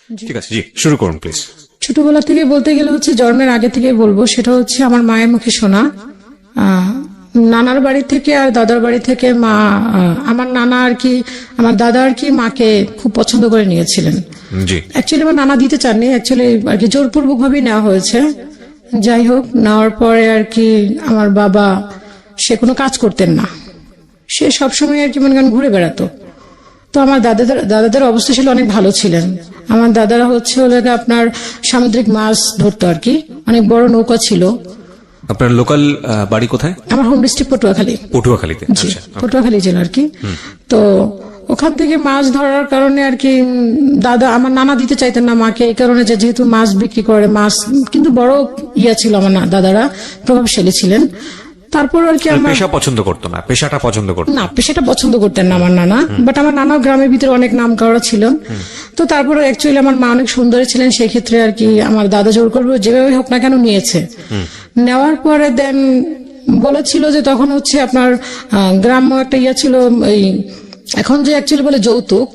ঠিক আছে, জি শুরু করুন প্লিজ। ছোটবেলা থেকে বলতে গেলে হচ্ছে জন্মের আগে থেকে বলবো, সেটা হচ্ছে আমার মায়ের মুখে শোনা। নানার বাড়ি থেকে আর দাদার বাড়ি থেকে মা, আমার নানা আর কি, আমার দাদা আর কি মাকে খুব পছন্দ করে নিয়েছিলেন। জি, অ্যাকচুয়ালি আমার নানা দিতে চাননি, অ্যাকচুয়ালি আর কি জোরপূর্বক ভাবেই নেওয়া হয়েছে। যাই হোক, নেওয়ার পরে আর কি আমার বাবা সে কোনো কাজ করতেন না, সে সবসময় আর কি মনে করেন ঘুরে বেড়াতো। তো আমার দাদাদের অবস্থা ছিল অনেক ভালো ছিলেন। আমার দাদারা হচ্ছে আপনার সামুদ্রিক মাছ ধরতো আর কি, অনেক বড় নৌকা ছিল। আপনার লোকাল বাড়ি কোথায়? আমার হোম ডিস্ট্রিক্ট পটুয়াখালী। পটুয়াখালীতে? জি, আচ্ছা, পটুয়াখালী জেলা আর কি। তো ওখান থেকে মাছ ধরার কারণে আর কি দাদা, আমার নানা দিতে চাইতেন না মাকে, এই কারণে যে যেহেতু মাছ বিক্রি করে, মাছ কিন্তু বড় ইয়া ছিল, আমার দাদারা প্রভাবশালী ছিলেন। তারপর আর কি আমার পেশা পছন্দ করতো না, পেশাটা পছন্দ করতো না, পেশাটা পছন্দ করতেন না আমার নানা, বাট আমার নানা গ্রামের ভিতরে অনেক নাম করা ছিলেন। তো তারপরে অ্যাকচুয়ালি আমার মা অনেক সুন্দরী ছিলেন, সেই ক্ষেত্রে আর কি আমার দাদা জোর করবো যেভাবে হোক না কেন নিয়েছে। নেওয়ার পরে দেন বলেছিল যে তখন হচ্ছে আপনার গ্রাম্য একটা ইয়া ছিল, এই এখন যে অ্যাকচুয়ালি বলে যৌতুক,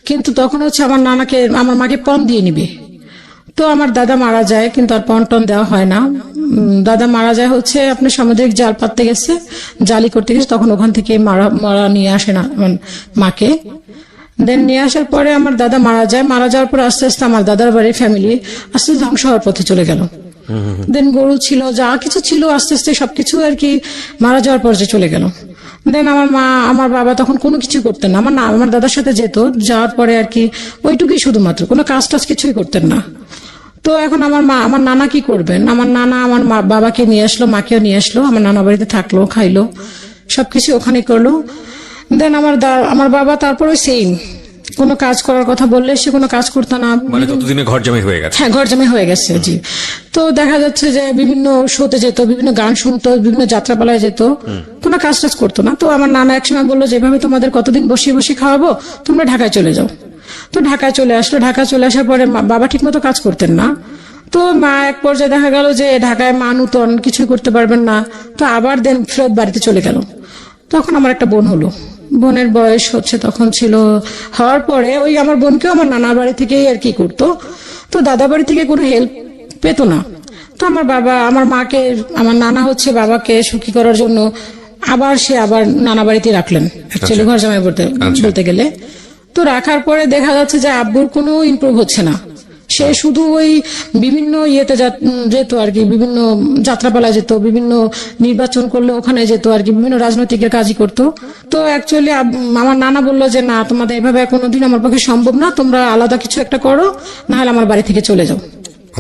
কিন্তু তখন হচ্ছে আমার নানাকে, আমার মাকে পণ দিয়ে নিবে। তো আমার দাদা মারা যায়, কিন্তু আর পণ টন দেওয়া হয় না। দাদা মারা যায় হচ্ছে আপনি সামুদ্রিক জাল পাততে গেছে, জালি করতে গেছে, তখন ওখান থেকে মারা নিয়ে আসে না আমার মাকে। দেন নিয়ে আসার পরে আমার দাদা মারা যায়, মারা যাওয়ার পর আস্তে আস্তে আমার দাদার বাড়ির ফ্যামিলি আস্তে আস্তে ধ্বংস হওয়ার পথে চলে গেল। দেন গরু ছিল, যা কিছু ছিল আস্তে আস্তে সবকিছু আর কি মারা যাওয়ার পর্যায়ে চলে গেল। দেন আমার মা, আমার বাবা তখন কোনো কিছু করতেন না, আমার দাদার সাথে যেত, যাওয়ার পরে আর কি ওইটুকুই শুধুমাত্র, কোনো কাজ টাজ কিছুই করতেন না। তো এখন আমার নানা কি করবেন, আমার নানা আমার বাবাকে নিয়ে আসলো, মাকেও নিয়ে আসলো, আমার নানা বাড়িতে থাকলো, খাইলো, সবকিছু ওখানে করলো। দেন আমার বাবা তারপরে সেম, কোনো কাজ করার কথা বললে সে কোনো কাজ করতো না। মানে ততদিনে ঘর জমি হয়ে গেছে? হ্যাঁ, ঘর জমি হয়ে গেছে, জি। তো দেখা যাচ্ছে যে বিভিন্ন শোতে যেত, বিভিন্ন গান শুনতো, বিভিন্ন যাত্রাপালায় যেত, কোনো কাজ টাজ করতো না। তো আমার নানা একসময় বললো, যেভাবে তোমাদের কতদিন বসিয়ে বসিয়ে খাওয়াবো, তোমরা ঢাকায় চলে যাও। তো ঢাকায় চলে আসলো। ঢাকায় চলে আসার পরে বাবা ঠিক মতো কাজ করতেন না। তো মা এক পর্যায়ে দেখা গেল যে ঢাকায় মা নূতন, কিছুই করতে পারবেন না। তো আবার দেন ফেরত বাড়িতে চলে গেল। তখন আমার একটা বোন হলো, বোনের বয়স হচ্ছে তখন ছিল, হওয়ার পরে ওই আমার বোনকেও আমার নানা বাড়ি থেকেই আর কি করতো। তো দাদা বাড়ি থেকে কোনো হেল্প পেতো না। তো আমার বাবা, আমার মাকে, আমার নানা হচ্ছে বাবাকে সুখী করার জন্য আবার নানা বাড়িতে রাখলেন, অ্যাকচুয়ালি ঘর জামাই বলতে গেলে। তো রাখার পরে দেখা যাচ্ছে যে আব্বুর কোনো ইমপ্রুভ হচ্ছে না। সে শুধু ওই বিভিন্ন ইয়েতে যেত আর কি, বিভিন্ন যাত্রাপালা যেত, বিভিন্ন নির্বাচন করলে ওখানে যেত আর কি, বিভিন্ন রাজনৈতিক কাজই করতো। তো অ্যাকচুয়ালি আমার নানা বললো যে না, তোমাদের এভাবে কোনোদিন আমার পক্ষে সম্ভব না, তোমরা আলাদা কিছু একটা করো, না হলে আমার বাড়ি থেকে চলে যাও।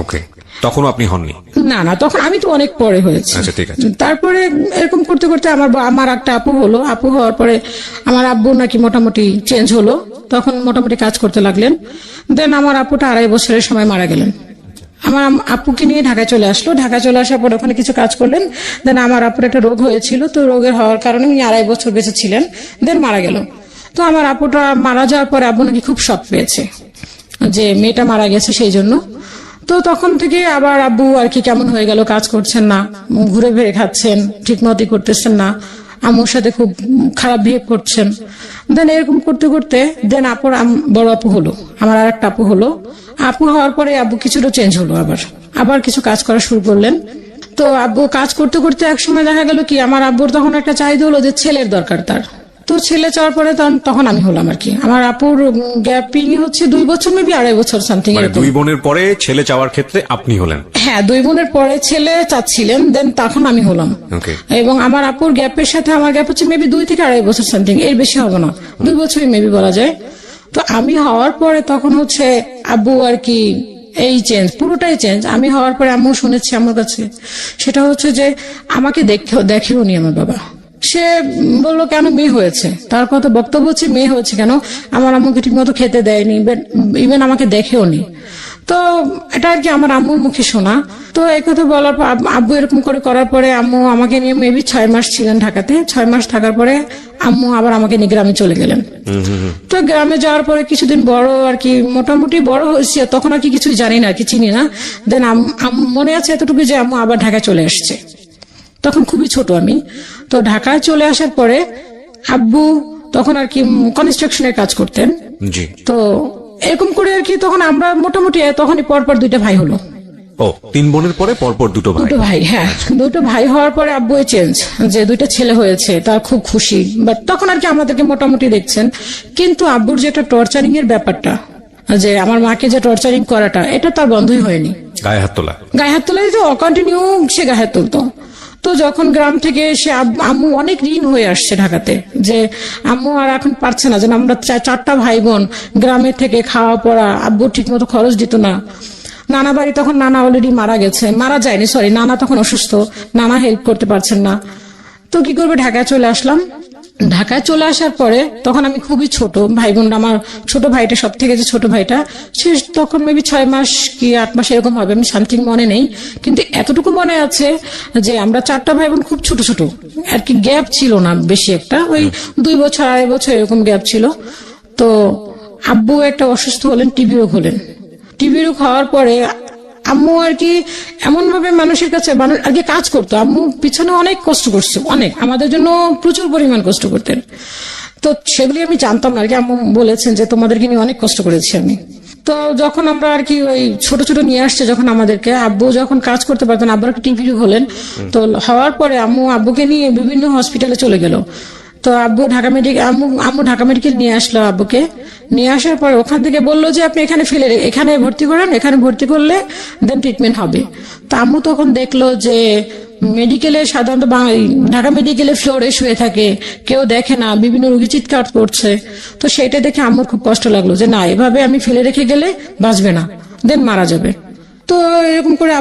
ওকে, তখনও আপনি হননি? না, তখন আমি তো অনেক পরে হয়েছি। আচ্ছা, ঠিক আছে। তারপরে এরকম করতে করতে আমার একটা আপু হলো। আপু হওয়ার পরে আমার আব্বু নাকি মোটামুটি চেঞ্জ হলো, তখন মোটামুটি কাজ করতে লাগলেন। দেন আমার আপুটা 2.5 বছরের সময় মারা গেলেন। আমার আপুকে নিয়ে ঢাকায় চলে আসলো। ঢাকায় চলে আসার পর ওখানে কিছু কাজ করলেন। দেন আমার আপুর একটা রোগ হয়েছিল, তো রোগের হওয়ার কারণে উনি 2.5 বছর বেঁচে ছিলেন, দেন মারা গেল। তো আমার আপুটা মারা যাওয়ার পরে আব্বু নাকি খুব শক পেয়েছে যে মেয়েটা মারা গেছে, সেই জন্য। তো তখন থেকে আবার আব্বু আর কি কেমন হয়ে গেল, কাজ করছেন না, ঘুরে ফিরে খাচ্ছেন, ঠিক মতোই করতেছেন না, আম্মুর সাথে খুব খারাপ বিহেভ করছেন। দেন এরকম করতে করতে দেন আপুর বড় আপু হলো, আমার আর একটা আপু হলো। আপু হওয়ার পরে আব্বু কিছুটা চেঞ্জ হলো, আবার কিছু কাজ করা শুরু করলেন। তো আব্বু কাজ করতে করতে এক সময় দেখা গেল কি, আমার আব্বুর তখন একটা চাহিদা হলো যে ছেলের দরকার তার। তো ছেলে চাওয়ার পরে তখন আমি হলাম আর কি। আমার আপুর গ্যাপিং হচ্ছে 2 বছর, মেবি 2.5 বছর সামথিং। 2 বোনের পরে ছেলে চাওয়ার ক্ষেত্রে আপনি হলেন? হ্যাঁ, 2 বোনের পরে ছেলে চাচ্ছিলেন, দেন তখন আমি হলাম। এবং আমার আপুর গ্যাপের সাথে আমার গ্যাপ হচ্ছে মেবি 2 থেকে 2.5 বছর সামথিং, এর বেশি হবে না, 2 বছরই মেবি বলা যায়। তো আমি হওয়ার পরে তখন হচ্ছে আব্বু আর কি এই চেঞ্জ, পুরোটাই চেঞ্জ। আমি হওয়ার পরে আম্মু শুনেছি আমার কাছে, সেটা হচ্ছে যে আমাকে দেখেও নি আমার বাবা। সে বললো কেন মেয়ে হয়েছে, তার কথা বক্তব্য হচ্ছে মেয়ে হয়েছে কেন, আমার আম্মুকে ঠিক মতো খেতে দেয়নি, ইভেন আমাকে দেখেও নি। তো এটা আর কি আমার আম্মুর মুখে শোনা। তো এই কথা বলার পর আব্বু এরকম করার পরে আম্মু আমাকে নিয়ে মেবি 6 মাস ছিলেন ঢাকাতে। 6 মাস থাকার পরে আম্মু আবার আমাকে নিয়ে গ্রামে চলে গেলেন। তো গ্রামে যাওয়ার পরে কিছুদিন বড় আর কি, মোটামুটি বড় হয়েছে, তখন আর কি কিছুই জানি না, আর কি চিনি না। দেন মনে আছে এতটুকু যে আম্মু আবার ঢাকায় চলে আসছে, তখন খুবই ছোট আমি। তো ঢাকায় চলে আসার পরে আব্বু তখন আর কি কনস্ট্রাকশনের কাজ করতেন। তো এরকম করে আর কি তখন আমরা মোটামুটি তখনই পরপর 2টা ভাই হলো। ও 3 বোনের পরে পরপর 2 ভাই। 2 ভাই, হ্যাঁ। 2 ভাই হওয়ার পরে আব্বু চেঞ্জ, যে 2টা ছেলে হয়েছে তার খুব খুশি। বাট তখন আর কি আমাদেরকে মোটামুটি দেখছেন, কিন্তু আব্বুর যে একটা টর্চারিং এর ব্যাপারটা, যে আমার মাকে যে টর্চারিং করাটা, এটা তার বন্ধই হয়নি। গায়ে হাত তোলা। গায়ে হাত তোলাই তো কন্টিনিউ সে গায়ে হাত তুলতো। তো যখন গ্রাম থেকে এসে আম্মু অনেক ঋণ হয়ে আসছে ঢাকাতে, যে আম্মু আর এখন পারছে না, যে আমরা 4টা ভাই বোন, গ্রামের থেকে খাওয়া পড়া, আব্বু ঠিক মতো খরচ দিত না। নানা বাড়ি, তখন নানা অলরেডি মারা গেছে, মারা যায়নি সরি, নানা তখন অসুস্থ, নানা হেল্প করতে পারছেন না। তো কি করবে, ঢাকায় চলে আসলাম। ঢাকায় চলে আসার পরে তখন আমি খুবই ছোট, ভাই বোন আমার ছোট ভাইটা, সব থেকে যে ছোট ভাইটা, সে তখন মেবি 6 মাস কি 8 মাস এরকম হবে, আমি সামথিং মনে নেই, কিন্তু এতটুকু মনে আছে যে আমরা 4টা ভাই বোন খুব ছোট ছোট আর কি, গ্যাপ ছিল না বেশি একটা, ওই 2 বছর 2.5 বছর এরকম গ্যাপ ছিল। তো আব্বু একটা অসুস্থ হলেন, টিবি রোগ হলেন। টিবি রোগ হওয়ার পরে আম্মু আর কি এমন ভাবে মানুষের কাছে আর কি কাজ করতো, আম্মু পিছনে অনেক কষ্ট করছে, অনেক, আমাদের জন্য প্রচুর পরিমাণ কষ্ট করতেন। তো সেগুলি আমি জানতাম না আর কি, আম্মু বলেছেন যে তোমাদেরকে নিয়ে অনেক কষ্ট করেছি আমি। তো যখন আমরা আর কি ওই ছোট ছোট নিয়ে আসছে যখন আমাদেরকে, আব্বু যখন কাজ করতে পারতেন, আব্বুর টিবি রোগ হলেন। তো হওয়ার পরে আব্বুকে নিয়ে বিভিন্ন হসপিটালে চলে গেল। তো আম্মু ঢাকা মেডিকেল নিয়ে আসলো আব্বুকে। নিয়ে আসার পর ওখান থেকে বললো যে আপনি এখানে ভর্তি করেন, এখানে ভর্তি করলে দেন ট্রিটমেন্ট হবে। তো আম্মু তখন দেখলো যে মেডিকেলে সাধারণত ঢাকা মেডিকেলে ফ্লোরে শুয়ে থাকে, কেউ দেখে না, বিভিন্ন রোগী চিৎকার করছে। তো সেটা দেখে আম্মুর খুব কষ্ট লাগলো, যে না, এভাবে আমি ফেলে রেখে গেলে বাঁচবে না, দেন মারা যাবে। তো এরকম করে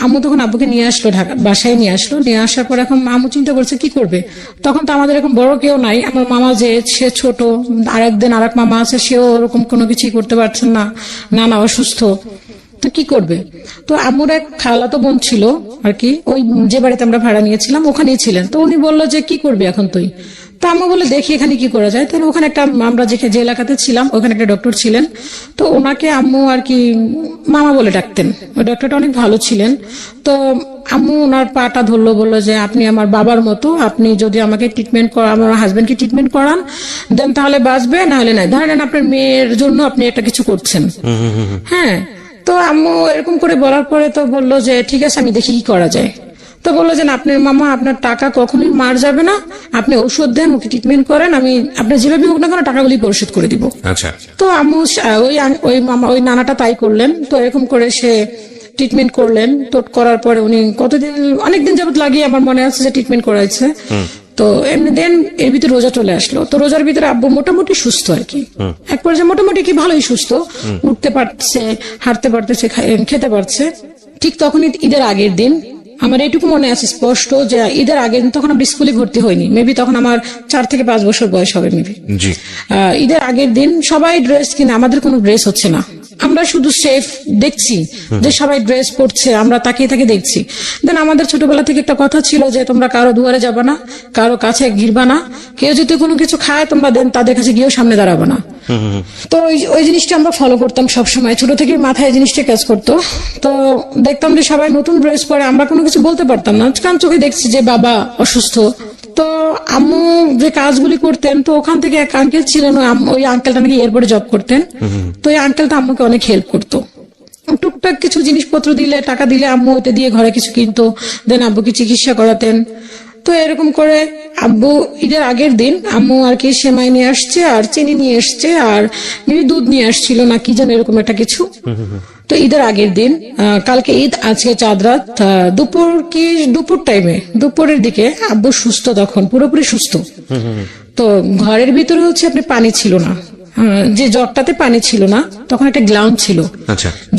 আম্মু তখন আব্বুকে নিয়ে আসলো, ঢাকা বাসায় নিয়ে আসলো। নিয়ে আসার পর এখন আম্মু চিন্তা করছে কি করবে। তখন তো আমাদের এখন বড় কেউ নাই, আমার মামা যে সে ছোট, আরেক মামা আছে, সেও ওরকম কোনো কিছুই করতে পারছেন না, নানা অসুস্থ, তো কি করবে। তো আম্মুর এক খালাতো বোন ছিল আর কি, ওই যে বাড়িতে আমরা ভাড়া নিয়েছিলাম ওখানেই ছিলেন। তো উনি বললো যে কি করবি এখন তুই। তো আম্মু বলে দেখি এখানে কি করা যায়। তাহলে ওখানে আমরা যে এলাকাতে ছিলাম ওখানে একটা ডক্টর ছিলেন, তো ওনাকে আম্মু আর কি মামা বলে ডাকতেন। ওই ডক্টরটা অনেক ভালো ছিলেন। তো আম্মু ওনার পাটা ধরলো, বললো যে আপনি আমার বাবার মতো, আপনি যদি আমাকে আমার হাজবেন্ডকে ট্রিটমেন্ট করান দেন তাহলে বাঁচবে, না হলে নাই। ধরেন আপনার মেয়ের জন্য আপনি একটা কিছু করছেন, হ্যাঁ। তো আম্মু এরকম করে বলার পরে তো বললো যে ঠিক আছে, আমি দেখি কি করা যায়। তো বললো যে আপনার মামা, আপনার টাকা কখনোই মার যাবে না, আপনি ওষুধ দেন, ওকে ট্রিটমেন্ট করেন, আমি আপনার যেভাবে হোক না কেন টাকাগুলি পরিশোধ করে দিব। আচ্ছা। তো আম্মু ওই নানাটা তাই করলেন। তো এরকম করে সে ট্রিটমেন্ট করলেন। তো করার পরে উনি অনেকদিন যাবত লাগিয়ে আমার মনে আছে যে ট্রিটমেন্ট করাইছে। তো এমনি দেন এর ভিতরে রোজা চলে আসলো। তো রোজার ভিতরে আব্বু মোটামুটি সুস্থ আর কি, এক পর্যায়ে মোটামুটি কি ভালোই সুস্থ, উঠতে পারছে, হাঁটতে পারতেছে, খেতে পারছে। ঠিক তখনই ঈদের আগের দিন, আমার এইটুকু মনে আছে স্পষ্ট যে ঈদের আগের দিন, তখন আমরা স্কুলে ভর্তি হয়নি, মেবি তখন আমার 4 থেকে 5 বছর বয়স হবে মেবি। ঈদের আগের দিন সবাই ড্রেস কিনে, আমাদের কোনো ড্রেস হচ্ছে না, আমরা শুধু সেফ দেখছি যে সবাই ড্রেস পরছে, আমরা তাকিয়ে দেখছি। দেন আমাদের ছোটবেলা থেকে একটা কথা ছিল যে তোমরা কারো দুয়ারে যাবা না, কারো কাছে ঘিরবা না, কেউ যদি কোনো কিছু খায় তোমরা দেন তাদের কাছে গিয়েও সামনে দাঁড়াবা না। তো ওই জিনিসটা আমরা ফলো করতাম সবসময়, ছোট থেকে মাথায় জিনিসটা কাজ করতো। তো দেখতাম যে সবাই নতুন ড্রেস পরে, আমরা কোনো কিছু বলতে পারতাম না, কারণ চোখে দেখছি যে বাবা অসুস্থ। তো আম্মু যে কাজগুলি করতেন, তো ওখান থেকে এক আঙ্কেল ছিলেন, ওই আঙ্কেলটা নাকি এয়ারপোর্টে জব করতেন। তো এই আঙ্কেলটা আম্মুকে অনেক হেল্প করতো, টুকটাক কিছু জিনিসপত্র দিলে, টাকা দিলে আম্মু ওইটা দিয়ে ঘরে কিছু কিনতো, দেন আব্বুকে চিকিৎসা করাতেন। তো এরকম করে আব্বু ঈদের আগের দিন আম্মু আর কি সেমাই নিয়ে আসছে, আর চিনি নিয়ে আসছে, আর দুধ নিয়ে আসছিল না কি যেন এরকম একটা কিছু। তো ঈদের আগের দিন, কালকে ঈদ, আজকে চাঁদ রাত, দুপুর টাইমে, দুপুরের দিকে আব্বু সুস্থ, তখন পুরোপুরি সুস্থ। তো ঘরের ভিতরে হচ্ছে আপনি পানি ছিল না, যে জগটাতে পানি ছিল না, তখন একটা গ্লাউন্ড ছিল,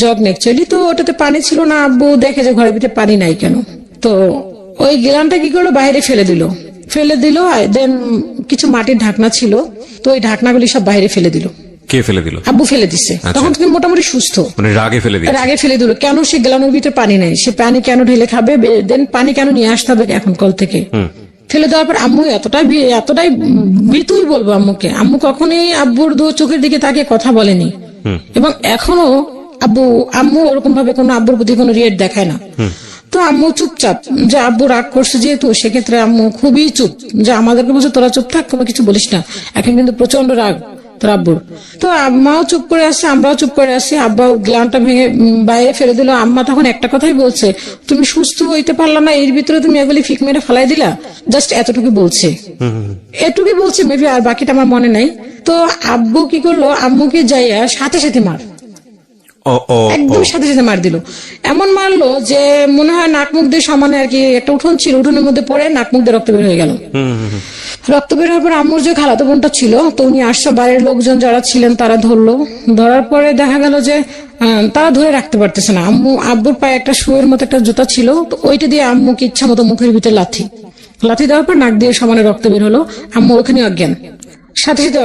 জগ অ্যাকচুয়ালি। তো ওটাতে পানি ছিল না, আব্বু দেখে যে ঘরের ভিতরে পানি নাই কেন। তো ওই গ্লাউন্ডটা কি করলো, বাইরে ফেলে দিল। দেন কিছু মাটির ঢাকনা ছিল, তো ওই ঢাকনাগুলি সব বাইরে ফেলে দিল। কে ফেলে দিল? আব্বু ফেলে দিছে। তখন তুমি মোটামুটি সুস্থ, মানে রাগে ফেলে দিল। কেন সে গ্লাউন্ডের ভিতরে পানি নেই, সে পানি কেন ঢেলে খাবে, দেন পানি কেন নিয়ে আসতে হবে এখন কল থেকে। ফেলে দেওয়ার পর আম্মু এতটাই ভীতুই বলবো আম্মুকে, আম্মু কখনোই আব্বুর চোখের দিকে তাকে কথা বলেনি, এবং এখনো আম্মু ওরকম ভাবে কোনো আব্বুর প্রতি কোনো রিয়েট দেখায় না। তো আম্মু চুপচাপ, যে আব্বু রাগ করছে যেহেতু, সেক্ষেত্রে আম্মু খুবই চুপ, যে আমাদেরকে বলছে তোরা চুপ থাক, কোনো কিছু বলিস না। এখন কিন্তু প্রচন্ড রাগ, তোর আব্বুর। তো আম্মাও চুপ করে আসছে, আমরাও চুপ করে আসছি। আব্বা গ্লানটা ভেঙে বাইরে ফেলে দিল। আম্মা তখন একটা কথাই বলছে, তুমি সুস্থ হইতে পারলা না, এর ভিতরে তুমি এগুলি ফিক মেরে ফেলাই দিলা, জাস্ট এতটুকু বলছে, এটুকুই বলছে মেবি, আর বাকিটা আমার মনে নাই। তো আব্বু কি করলো, আম্মুকে যাইয়া সাথে সাথে মার, একদম সাথে সাথে মার দিল। এমন মারলো যে মনে হয় নাক মুখ দিয়ে সমানে আর কি, একটা উঠোন ছিল, উঠোনের মধ্যে পড়ে নাক মুখ দিয়ে রক্ত বের হয়ে গেল। রক্ত বের হওয়ার পর আম্মুর যে খালাতো বোনটা ছিল, তো উনি আসছে, বাইরের লোকজন যারা ছিলেন তারা ধরলো। ধরার পরে দেখা গেল যে তারা ধরে রাখতে পারতেছে না। আব্বুর পায়ে একটা শুয়ের মতো একটা জুতা ছিল, তো ওইটা দিয়ে আম্মুকে ইচ্ছা মতো মুখের ভিতরে লাথি দেওয়ার পর নাক দিয়ে সমানে রক্ত বের হলো। আম্মু ওখানে অজ্ঞান, সাথে সাথে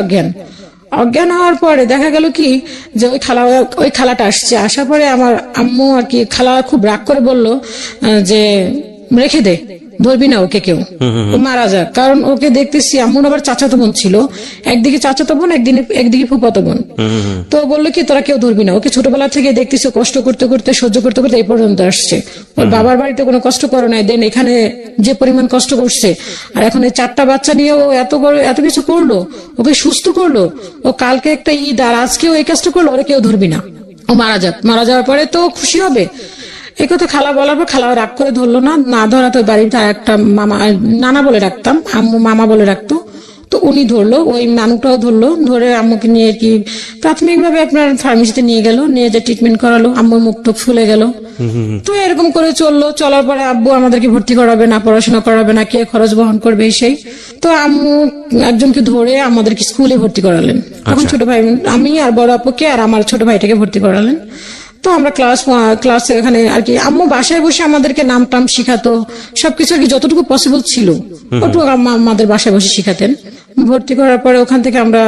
অজ্ঞান হওয়ার পরে দেখা গেল কি যে ওই খালাটা আসছে। আসার পরে আমার আম্মু আর কি, খালা খুব রাগ করে বলল যে রেখে দে, ধরবি না ওকে কেউ, ও মারা যাক। কারণ ওকে দেখতেছি, আম্মুর আবার চাচাতো বোন ছিল, একদিকে চাচাতো বোন, একদিকে ফুফাতো বোন। তো বললো কি তোরা কেউ ধরবি না ওকে, ছোটবেলা থেকে দেখতেছি কষ্ট করতে করতে সহ্য করতে করতে এই পর্যন্ত আসছে। ওর বাবার বাড়িতে কোনো কষ্ট করে নাই, দেন এখানে যে পরিমাণ কষ্ট করছে, আর এখন এই 4টা বাচ্চা নিয়ে ও এত কিছু করলো, ওকে সুস্থ করলো, ও কালকে একটা ঈদ আর আজকেও এই কাজটা করলো, ওরা কেউ ধরবি না, ও মারা যাক, মারা যাওয়ার পরে তো খুশি হবে। এই কথা খালা বলার পর খালা রাগ করে ধরলো না ধরাতে বাড়িতে একটা মামা, নানা বলে রাখতাম, আম্মু মামা বলে রাখতো, তো উনি ধরলো, ওই নানুটাও ধরলো, ধরে আম্মুকে নিয়ে কি প্রাথমিকভাবে আপনার ফার্মেসিতে নিয়ে গেল, নিয়ে যে ট্রিটমেন্ট করালো, আম্মুর মুখ টুক ফুলে গেল। তো এরকম করে চলার পরে আব্বু আমাদেরকে ভর্তি করাবে না, পড়াশোনা করাবে না, কে খরচ বহন করবে সেই। তো আম্মু একজনকে ধরে আমাদেরকে স্কুলে ভর্তি করালেন। তখন ছোট ভাই, আমি আর বড় আপুকে আর আমার ছোট ভাইটাকে ভর্তি করালেন। তো আমরা ক্লাসে এখানে আর কি, আম্মু বাসায় বসে আমাদেরকে নাম টাম শিখাতো, সবকিছু আর কি যতটুকু পসিবল ছিল ওটুকু আমাদের বাসায় বসে শিখাতেন। ভর্তি করার পরে ওখান থেকে আমরা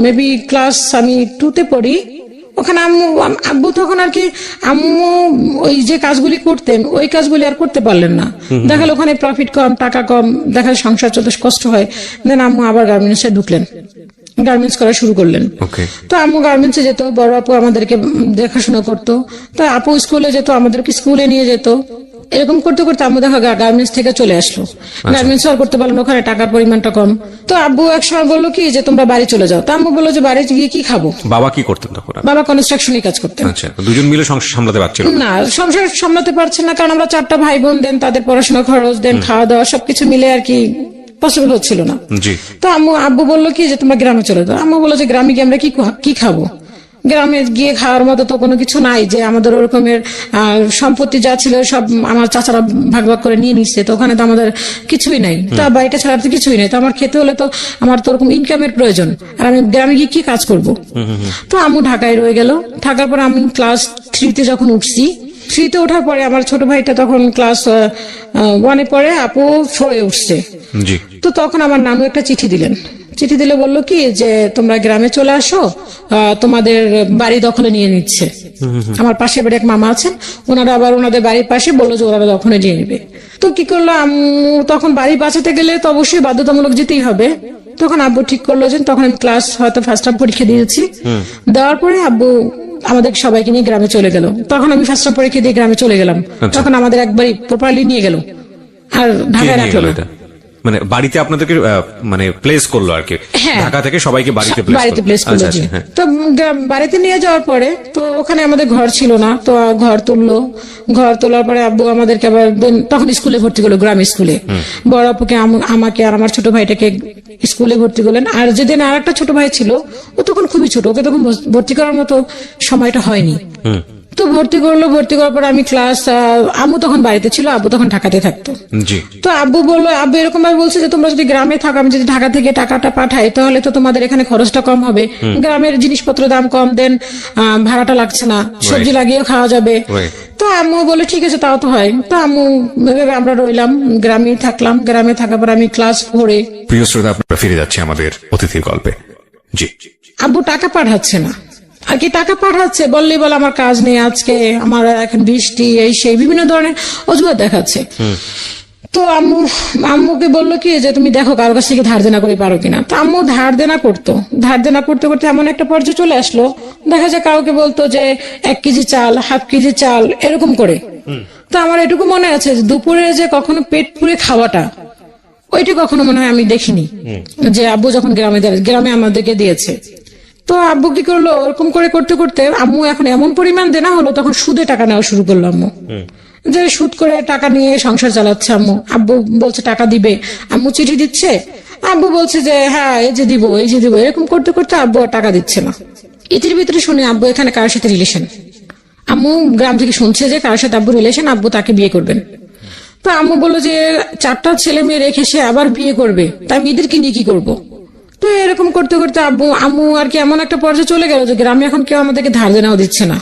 মেবি ক্লাস আমি 2তে পড়ি। ওখানে আব্বু তখন আর কি, আম্মু ওই যে কাজগুলি করতেন ওই কাজগুলি আর করতে পারলেন না। দেখা গেল ওখানে প্রফিট কম, টাকা কম, দেখা যায় সংসার চলতে কষ্ট হয়। দেন আম্মু আবার গার্মেন্টসে ঢুকলেন, গার্মেন্টস করা শুরু করলেন। তো আম্মু গার্মেন্টসে যেত, বড় আপু আমাদেরকে দেখাশোনা করতো, তো আপু স্কুলে যেত, আমাদেরকে স্কুলে নিয়ে যেত। এরকম করতে করতে আম্মু দেখা গার্মেন্টস থেকে চলে আসলো। গার্মেন্টস আর করতে পারলো না, ওখানে টাকার পরিমাণটা কম। তো আব্বু একসময় বললো কি যে তোমরা বাড়ি চলে যাও। তো আম্মু বললো যে বাড়ি গিয়ে কি খাবো। বাবা কি করতেন তখন? বাবা কনস্ট্রাকশনই কাজ করতেন। আচ্ছা, দুজন মিলে সংসার সামলাতে পারছিল না? সংসার সামলাতে পারছেন না, কারণ আমরা 4টা ভাই বোন, দেন তাদের পড়াশোনা খরচ, দেন খাওয়া দাওয়া, সবকিছু মিলে আর কি পসিবল হচ্ছিল না। তো আব্বু বললো কি যে তোমরা গ্রামে চলে যাও। আম্মু বললো যে গ্রামে গিয়ে আমরা কি খাবো, গ্রামে গিয়ে খাওয়ার মতো তো কোনো কিছু নাই, যে আমাদের ওরকমের সম্পত্তি যা ছিল সব আমার চাচারা ভাগ ভাগ করে নিয়ে নিচ্ছে, তো ওখানে তো আমাদের কিছুই নাই, তা বাড়িটা ছাড়া তো কিছুই নাই, তো আমার খেতে হলে তো আমার তো ওরকম ইনকামের প্রয়োজন, আর আমি গ্রামে গিয়ে কি কাজ করব। তো আম্মু ঢাকায় রয়ে গেল। থাকার পর আমি ক্লাস 3তে যখন উঠছি, 3তে ওঠার পরে আমার ছোট ভাইটা তখন ক্লাস 1-এ পড়ে, আপু 4-এ উঠছে। তো তখন আমার নানু একটা চিঠি দিলে বললো কি যে তোমরা গ্রামে চলে আসো, তোমাদের বাড়ি দখলে নিয়ে নিচ্ছে। আমার পাশের বাড়ি এক মামা আছেন, ওনারা আবার ওনাদের বাড়ির পাশে বললো যে ওরা দখলে নিয়ে নিবে। তো কি করলো আম্মু, তখন বাড়ি বাঁচাতে গেলে তো অবশ্যই বাধ্যতামূলক যেতেই হবে। তখন আব্বু ঠিক করলো যে, তখন আমি ক্লাস হয়তো ফার্স্ট টার্ম পরীক্ষা দিয়েছি, দেওয়ার পরে আব্বু আমাদের সবাইকে নিয়ে গ্রামে চলে গেল। তখন আমি ফার্স্ট টার্ম পরীক্ষা দিয়ে গ্রামে চলে গেলাম। তখন আমাদের একবারই প্রপারলি নিয়ে গেল, আর ঢাকায় রাখলো না। মানে বাড়িতে আপনাদেরকে মানে প্লেস করলো আর কি, ঢাকা থেকে সবাইকে বাড়িতে প্লেস করলো। তো বাড়িতে নিয়ে যাওয়ার পরে তো ওখানে আমাদের ঘর ছিল না, তো ঘর তোলার পরে আব্বু আমাদেরকে আবার তখন স্কুলে ভর্তি করলো, গ্রাম স্কুলে। বড় আপুকে, আমাকে আর আমার ছোট ভাইটাকে স্কুলে ভর্তি করলেন। আর যেদিন আর একটা ছোট ভাই ছিল, ও তখন খুবই ছোট, ওকে তখন ভর্তি করার মতো সময়টা হয়নি। তো ভর্তি করার পর আমি ক্লাস, আম্মু তখন বাড়িতে ছিল, আব্বু তখন ঢাকাতে থাকতো। তো আব্বু এরকম ভাবে বলছে যে তোমরা যদি গ্রামে থাকো, আমি যদি ঢাকা থেকে টাকাটা পাঠাই, তাহলে তো তোমাদের এখানে খরচটা কম হবে, গ্রামের জিনিসপত্র দাম কম, দেন ভাড়াটা লাগছে না, সবজি লাগিয়েও খাওয়া যাবে। তো আম্মু বলে ঠিক আছে, তাও তো হয়। তো আম্মু আমরা রইলাম, গ্রামে থাকলাম। গ্রামে থাকার পর আমি ক্লাস 4-এ। প্রিয় শ্রোতা, আপনারা ফিরে যাচ্ছি আমাদের অতিথির গল্পে। আব্বু টাকা পাঠাচ্ছে না আর কি, টাকা পাঠাচ্ছে বললেই বলে আমার কাজ নেই, আজকে আমার এখন বৃষ্টি, এই সেই বিভিন্ন ধরনের অজুহাত দেখাচ্ছে। তো আম্মুকে বললো কি যে তুমি দেখো কারোর কাছ থেকে ধার দেনা করে পারো কিনা। তো আম্মু ধার দেনা করতে করতে এমন একটা পর্যায়ে চলে আসলো, দেখা যায় কাউকে বলতো যে 1 কেজি চাল, হাফ কেজি চাল, এরকম করে। তো আমার এটুকু মনে আছে যে দুপুরে যে কখনো পেট পুরে খাওয়াটা, ওইটা কখনো মনে হয় আমি দেখিনি যে আব্বু যখন গ্রামে আমাদেরকে দিয়েছে। তো আব্বু কি করলো, ওরকম করে করতে করতে আম্মু এখন এমন পরিমাণ দেনা হলো, তখন সুদে টাকা নেওয়া শুরু করলো আম্মু। যে সুদ করে টাকা নিয়ে সংসার চালাচ্ছে আম্মু। আব্বু বলছে টাকা দিবে, আম্মু চিঠি দিচ্ছে, আব্বু বলছে যে হ্যাঁ এই যে দিব এই যে দিব, এরকম করতে করতে আব্বু আর টাকা দিচ্ছে না। ইতির ভিতরে শুনে আব্বু এখানে কারোর সাথে রিলেশন, আম্মু গ্রাম থেকে শুনছে যে কারোর সাথে আব্বু রিলেশন, আব্বু তাকে বিয়ে করবেন। তো আম্মু বললো যে 4টা ছেলে মেয়ে রেখে সে আবার বিয়ে করবে, তাই আমি এদেরকে নিয়ে কি করবো। তো এরকম করতে করতে আম্মু আর কি এমন একটা পর্যায়ে চলে গেল যে গ্রামে এখন কেউ আমাদেরকে ধার দেনাও দিচ্ছে না।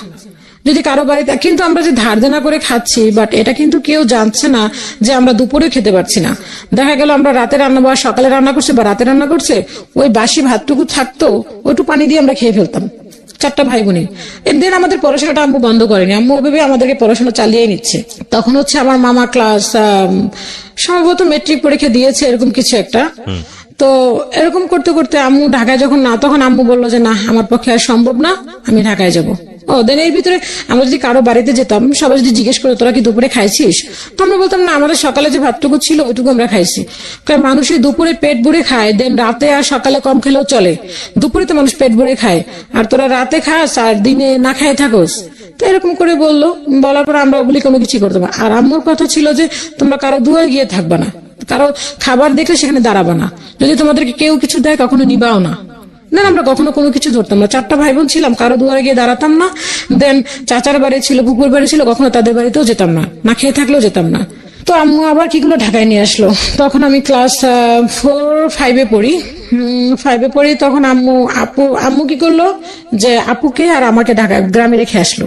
যদি কারো বাড়িতে, কিন্তু আমরা যে ধার দেনা করে খাচ্ছি, বাট এটা কিন্তু কেউ জানছে না যে আমরা দুপুরে খেতে পারছি না। দেখা গেল আমরা রাতে রান্না বা সকালে রান্না করছে বা রাতে রান্না করছে, ওই বাসি ভাতটুকু থাকতো, ওইটু পানি দিয়ে আমরা খেয়ে ফেলতাম 4টা ভাই বোনে। এদের আমাদের পড়াশোনাটা আম্মু বন্ধ করেনি, আম্মু ওভাবে আমাদেরকে পড়াশোনা চালিয়ে নিচ্ছে। তখন হচ্ছে আমার মামা ক্লাস সম্ভবত মেট্রিক পরীক্ষা দিয়েছে, এরকম কিছু একটা। তো এরকম করতে করতে আম্মু ঢাকায় যখন না, তখন আম্মু বললো যে না আমার পক্ষে আর সম্ভব না, আমি ঢাকায় যাব। দেন এর ভিতরে আমরা যদি কারো বাড়িতে যেতাম, সবাই যদি জিজ্ঞেস করে তোরা কি দুপুরে খাইছিস, তো আমরা বলতাম না আমাদের সকালে যে ভাতটুকু ছিল ওইটুকু আমরা খাইছি। কারণ মানুষের দুপুরে পেট ভরে খায়, দেন রাতে আর সকালে কম খেলেও চলে, দুপুরে তো মানুষ পেট ভরে খায়, আর তোরা রাতে খাস আর দিনে না খায় থাকোস। তো এরকম করে বললো, বলার পর আমরা ওগুলি কোনো কিছু করতাম না। আর আম্মুর কথা ছিল যে তোমরা কারো দুয়ারে গিয়ে থাকবা না, কারো খাবার দেখলে সেখানে দাঁড়াবা না, যদি তোমাদেরকে কেউ কিছু দেয় কখনো নিবাও না। না আমরা কখনো কোনো কিছু ধরতাম না, 4টা ভাই বোন ছিলাম, কারো দুয়ারে গিয়ে দাঁড়াতাম না। দেন চাচার বাড়ি ছিল, পুকুর বাড়ি ছিল, কখনো তাদের বাড়িতেও যেতাম না, না খেয়ে থাকলেও যেতাম না। তো আম্মু আবার কিগুলো ঢাকায় নিয়ে আসলো, তখন আমি ক্লাস 4-5 পড়ি। 5 পড়ি, তখন আম্মু কি করলো যে আপুকে আর আমাকে ঢাকা গ্রামে রেখে আসলো।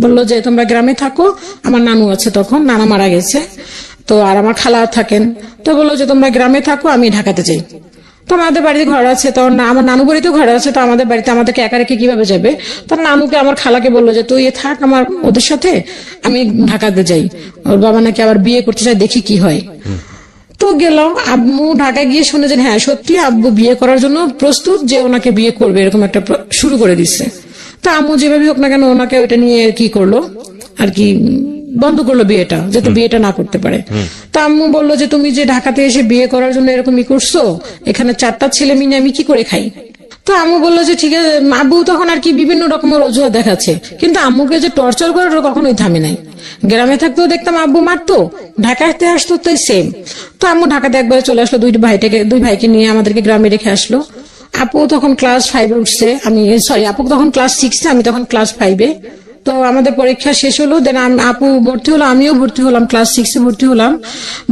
বললো যে তোমরা গ্রামে থাকো, আমার নানু আছে, তখন নানা মারা গেছে, তো আর আমার খালা থাকেন। তো বললো যে তোমরা গ্রামে থাকো, আমি ঢাকাতে যাই। তো আমাদের বাড়িতে ঘর আছে, তো আমার নানু বাড়িতেও ঘর আছে, তো আমাদের বাড়িতে আমাদেরকে একা রেখে কিভাবে যাবে। তার নানুকে আমার খালাকে বললো যে তুই থাক আমার ওদের সাথে, আমি ঢাকাতে যাই, ওর বাবা নাকি আবার বিয়ে করতে চাই, দেখি কি হয়। তো গেলাম, আম্মু ঢাকায় গিয়ে শুনে যে হ্যাঁ সত্যি আব্বু বিয়ে করার জন্য প্রস্তুত, যে ওনাকে বিয়ে করবে, এরকম একটা শুরু করে দিচ্ছে। তো আম্মু যেভাবে হোক না কেন ওনাকে ওইটা নিয়ে কি করলো আর কি, বন্ধ করলো বিয়েটা, যাতে বিয়েটা না করতে পারে। তা আম্মু বললো যে তুমি যে ঢাকাতে এসে বিয়ে করার জন্য এরকমই করছো, এখানে 4টা ছেলে মিলে আমি কি করে খাই। তো আম্মু বললো যে ঠিক আছে। আব্বু তখন আর কি বিভিন্ন রকমের অজুহাত দেখাচ্ছে, কিন্তু আম্মুকে যে টর্চার করার কখনোই থামে নাই। গ্রামে থাকতেও দেখতাম আব্বু মারতো, ঢাকাতে আসতো তো সেম। তো আম্মু ঢাকাতে একবারে চলে আসলো, দুই ভাইকে নিয়ে আমাদেরকে গ্রামে রেখে আসলো। আপু তখন ক্লাস 5 উঠছে, আপু তখন ক্লাস 6, আমি তখন ক্লাস 5। তো আমাদের পরীক্ষা শেষ হলো, দেন আপু ভর্তি হলো, আমিও ভর্তি হলাম, ক্লাস 6 ভর্তি হলাম।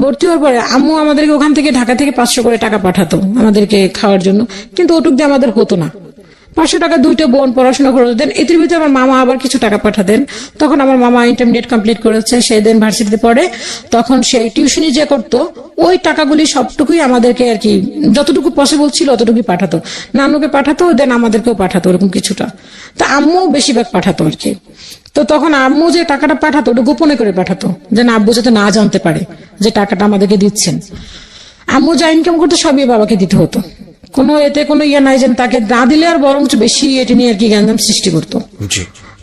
ভর্তি হওয়ার পরে আম্মু আমাদেরকে ওখান থেকে ঢাকা থেকে 500 করে টাকা পাঠাতো আমাদেরকে খাওয়ার জন্য, কিন্তু ওটুক দিয়ে আমাদের হতো না। 500 টাকা 2টা বোন পড়াশোনা করে দেন। এর ভিতরে আমার মামা আবার কিছু টাকা পাঠাতেন। তখন আমার মামা ইন্টারমিডিয়েট কমপ্লিট করেছে, সে দেন ভার্সিটিতে পড়ে। তখন সে টিউশনি যে করতো, ওই টাকাগুলি সবটুকুই আমাদেরকে আর কি যতটুকু পসিবল ছিল অতটুকুই পাঠাতো, নানুকে পাঠাতো, দেন আমাদেরকেও পাঠাতো, ওরকম কিছুটা। তা আম্মু বেশিরভাগ পাঠাতো আর কি। তো তখন আম্মু যে টাকাটা পাঠাতো ওটা গোপনে করে পাঠাতো, যে না আব্বু যাতে না জানতে পারে যে টাকাটা আমাদেরকে দিচ্ছেন। আম্মু যা ইনকাম করতো সবই বাবাকে দিতে হতো, কোনো এতে কোনো ইয়ে নাই যে তাকে না দিলে আর বরঞ্চ বেশি এটা নিয়ে আর কি গ্যাঞ্জাম সৃষ্টি করতো।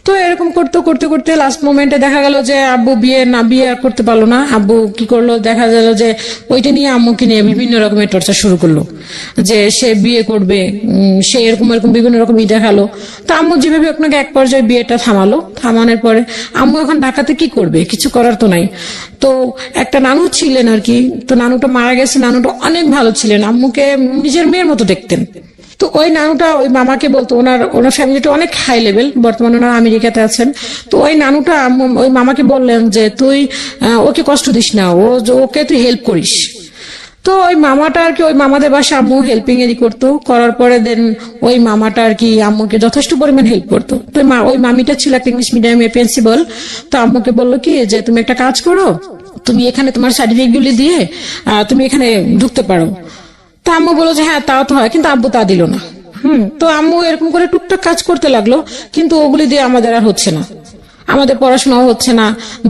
তো এরকম করতে করতে করতে লাস্ট মোমেন্টে দেখা গেল যে আব্বু বিয়ে আর করতে পারলো না। আব্বু কি করলো, দেখা গেল যে ওইটা নিয়ে আম্মুকে নিয়ে বিভিন্ন রকমের টর্চার শুরু করলো, যে সে বিয়ে করবে, সে এরকম বিভিন্ন রকম দেখালো। তো আম্মু যেভাবে আপনাকে এক পর্যায়ে বিয়েটা থামানোর পরে আম্মু এখন ঢাকাতে কি করবে, কিছু করার তো নাই। তো একটা নানু ছিলেন আর কি, তো নানুটা মারা গেছে, নানুটা অনেক ভালো ছিলেন, আম্মুকে নিজের মেয়ের মতো দেখতেন। তো ওই নানুটা ওই মামাকে বলতো, ওনার ফ্যামিলিটা অনেক হাই লেভেল, বর্তমানে ওনারা আমেরিকাতে আছেন। তো ওই নানুটা ওই মামাকে বললেন যে তুই ওকে কষ্ট দিস না, ওকে তুই হেল্প করিস। তো ওই মামাটা আর কি, ওই মামাদের বাসা আম্মু হেল্পিং এরই করতো, করার পরে দেন ওই মামাটা আর কি আম্মুকে যথেষ্ট পরিমাণ হেল্প করতো। তো ওই মামিটা ছিল একটা ইংলিশ মিডিয়ামের প্রিন্সিপাল। তো আম্মুকে বললো কি যে তুমি একটা কাজ করো, তুমি এখানে তোমার সার্টিফিকেট গুলি দিয়ে তুমি এখানে ঢুকতে পারো। তা আম্মু বললো যে হ্যাঁ তাও তো হয়, কিন্তু আব্বু তা দিল না। তো আম্মু এরকম করে টুকটাক কাজ করতে লাগলো, কিন্তু ওগুলি দিয়ে আমাদের আর হচ্ছে না, আমাদের পড়াশোনাও হচ্ছে না,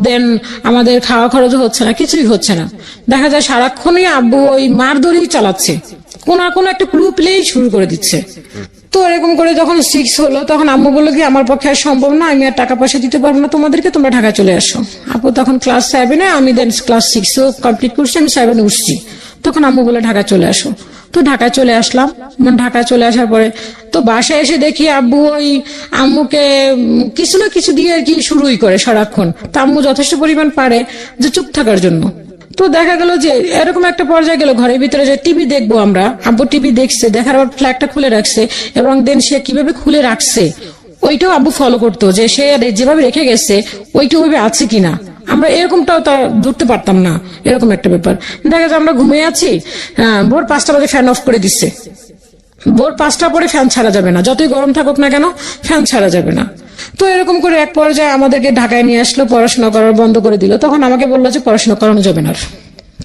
দেন আমাদের খাওয়া খরচও হচ্ছে না, কিছুই হচ্ছে না। দেখা যায় সারাক্ষণই আব্বু ওই মারধরই চালাচ্ছে, কোনো একটা ক্লু প্লেই শুরু করে দিচ্ছে। তো এরকম করে যখন 6 হলো, তখন আম্মু বললো কি আমার পক্ষে আর সম্ভব না, আমি আর টাকা পয়সা দিতে পারবো না তোমাদেরকে, তোমরা ঢাকায় চলে আসো। আপু তখন ক্লাস 7, আমি দেন ক্লাস 6 কমপ্লিট করছি, আমি 7 উঠছি। তখন আম্মু বলে ঢাকা চলে আসো। তো ঢাকায় চলে আসলাম। ঢাকায় চলে আসার পরে তো বাসায় এসে দেখি আব্বু ওই আম্মুকে কিছু না কিছু দিয়ে আর কি শুরুই করে সারাক্ষণ। তা আম্মু যথেষ্ট পরিমাণ পারে যে চুপ থাকার জন্য। তো দেখা গেল যে এরকম একটা পর্যায়ে গেল, ঘরের ভিতরে যে টিভি দেখবো আমরা, আব্বু টিভি দেখছে, দেখার পর ফ্ল্যাগটা খুলে রাখছে এবং দেন সে কিভাবে খুলে রাখছে ওইটাও আব্বু ফলো করতো, যে সে যেভাবে রেখে গেছে ওইটা ওইভাবে আছে কিনা। আমরা এরকমটাও তা ধরতে পারতাম না, এরকম একটা ব্যাপার। দেখা যায় আমরা ঘুমিয়ে আছি, ভোর 5টা বাজে ফ্যান অফ করে দিচ্ছে। ভোর 5টা পরে ফ্যান ছাড়া যাবে না, যতই গরম থাকুক না কেন ফ্যান ছাড়া যাবে না। তো এরকম করে এক পর্যায়ে আমাদেরকে ঢাকায় নিয়ে আসলো, পড়াশোনা করার বন্ধ করে দিল। তখন আমাকে বললো যে পড়াশোনা করানো যাবে না,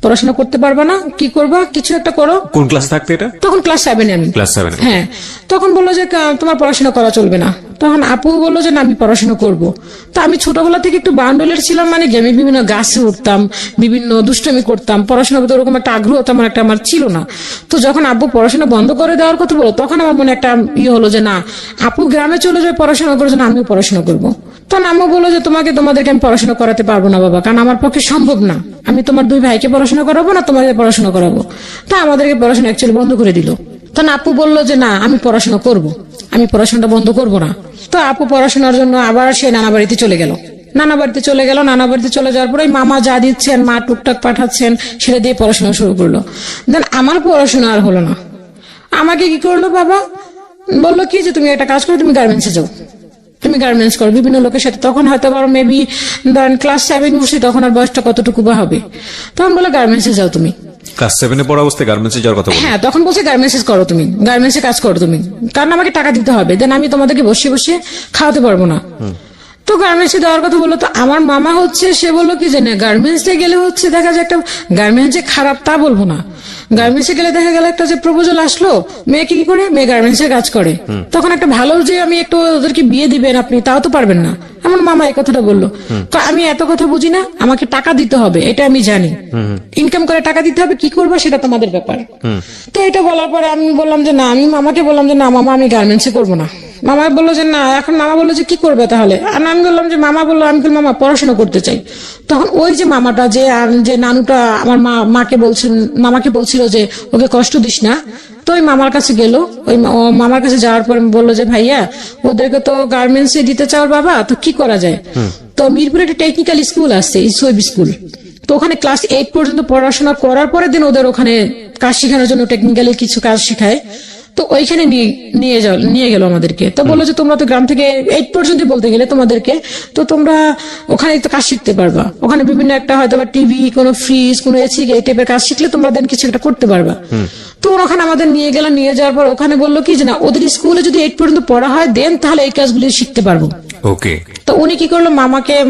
পড়াশোনা করতে পারবা না, কি করবা, কিছু একটা করো। কোন ক্লাসে থাকতে এটা? তখন ক্লাস 7-এ আমি। ক্লাস 7। হ্যাঁ, তখন বললো যে তোমার পড়াশোনা করা চলবে না। তখন আপু বললো যে না, আমি পড়াশোনা করব। তো আমি ছোটবেলা থেকে একটু বান্ডলের ছিলাম, মানে কি আমি বিভিন্ন গাছে উঠতাম, বিভিন্ন দুষ্টমি করতাম, পড়াশোনার প্রতি ওরকম একটা আগ্রহ তেমন একটা আমার ছিল না। তো যখন আব্বু পড়াশোনা বন্ধ করে দেওয়ার কথা বলো, তখন আমার মনে একটা ইয়ে হলো যে না, আপু গ্রামে চলে যায় পড়াশোনা করার জন্য, আমিও পড়াশোনা করবো। তখন আম্মু বললো যে তোমাদেরকে আমি পড়াশোনা করাতে পারবো না বাবা, কারণ আমার পক্ষে সম্ভব না, আমি তোমার 2 ভাইকে পড়াশোনা করাবো না তোমাদের পড়াশোনা করাবো। তা আমাদেরকে পড়াশোনা অ্যাকচুয়ালি বন্ধ করে দিল। তখন আপু বললো যে না, আমি পড়াশোনা করব, আমি পড়াশোনাটা বন্ধ করব না। তো আপু পড়াশোনার জন্য আবার সে নানা বাড়িতে চলে গেল। নানা বাড়িতে চলে যাওয়ার পরে মামা যা দিচ্ছেন, মা টুকটাক পাঠাচ্ছেন, সেটা দিয়ে পড়াশোনা শুরু করলো। দেন আমার পড়াশোনা আর হলো না। আমাকে কি করলো বাবা, বললো কি যে তুমি একটা কাজ করো, তুমি গার্মেন্টসে যাও, তুমি গার্মেন্টস করো বিভিন্ন লোকের সাথে। তখন হয়তো আবার মেবি ধরেন ক্লাস 7 উঠছি, তখন আর বয়সটা কতটুকু বা হবে। তখন বলে গার্মেন্টসে যাও তুমি। ক্লাস 7-এ পড়া অবস্থায় গার্মেন্টসে যাওয়ার কথা বলে? হ্যাঁ, তখন বলছে গার্মেন্টস করো তুমি, গার্মেন্টসে কাজ করো তুমি, কারণ আমাকে টাকা দিতে হবে, দেন আমি তোমাদেরকে বসে বসে খাওয়াতে পারবো না। তো গার্মেন্টসে দেওয়ার কথা বললো। তো আমার মামা হচ্ছে সে বললো কি যে না, গার্মেন্টসে গেলে হচ্ছে দেখা যায় একটা, গার্মেন্টস যে খারাপ তা বলবো না, গার্মেন্টসে গেলে দেখা গেল একটা যে প্রপোজাল আসলো, মেয়ে কি করে, মেয়ে গার্মেন্টসে কাজ করে, তখন একটা ভালো যে আমি একটু ওদেরকে বিয়ে দিবেন আপনি, তাও তো পারবেন না। আমার মামা এই কথাটা বললো। আমি এত কথা বুঝি না, আমাকে টাকা দিতে হবে এটা আমি জানি, ইনকাম করে টাকা দিতে হবে, কি করবো সেটা তোমাদের ব্যাপার। তো এটা বলার পরে আমি বললাম যে না, আমি মামাকে বললাম যে না মামা, আমি গার্মেন্টসে করবো না। মামা বললো যে না, এখন মামা বললো যে কি করবে তাহলে। আর আমি বললাম যে মামা বললো, আমি বললাম মামা পড়াশোনা করতে চাই। তখন ওই যে মামাটা যে নানুটা আমার মাকে বলছেন, মামাকে বলছিল যে ওকে কষ্ট দিস না। তো ওই মামার কাছে গেল, ওই মামার কাছে যাওয়ার পর বললো যে ভাইয়া, ওদেরকে তো গার্মেন্টসে দিতে চাও বাবা, তো কি করা যায়। তো মিরপুরে একটা টেকনিক্যাল স্কুল আছে, ইসওয়েব স্কুল। তো ওখানে ক্লাস 8 পর্যন্ত পড়াশোনা করার পরে দিন ওদের ওখানে কাজ শেখানোর জন্য টেকনিক্যালি কিছু কাজ শেখায়। তো ওইখানে নিয়ে গেল আমাদেরকে। তো বললো যে তোমরা তো গ্রাম থেকে 8 পর্যন্ত বলতে গেলে তোমাদেরকে, তো তোমরা ওখানে তো কাজ শিখতে পারবা, ওখানে বিভিন্ন একটা হয়তো টিভি, কোনো ফ্রিজ, কোনো এসি, এই টাইপের কাজ শিখলে তোমরা দেন কিছু একটা করতে পারবা। তো ওখানে আমাদের নিয়ে গেলাম, নিয়ে যাওয়ার পর ওখানে বললো কি যে না, ওদের স্কুলে যদি 8 পর্যন্ত পড়া হয় দেন তাহলে এই কাজগুলি শিখতে পারবো। ওকে। তো উনি কি করলো,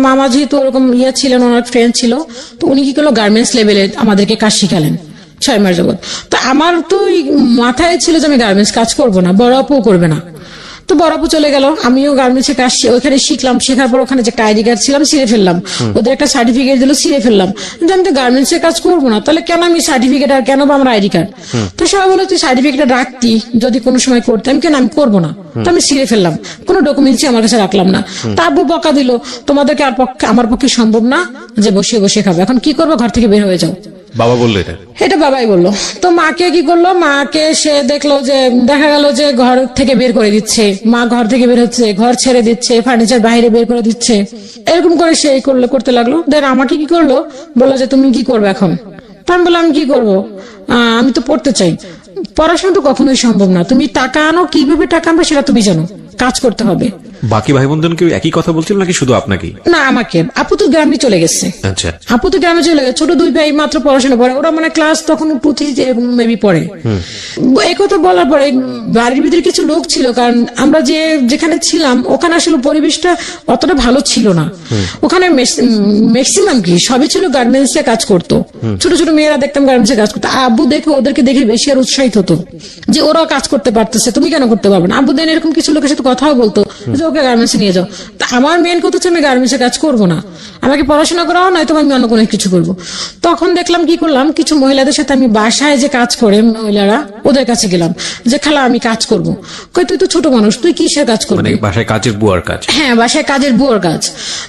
মামা যেহেতু ওরকম ছিলেন, ওনার ফ্রেন্ড ছিল, তো উনি কি করলো গার্মেন্টস লেভেলে আমাদেরকে কাজ শিখালেন 6 মাস যাবত। তো আমার তো মাথায় ছিল যে আমি গার্মেন্টস কাজ করবো না, বড় আপুও করবে না। তো বড় আপু চলে গেল, আমিও গার্মেন্টসে কাজ ওখানে শিখলাম। শেখার পর ওখানে যে একটা আইডি কার্ড ছিলাম ছিঁড়ে ফেললাম, ওদের একটা সার্টিফিকেট দিল ছিঁড়ে ফেললাম। কিন্তু আমি তো গার্মেন্টসে কাজ করবো না, তাহলে কেন আমি সার্টিফিকেট আর কেন বা আমার আইডি কার্ড। তো সবাই বলে তুই সার্টিফিকেট রাখতি, যদি কোনো সময় করতাম, কেন আমি করবো না। তো আমি ছিঁড়ে ফেললাম, কোনো ডকুমেন্টসই আমার কাছে রাখলাম না। তা আব্বু বকা দিল, তোমাদেরকে আর আমার পক্ষে সম্ভব না যে বসে বসে খাবো, এখন কি করবো, ঘর থেকে বের হয়ে যাও। বাবা বললো এটা বাবাই বললো। তো মাকে কি করলো, মাকে সে দেখলো যে দেখা গেল যে ঘর থেকে বের করে দিচ্ছে, মা ঘর থেকে বের হচ্ছে, ঘর ছেড়ে দিচ্ছে, ফার্নিচার বাইরে বের করে দিচ্ছে, এরকম করে সে করতে লাগলো। দেন আমাকে কি করলো, বললো যে তুমি কি করবে এখন। তা আমি বললাম কি করবো, আমি তো পড়তে চাই। পড়াশোনা তো কখনোই সম্ভব না, তুমি টাকা আনো, কিভাবে টাকা আনবে সেটা তুমি জানো, কাজ করতে হবে। বাকি ভাই বোনদের কি একই কথা বলছিল নাকি শুধু আপনাকে? না, আমাকে। আপু তো গ্রামে চলে গেছে। আচ্ছা, আপু তো গ্রামে চলে গেছে, ছোট 2 ভাই মাত্র পড়াশোনা পড়ে, ওরা মানে ক্লাস তখন পুঁথি মেবি পড়ে। এই কথা বলার পরে বাড়ির ভিতরে কিছু লোক ছিল, কারণ আমরা যেখানে ছিলাম ওখানে আসলে পরিবেশটা অতটা ভালো ছিল না। ওখানে ম্যাক্সিমাম কি সবই ছিল গার্মেন্টসে কাজ করতো, ছোট ছোট মেয়েরা দেখতাম গার্মেন্টসে কাজ করতো। আব্বু ওদেরকে দেখে বেশি আর উৎসাহিত হতো যে ওরা কাজ করতে পারতেছে, তুমি কেন করতে পারবে না। আব্বু দেন এরকম কিছু লোকের সাথে কথাও বলতো যে ওকে গার্মেন্টসে নিয়ে যাও। তা আমার মেন কথা হচ্ছে আমি গার্মেন্টসে কাজ করবো না, আমাকে পড়াশোনা করাও নয়তো আমি অন্য কোনো কিছু করবো। তখন দেখলাম কি করলাম, কিছু মহিলাদের সাথে আমি বাসায় যে কাজ করে মহিলারা ওদের কাছে গেলাম যে খালা আমি কাজ করবো। কই তুই তো ছোট মানুষ, তুই কিসের কাজ করবি? মানে বাসায় কাজের বুয়ার কাজ। হ্যাঁ, বাসায় কাজের বুয়ার কাজ।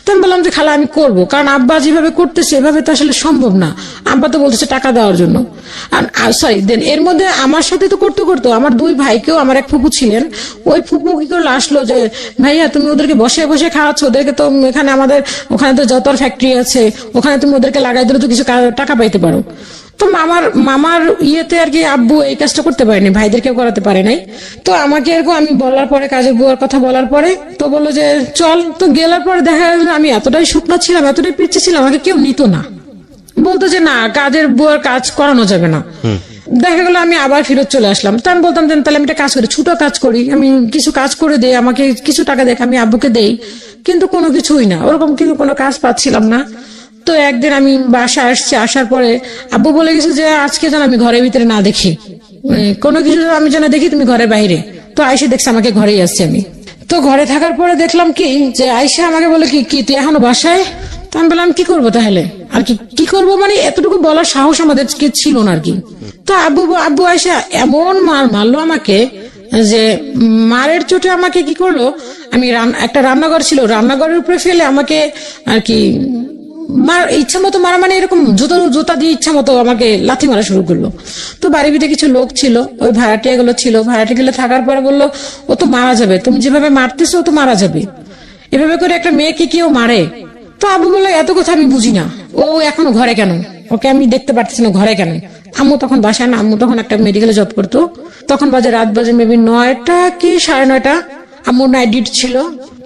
তো আমি বললাম যে খালা আমি করবো, কারণ আব্বা যেভাবে করতেছে এভাবে তো আসলে সম্ভব না। আব্বা তো বলতেছে টাকা দেওয়ার জন্য। সরি, দেন এর মধ্যে আমার সাথে তো করতে করতো আমার দুই ভাইকেও, আমার এক ফুপু ছিলেন, ওই ফুপু কি করলো আসলো যে ভাইয়া তুমি ওদেরকে বসে বসে খাওয়াচ্ছ, ওদেরকে তো এখানে আমাদের ওখানে তো যত ফ্যাক্টরি আছে ওখানে তুমি ওদেরকে লাগাই দিলে তো কিছু টাকা পাইতে পারো। তো মামার ইয়েতে আর কি আব্বু এই কাজটা করতে পারেনি, ভাইদেরকেও করাতে পারে নাই। তো আমাকে এরকম আমি বলার পরে, কাজের বুয়ার কথা বলার পরে তো বললো যে চল। তো গেলার পরে দেখা গেল আমি এতটাই শুকনো ছিলাম, এতটাই পিছিয়ে ছিলাম, আমাকে কেউ নিত না, বলতো যে না কাজের বুয়ার কাজ করানো যাবে না। দেখা গেল আমি আবার ফেরত চলে আসলাম। তো আমি বলতাম যে তাহলে আমি একটা কাজ করি, ছোট কাজ করি, আমি কিছু কাজ করে দেই, আমাকে কিছু টাকা দেখ, আমি আব্বুকে দেই। কিন্তু কোনো কিছুই না, ওরকম কিন্তু কোনো কাজ পাচ্ছিলাম না। তো একদিন আমি বাসায় আসছি, আসার পরে আব্বু বলে গেছে যে আজকে যেন আমি ঘরের ভিতরে না দেখি, কোনো কিছু আমি যেন দেখি তুমি ঘরের বাইরে। তো আয়সা দেখছি আমাকে ঘরেই আসছি আমি। তো ঘরে থাকার পরে দেখলাম কি যে আয়সা আমাকে বলে কি তুই এখনো বাসায়? তো আমি বললাম কি করবো তাহলে, আর কি করবো, মানে এতটুকু বলার সাহস আমাদের ছিল না আর কি। তো আব্বু আয়সা এমন মারলো আমাকে যে মারের চোটে আমাকে কি করলো, আমি একটা রান্নাঘর ছিল, রান্নাঘরের উপরে ফেলে আমাকে আর কি ইচ্ছা মতো মারা, মানে এরকম জুতা দিয়ে ইচ্ছা মতো আমাকে লাথি মারা শুরু করলো। তো বাড়ির ভিতরে কিছু লোক ছিল, ওই ভাড়াটিয়া গুলো ছিল, ভাড়াটিয়া থাকার পরে বললো ও তো মারা যাবে, তুমি যেভাবে মারতেছো ও তো মারা যাবে, এভাবে করে একটা মেয়েকে কেউ মারে? তো আব্বু বললো এত কথা আমি বুঝি না, ও এখনো ঘরে কেন, ওকে আমি দেখতে পারতেছি না ঘরে কেন। আম্মু তখন বাসায় না, আম্মু তখন একটা মেডিকেলে জব করতো, তখন রাত বাজে মেবি 9টা কি 9:30, আম্মুর নাইট ডিউটি ছিল।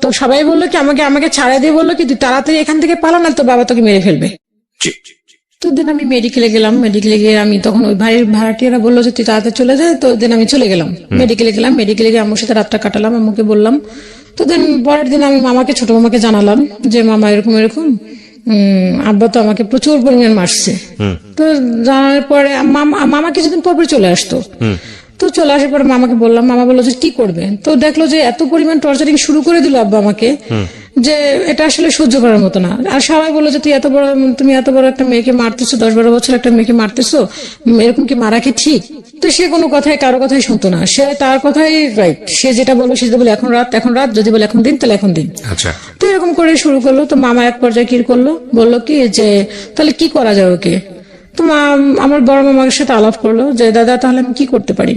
তো সবাই বললো কি আমাকে ছাড়াই দিয়ে বললো কি তুই তাড়াতাড়ি এখান থেকে পালা, না তো বাবা তোকে মেরে ফেলবে। তো দিন আমি মেডিকেলে গেলাম, মেডিকেলে গিয়ে আমি তখন ওই ভাড়াটিয়ারা বললো যে তুই তাড়াতাড়ি চলে যায়। তো দিন আমি চলে গেলাম মেডিকেলে গিয়ে আম্মুর সাথে রাতটা কাটালাম, আম্মুকে বললাম। তো দিন পরের দিন আমি ছোট মামাকে জানালাম যে মামা এরকম আব্বা তো আমাকে প্রচুর পরিমাণ মারছে। তো জানার পরে মামা কিছুদিন পর চলে আসতো। তো চলে আসার পরে মামাকে বললাম, মামা বললো যে কি করবে। তো দেখলো যে এত পরিমাণ টর্চারিং শুরু করে দিল আব্বা আমাকে যে এটা আসলে সহ্য করার মতো না। আর সবাই বললো যে তুমি এত বড় একটা মেয়েকে মারতেছো, 10-12 বছর একটা মেয়েকে মারতেছো, এরকম কি মারা কি ঠিক? তো সে কোনো কারো কথাই শুনতো না, সে তার কথাই রাইট, সে যেটা বললো সে বলে এখন রাত, যদি বলে এখন দিন তাহলে এখন দিন। আচ্ছা। তো এরকম করে শুরু করলো। তো মামা এক পর্যায়ে কি করলো, বললো কি যে তাহলে কি করা যায় ওকে। তো আমার বড় মামার সাথে আলাপ করলো যে দাদা তাহলে আমি কি করতে পারি।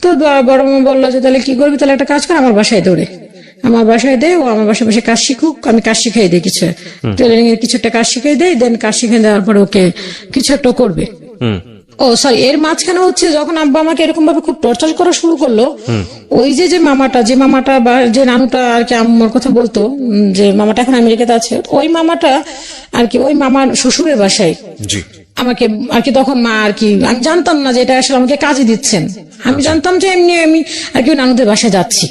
তো বড় মামা বললো যে তাহলে কি করবি, তাহলে একটা কাজ কর, আমার বাসায় দৌড়ে আমার বাসায় দেয়, ও আমার বাসায় বসে কাজ শিখুক, আমি কাজ শিখাই দিই, কিছু টেলারিং এর কিছু একটা কাজ শিখাই দেয়, দেন কাজ শিখে দেওয়ার পরে ওকে কিছু একটা করবে। ও সরি, এর মাঝখানে হচ্ছে যখন আব্বা আমাকে এরকম ভাবে খুব টর্চার করা শুরু করলো, ওই যে মামাটা বা যে নানুটা আর কি আমার কথা বলতো, যে মামাটা এখন আমেরিকাতে আছে, ওই মামাটা আর কি ওই মামার শ্বশুরের বাসায় আমাকে আর কি তখন মা আর কি, আমি জানতাম না যে এটা আসলে আমাকে কাজে দিচ্ছেন, আমি জানতাম যে এমনি আমি আর কি নানুদের বাসায় যাচ্ছি।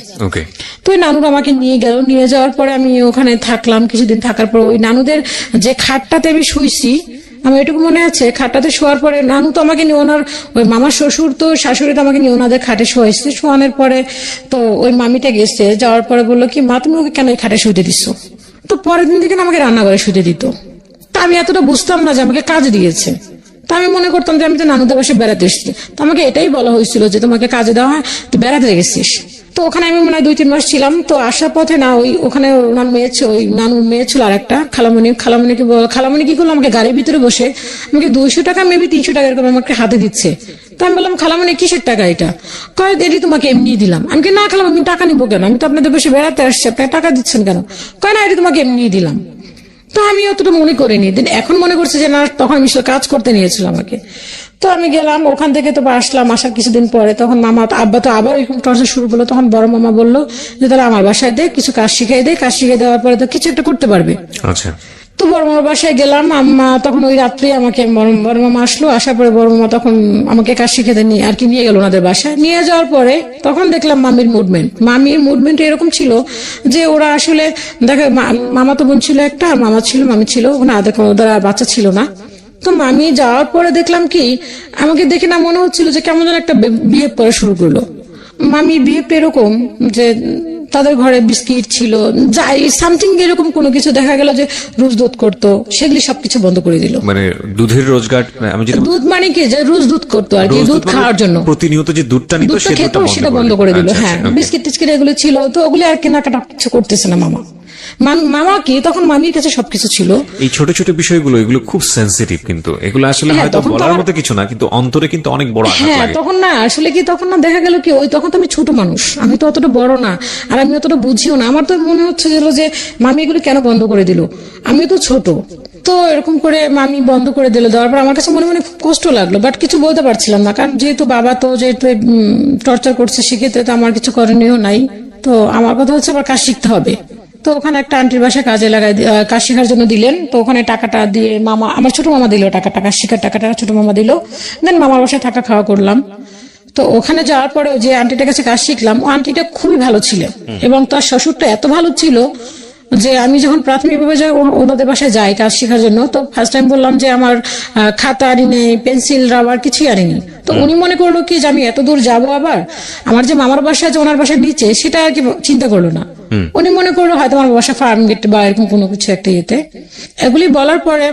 তো ওই নানুর আমাকে নিয়ে গেল, নিয়ে যাওয়ার পরে আমি ওখানে থাকলাম কিছুদিন। থাকার পর ওই নানুদের যে খাটটাতে আমি শুইছি, আমার এটুকু মনে আছে, খাটটাতে শোয়ার পরে নানু তো আমাকে নিয়ে ওনার ওই মামার শ্বশুর তো শাশুড়ি তো আমাকে নিয়ে ওনাদের খাটে শোয়াইছে। শোয়ানোর পরে তো ওই মামিটা গেছে, যাওয়ার পরে বললো কি মা তুমি ওকে কেন ওই খাটে শুইতে দিচ্ছ। তো পরের দিন থেকে আমাকে রান্নাঘরে শুইতে দিত। তা আমি এতটা বুঝতাম না যে আমাকে কাজ দিয়েছে। তা আমি মনে করতাম যে আমি তো নানুদের বাসায় বেড়াতে এসেছি। তো আমাকে এটাই বলা হয়েছিল যে তোমাকে কাজে দেওয়া হয়, তুই বেড়াতে গেছিস। তো ওখানে আমি মনে হয় 2-3 মাস ছিলাম। তো আসার পথে না ওখানে ওনার নানুর মেয়ে ছিল আর একটা খালামণি কি করলো, আমাকে গাড়ির ভিতরে বসে আমাকে 200 টাকা মেবি 300 টাকা এরকম আমাকে হাতে দিচ্ছে। তো আমি বললাম খালামণি কিসের টাকা এটা? কয় এটি তোমাকে এমনি দিলাম। আমি কি না খালাম, আমি টাকা নিবো কেন, আমি তো আপনাদের বসে বেড়াতে আসছি, আপনার টাকা দিচ্ছেন কেন? কয় না এটি তোমাকে এমনি দিলাম। তো আমি অতটা মনে করিনি, এখন মনে করছি যে না তখন আমি কাজ করতে নিয়েছিল আমাকে। তো আমি গেলাম ওখান থেকে, তো আসলাম, আসার কিছুদিন পরে তখন আব্বা তো আবার এরকম টর্চার শুরু করলো। তখন বড় মামা বললো যে তাহলে আমার বাসায় দে, কিছু কাজ শিখাই দে, কাজ শিখে দেওয়ার পরে তো কিছু একটা করতে পারবে। আচ্ছা। তো বড় মামার বাসায় গেলাম, আম্মা তখন ওই রাত্রে আমাকে বড় মামা আসলো, আসার পরে বড় মামা তখন আমাকে কাজ শিখে দেন আর কি নিয়ে গেল ওনাদের বাসায়। নিয়ে যাওয়ার পরে তখন দেখলাম মামির মুভমেন্ট এরকম ছিল যে ওরা আসলে দেখে মামা তো বোন ছিল একটা, আর মামি ছিল না, দেখো ওদের আর বাচ্চা ছিল না। তো মামি যাওয়ার পরে দেখলাম কি আমাকে দেখে না মনে হচ্ছিল যে কেমন যেন একটা বিহেভ করা শুরু করলো। মামি বিহেভ এরকম যে তাদের ঘরে বিস্কিট ছিল, যাই সামথিং এরকম কোনো কিছু দেখা গেল যে রোজ দুধ করতো, সেগুলি সবকিছু বন্ধ করে দিল। মানে দুধের রোজগার, আমি যেটা দুধ মানে কি, যে রোজ দুধ করতো আর কি, রোজ দুধ মানে খাওয়ার জন্য প্রতিনিয়ত যে দুধটা নিত দুধটা খেত, সেটা বন্ধ করে দিল। হ্যাঁ, বিস্কিট টিস্কিট এগুলো ছিল, তো ওগুলি আর কেনাকাটা কিছু করতেছে না মামা। মামা কি তখন মামির কাছে সবকিছু ছিল। এই ছোট ছোট বিষয়গুলো, এগুলো খুব সেন্সিটিভ, কিন্তু এগুলো আসলে হ্যাঁ, হয়তো তখন তো বলার আমার- মতো কিছু না, কিন্তু অন্তরে কিন্তু অনেক বড় আঘাত হ্যাঁ, লাগে। তখন না আসলে কি, তখন না দেখা গেল কি, ওই তখন তো আমি ছোট মানুষ, আমি তো অতটা বড় না, আর আমি অতটা বুঝিও না। আমার তো মনে হচ্ছে যে মামি এগুলো কেন বন্ধ করে দিল, আমি তো ছোট। তো এরকম করে মামি বন্ধ করে দিল, দেওয়ার পর আমার কাছে মনে মনে খুব কষ্ট লাগলো, বাট কিছু বলতে পারছিলাম না, কারণ যেহেতু বাবা তো যেহেতু টর্চার করছে, সেক্ষেত্রে তো আমার কিছু করণীয় নাই। তো আমার কথা হচ্ছে আমার কাজ শিখতে হবে। তো ওখানে একটা আন্টির বাসায় কাজে লাগাই, কাজ শেখার জন্য দিলেন। তো ওখানে টাকাটা দিয়ে মামা, আমার ছোট মামা দিল টাকাটা, কাজ শেখার টাকাটা ছোট মামা দিল। দেন মামার বাসায় থাকা খাওয়া করলাম। তো ওখানে যাওয়ার পরে যে আন্টিটার কাছে কাজ শিখলাম, ও আন্টিটা খুবই ভালো ছিল, এবং তার শ্বশুরটা এত ভালো ছিল যে আমি যখন প্রাথমিকভাবে যাই ওনাদের বাসায় যাই কাজ শেখার জন্য, তো ফার্স্ট টাইম বললাম যে আমার খাতা আনি নেই, পেন্সিল রাবার কিছুই আনিনি। তো উনি মনে করলো কি যে আমি এত দূর যাবো, আবার আমার যে মামার বাসা আছে ওনার বাসার নিচে, সেটা আর কি চিন্তা করলো না। উনি মনে করলো হয়তো আমার বাসা ফার্ম গেট বা এরকম কোনো কিছু একটা ইয়েতে। এগুলি বলার পরে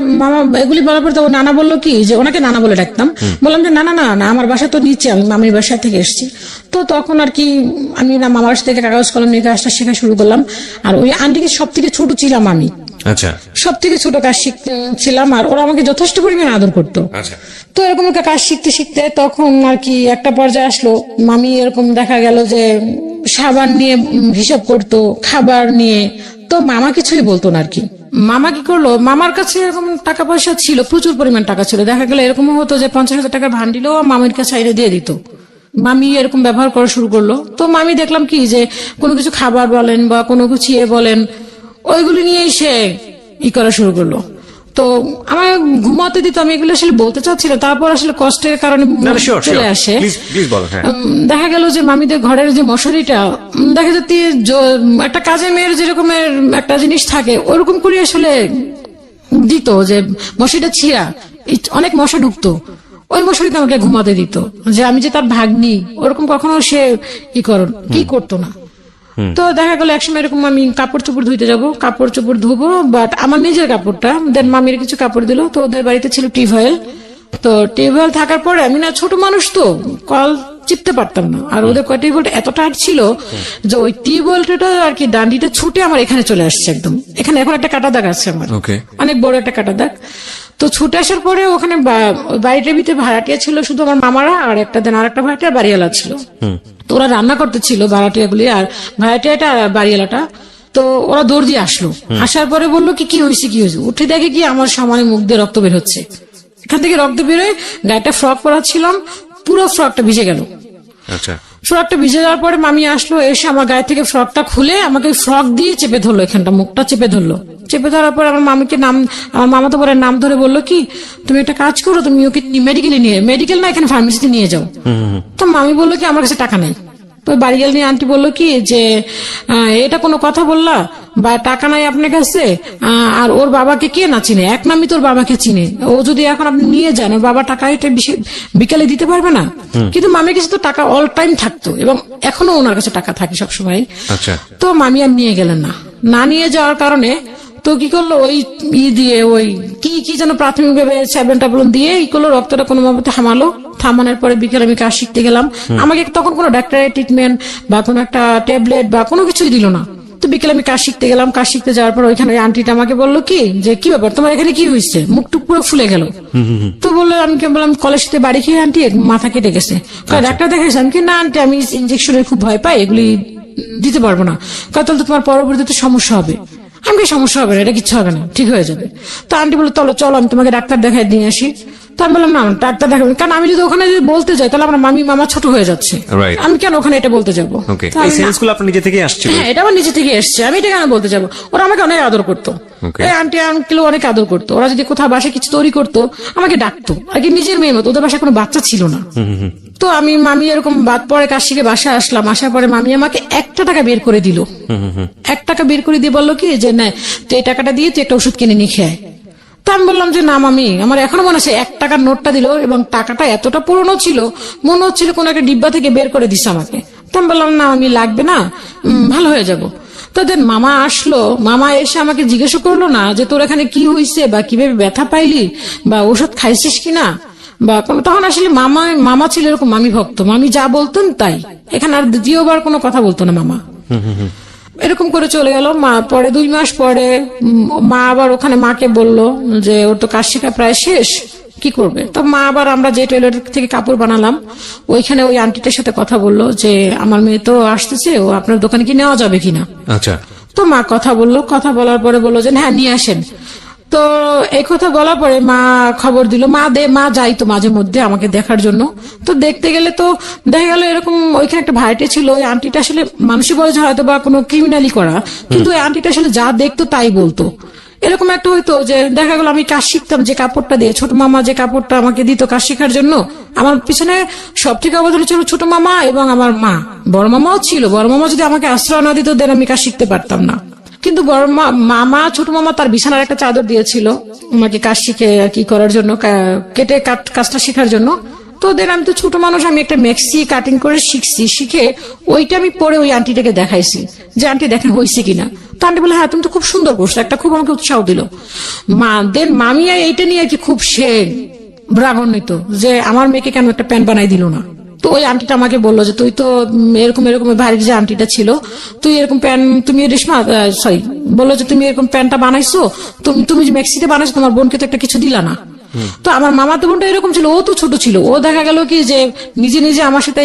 তো ও নানা বললো কি যে, ওনাকে নানা বলে ডাকতাম, বললাম যে না না না না, আমার বাসা তো নিচে, আমি মামির বাসা থেকে এসেছি। তো তখন আর কি আমি না মামার বাসা থেকে কাগজ কলম নিয়ে কাজটা শেখা শুরু করলাম। আর ওই আন্টিকে সব থেকে ছোট ছিলাম আমি, আচ্ছা সব থেকে ছোট কাজ শিখছিলাম, আর ওরা আমাকে যথেষ্ট পরিমাণে আদর করতো। আচ্ছা। তো এরকম একটা কাজ শিখতে শিখতে তখন আর কি একটা পর্যায়ে আসলো, মামি এরকম দেখা গেল যে সাবান নিয়ে হিসাব করতো, খাবার নিয়ে। তো মামা কিছুই বলতো না আর কি। মামা কি করলো, মামার কাছে এরকম টাকা পয়সা ছিল, প্রচুর পরিমাণ টাকা ছিল, দেখা গেল এরকম হতো যে 50,000 টাকার ভান্ডিলও মামির কাছে আইনে দিয়ে দিত। মামি এরকম ব্যবহার করা শুরু করলো। তো মামি দেখলাম কি যে কোনো কিছু খাবার বলেন বা কোনো কিছু বলেন, ওইগুলি নিয়েই সে করা শুরু করলো। তো আমার ঘুমাতে দিত, আমি এগুলো আসলে বলতে চাচ্ছিলাম, তারপর আসলে কষ্টের কারণে চলে আসে। দেখা গেল যে মামিদের ঘরের যে মশারিটা, দেখা যাচ্ছে একটা কাজের মেয়ের যেরকমের একটা জিনিস থাকে, ওরকম করে আসলে দিত, যে মশারিটা ছিঁড়া, অনেক মশা ঢুকতো, ওই মশারিতে আমাকে ঘুমাতে দিত, যে আমি যে তার ভাগ্নি ওরকম কখনো সে কি করতো না। তো দেখা গেল একসময় এরকম আমি কাপড় চোপড় ধুইতে যাবো, কাপড় চোপড় ধুবো, বাট আমার নিজের কাপড়টা, দেন মামির কিছু কাপড় দিল। তো ওদের বাড়িতে ছিল টিউবওয়েল। তো টিউবওয়েল থাকার পরে আমি না ছোট মানুষ, তো কল চিপতে পারতাম না, আর ওদের টিউবওয়েলটা এতটা ছিল যে ওই টিউবওয়েলটা আর কি ডান্ডিটা ছুটে আমার এখানে চলে আসছে একদম এখানে। এখন একটা কাটা দাগ আছে আমার, অনেক বড় একটা কাটা দাগ। তো ছুটে আসার পরে ওখানে বাড়িটার ভিতরে ভাড়াটিয়া ছিল শুধু আমার মামারা, আর একটা দেন আর একটা ভাড়াটিয়া বাড়িওয়ালা ছিল। তো ওরা রান্না করতেছিল ভাড়াটিয়াগুলি, আর ভাড়াটিয়াটা বাড়িওয়ালাটা। তো ওরা দৌড় দিয়ে আসলো, আসার পরে বললো কি হয়েছে কি হয়েছে, উঠে দেখে কি আমার সমানে মুখ দিয়ে রক্ত বের হচ্ছে। এখান থেকে রক্ত বেরোয়, গায়েটা ফ্রক পরা ছিলাম, পুরো ফ্রকটা ভিজে গেল। ফ্রকটা ভিজে যাওয়ার পরে মামি আসলো, এসে আমার গায়ে থেকে ফ্রকটা খুলে আমাকে ফ্রক দিয়ে চেপে ধরলো, এখানটা মুখটা চেপে ধরলো। চেপে ধরার পর আমার মামিকে আমার মামা তো বলে নাম ধরে বললো কি, তুমি একটা কাজ করো, তুমি ওকে মেডিকেল না এখানে ফার্মেসিতে নিয়ে যাও। তো মামি বললো কি আমার কাছে টাকা নেই। তো বাড়ি গেলে আন্টি বললো কি যে এটা কোনো কথা বললা, বা টাকা নাই আপনার কাছে, আর ওর বাবাকে কে না চিনে, এক নামই তোর বাবাকে চিনে, ও যদি এখন আপনি নিয়ে যান ওর বাবা টাকা এটা বিকালে দিতে পারবে না। কিন্তু মামির কাছে তো টাকা অল টাইম থাকতো, এবং এখনো ওনার কাছে টাকা থাকে সবসময়। তো মামি আর নিয়ে গেলেন না নিয়ে যাওয়ার কারণে তো কি করলো, ওই দিয়ে ওই কি যেন প্রাথমিকভাবে স্যাবেনটা দিয়ে করলো, রক্তটা কোনো মতে থামানোর পরে বিকেলে আমি কাজ শিখতে গেলাম। আমাকে তখন কোনো ডাক্তারের ট্রিটমেন্ট বা কোনো একটা ট্যাবলেট বা কোনো কিছুই দিল না। তো বিকেলে আমি কাজ শিখতে গেলাম, কাজ শিখতে যাওয়ার পর ওইখানে আন্টিটা আমাকে বললো কি যে কি ব্যাপার তোমার এখানে কি হয়েছে, মুখটুক পুরো ফুলে গেল। তো বললো, আমি বললাম কলেজে বাড়ি খেয়ে আন্টি মাথা কেটে গেছে। ডাক্তার দেখাইছে? আমি কি না আন্টি, আমি ইঞ্জেকশনের খুব ভয় পাই, এগুলি দিতে পারবো না। তাহলে তো তোমার পরবর্তীতে সমস্যা হবে। আমি সমস্যা হবে না, এটা কিচ্ছু হবে না, ঠিক হয়ে যাবে। তো আন্টি বললো চলো আমি তোমাকে ডাক্তার দেখাই দিয়ে আসি। তো আমি বললাম না ডাক্তার দেখাবো, কারণ আমি যদি ওখানে যদি বলতে যাই তাহলে আমার মামা ছোট হয়ে যাচ্ছে, আমি কেন ওখানে এটা বলতে যাবো। হ্যাঁ, এটা আমার নিজে থেকে এসছে, আমি এটা কেন বলতে যাবো। ওরা আমাকে অনেক আদর করতো, আন্টি আঙ্কেল অনেক আদর করতো। ওরা যদি কোথাও বাসায় কিছু তৈরি করতো আমাকে ডাকতো, আর কি নিজের মেয়ের মতো। ওদের বাসায় কোনো বাচ্চা ছিল না। তো মামি এরকম বাদ পরে কাজ শিখে বাসায় আসলাম, আসার পরে মামি আমাকে 1 টাকা বের করে দিল। 1 টাকা বের করে দিয়ে বললো কি যে না, তো এই টাকাটা দিয়ে তুই একটা ওষুধ কিনে নিয়ে খেয়ে। তো আমি বললাম যে না মামি, আমার এখনো মনে আছে 1 টাকার নোটটা দিল, এবং টাকাটা এতটা পুরনো ছিল, মনে হচ্ছিল কোন একটা ডিব্বা থেকে বের করে দিছে আমাকে। তো আমি বললাম না আমি লাগবে না, ভালো হয়ে যাব। তো দেন মামা আসলো, মামা এসে আমাকে জিজ্ঞাসা করলো না যে তোর এখানে কি হয়েছে বা কিভাবে ব্যথা পাইলি বা ওষুধ খাইছিস কিনা বা কোনো। তখন আসলে মামা ছিল এরকম মামি ভক্ত, মামি যা বলতেন তাই, এখানে আর দ্বিতীয়বার কোনো কথা বলতো না মামা। এরকম করে চলে গেল। মা পরে 2 মাস পরে মা আবার ওখানে মাকে বলল যে ওর তো কাজ শেখা প্রায় শেষ, কি করবে। তো মা আবার আমরা যে টেলার থেকে কাপড় বানালাম ওইখানে ওই আন্টিটার সাথে কথা বললো যে আমার মেয়ে তো আসতেছে, ও আপনার দোকানে কি নেওয়া যাবে কিনা। আচ্ছা। তো মা কথা বললো, কথা বলার পরে বললো যে হ্যাঁ নিয়ে আসেন। তো এই কথা বলার পরে মা খবর দিল, মা যাইতো মাঝে মধ্যে আমাকে দেখার জন্য। তো দেখতে গেলে তো দেখা গেল এরকম ওইখানে একটা ভাড়াটে ছিল, ওই আন্টিটা আসলে মানুষই বলে যে হয়তো বা কোনো ক্রিমিনালি করা, কিন্তু ওই আন্টিটা আসলে যা দেখতো তাই বলতো। এরকম একটা হইতো যে দেখা গেল আমি কাজ শিখতাম যে কাপড়টা দিয়ে, ছোট মামা যে কাপড়টা আমাকে দিত কাজ শেখার জন্য, আমার পিছনে সব থেকে অবদান ছিল ছোট মামা এবং আমার মা। বড় মামাও ছিল, বড় মামা যদি আমাকে আশ্রয় না দিত দেন আমি কাজ শিখতে পারতাম না। কিন্তু বড় মামা ছোট মামা তার বিছানার একটা চাদর দিয়েছিল আমাকে কাজ শিখে কি করার জন্য, কেটে কাজটা শেখার জন্য। তো দেন আমি তো ছোট মানুষ, আমি একটা মেক্সি কাটিং করে শিখছি, শিখে ওইটা আমি পরে ওই আন্টিটাকে দেখাইছি যে আন্টি দেখেন হয়েছে কিনা। তো আন্টি বলে হ্যাঁ তুমি তো খুব সুন্দর করছো, একটা খুব আমাকে উৎসাহ দিল। দেন মামিয়া এইটা নিয়ে আর কি খুব সে রাগান্বিত যে আমার মেয়েকে কেন একটা প্যান্ট বানাই দিল না। তো ওই আন্টিটা আমাকে বললো যে তুই তো এরকম বাড়ির যে আন্টিটা ছিল, তুই এরকম প্যান্ট তুমি রেশমা সরি বললো যে তুমি এরকম প্যান্টটা বানাইছো, তুমি যে মেক্সিতে বানাইছো তোমার বোনকে তো একটা কিছু দিলা না। তো আমার মামা তো বোনটা এরকম ছিল, ও তো ছোট ছিল, ও দেখা গেল কি যে নিজে নিজে আমার সাথে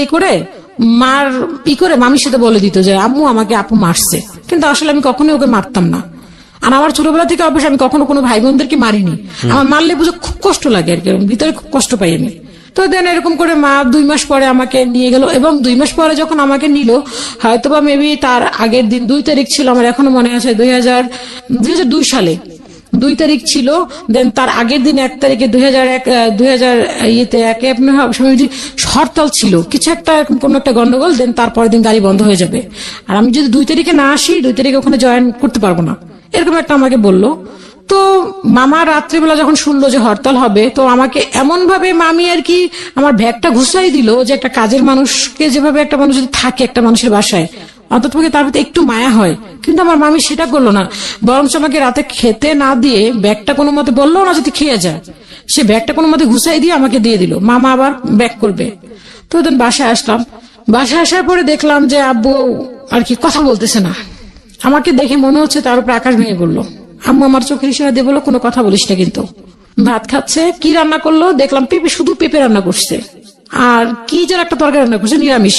মামির সাথে বলে দিত যে আম্মু আমাকে আপু মারছে, কিন্তু আসলে আমি কখনোই ওকে মারতাম না। আর আমার ছোটবেলা থেকে অবশ্য আমি কখনো কোনো ভাই বোনদেরকে মারিনি, আমার মারলে বুঝে খুব কষ্ট লাগে আর কি, ভিতরে খুব কষ্ট পাই আমি। তো দেন এরকম করে মা 2 মাস পরে আমাকে নিয়ে গেল, এবং 2 মাস পরে যখন আমাকে নিল হয়তোবা মেবি তার আগের দিন 2 তারিখ ছিল, আমার এখনো মনে আছে 2002 সালে 2 তারিখ ছিল। দেন তার আগের দিন 1 তারিখে 2001 হরতাল ছিল, কিছু একটা কোন একটা গন্ডগোল। দেন তারপরের দিন গাড়ি বন্ধ হয়ে যাবে, আর আমি যদি 2 তারিখে না আসি 2 তারিখে ওখানে জয়েন করতে পারবো না, এরকম একটা আমাকে বললো। তো মামা রাত্রিবেলা যখন শুনলো যে হরতাল হবে, তো আমাকে এমন ভাবে মামি আর কি আমার ব্যাগটা ঘুষাই দিল যে একটা কাজের মানুষকে যেভাবে একটা মানুষ যদি থাকে একটা মানুষের বাসায় অন্তত তার ভিতরে একটু মায়া হয়, কিন্তু আমার মামি সেটা করলো না, বরঞ্চ আমাকে রাতে খেতে না দিয়ে ব্যাগটা কোনো মতে বললো না যদি খেয়ে যায়, সে ব্যাগটা কোনো মতে ঘুষাই দিয়ে আমাকে দিয়ে দিল, মামা আবার ব্যাগ করবে। তো দেন বাসায় আসলাম, বাসায় আসার পরে দেখলাম যে আব্বু আর কি কথা বলতেছে না, আমাকে দেখে মনে হচ্ছে তার উপর আকাশ ভেঙে পড়লো। আম্মু আমার চোখের ইশারা দিয়ে বললো কোনো কথা বলিস না, কিন্তু ভাত খাচ্ছে। কি রান্না করলো দেখলাম শুধু পেঁপে রান্না করছে, আর কি যেন একটা তরকারি রান্না করছে নিরামিষ।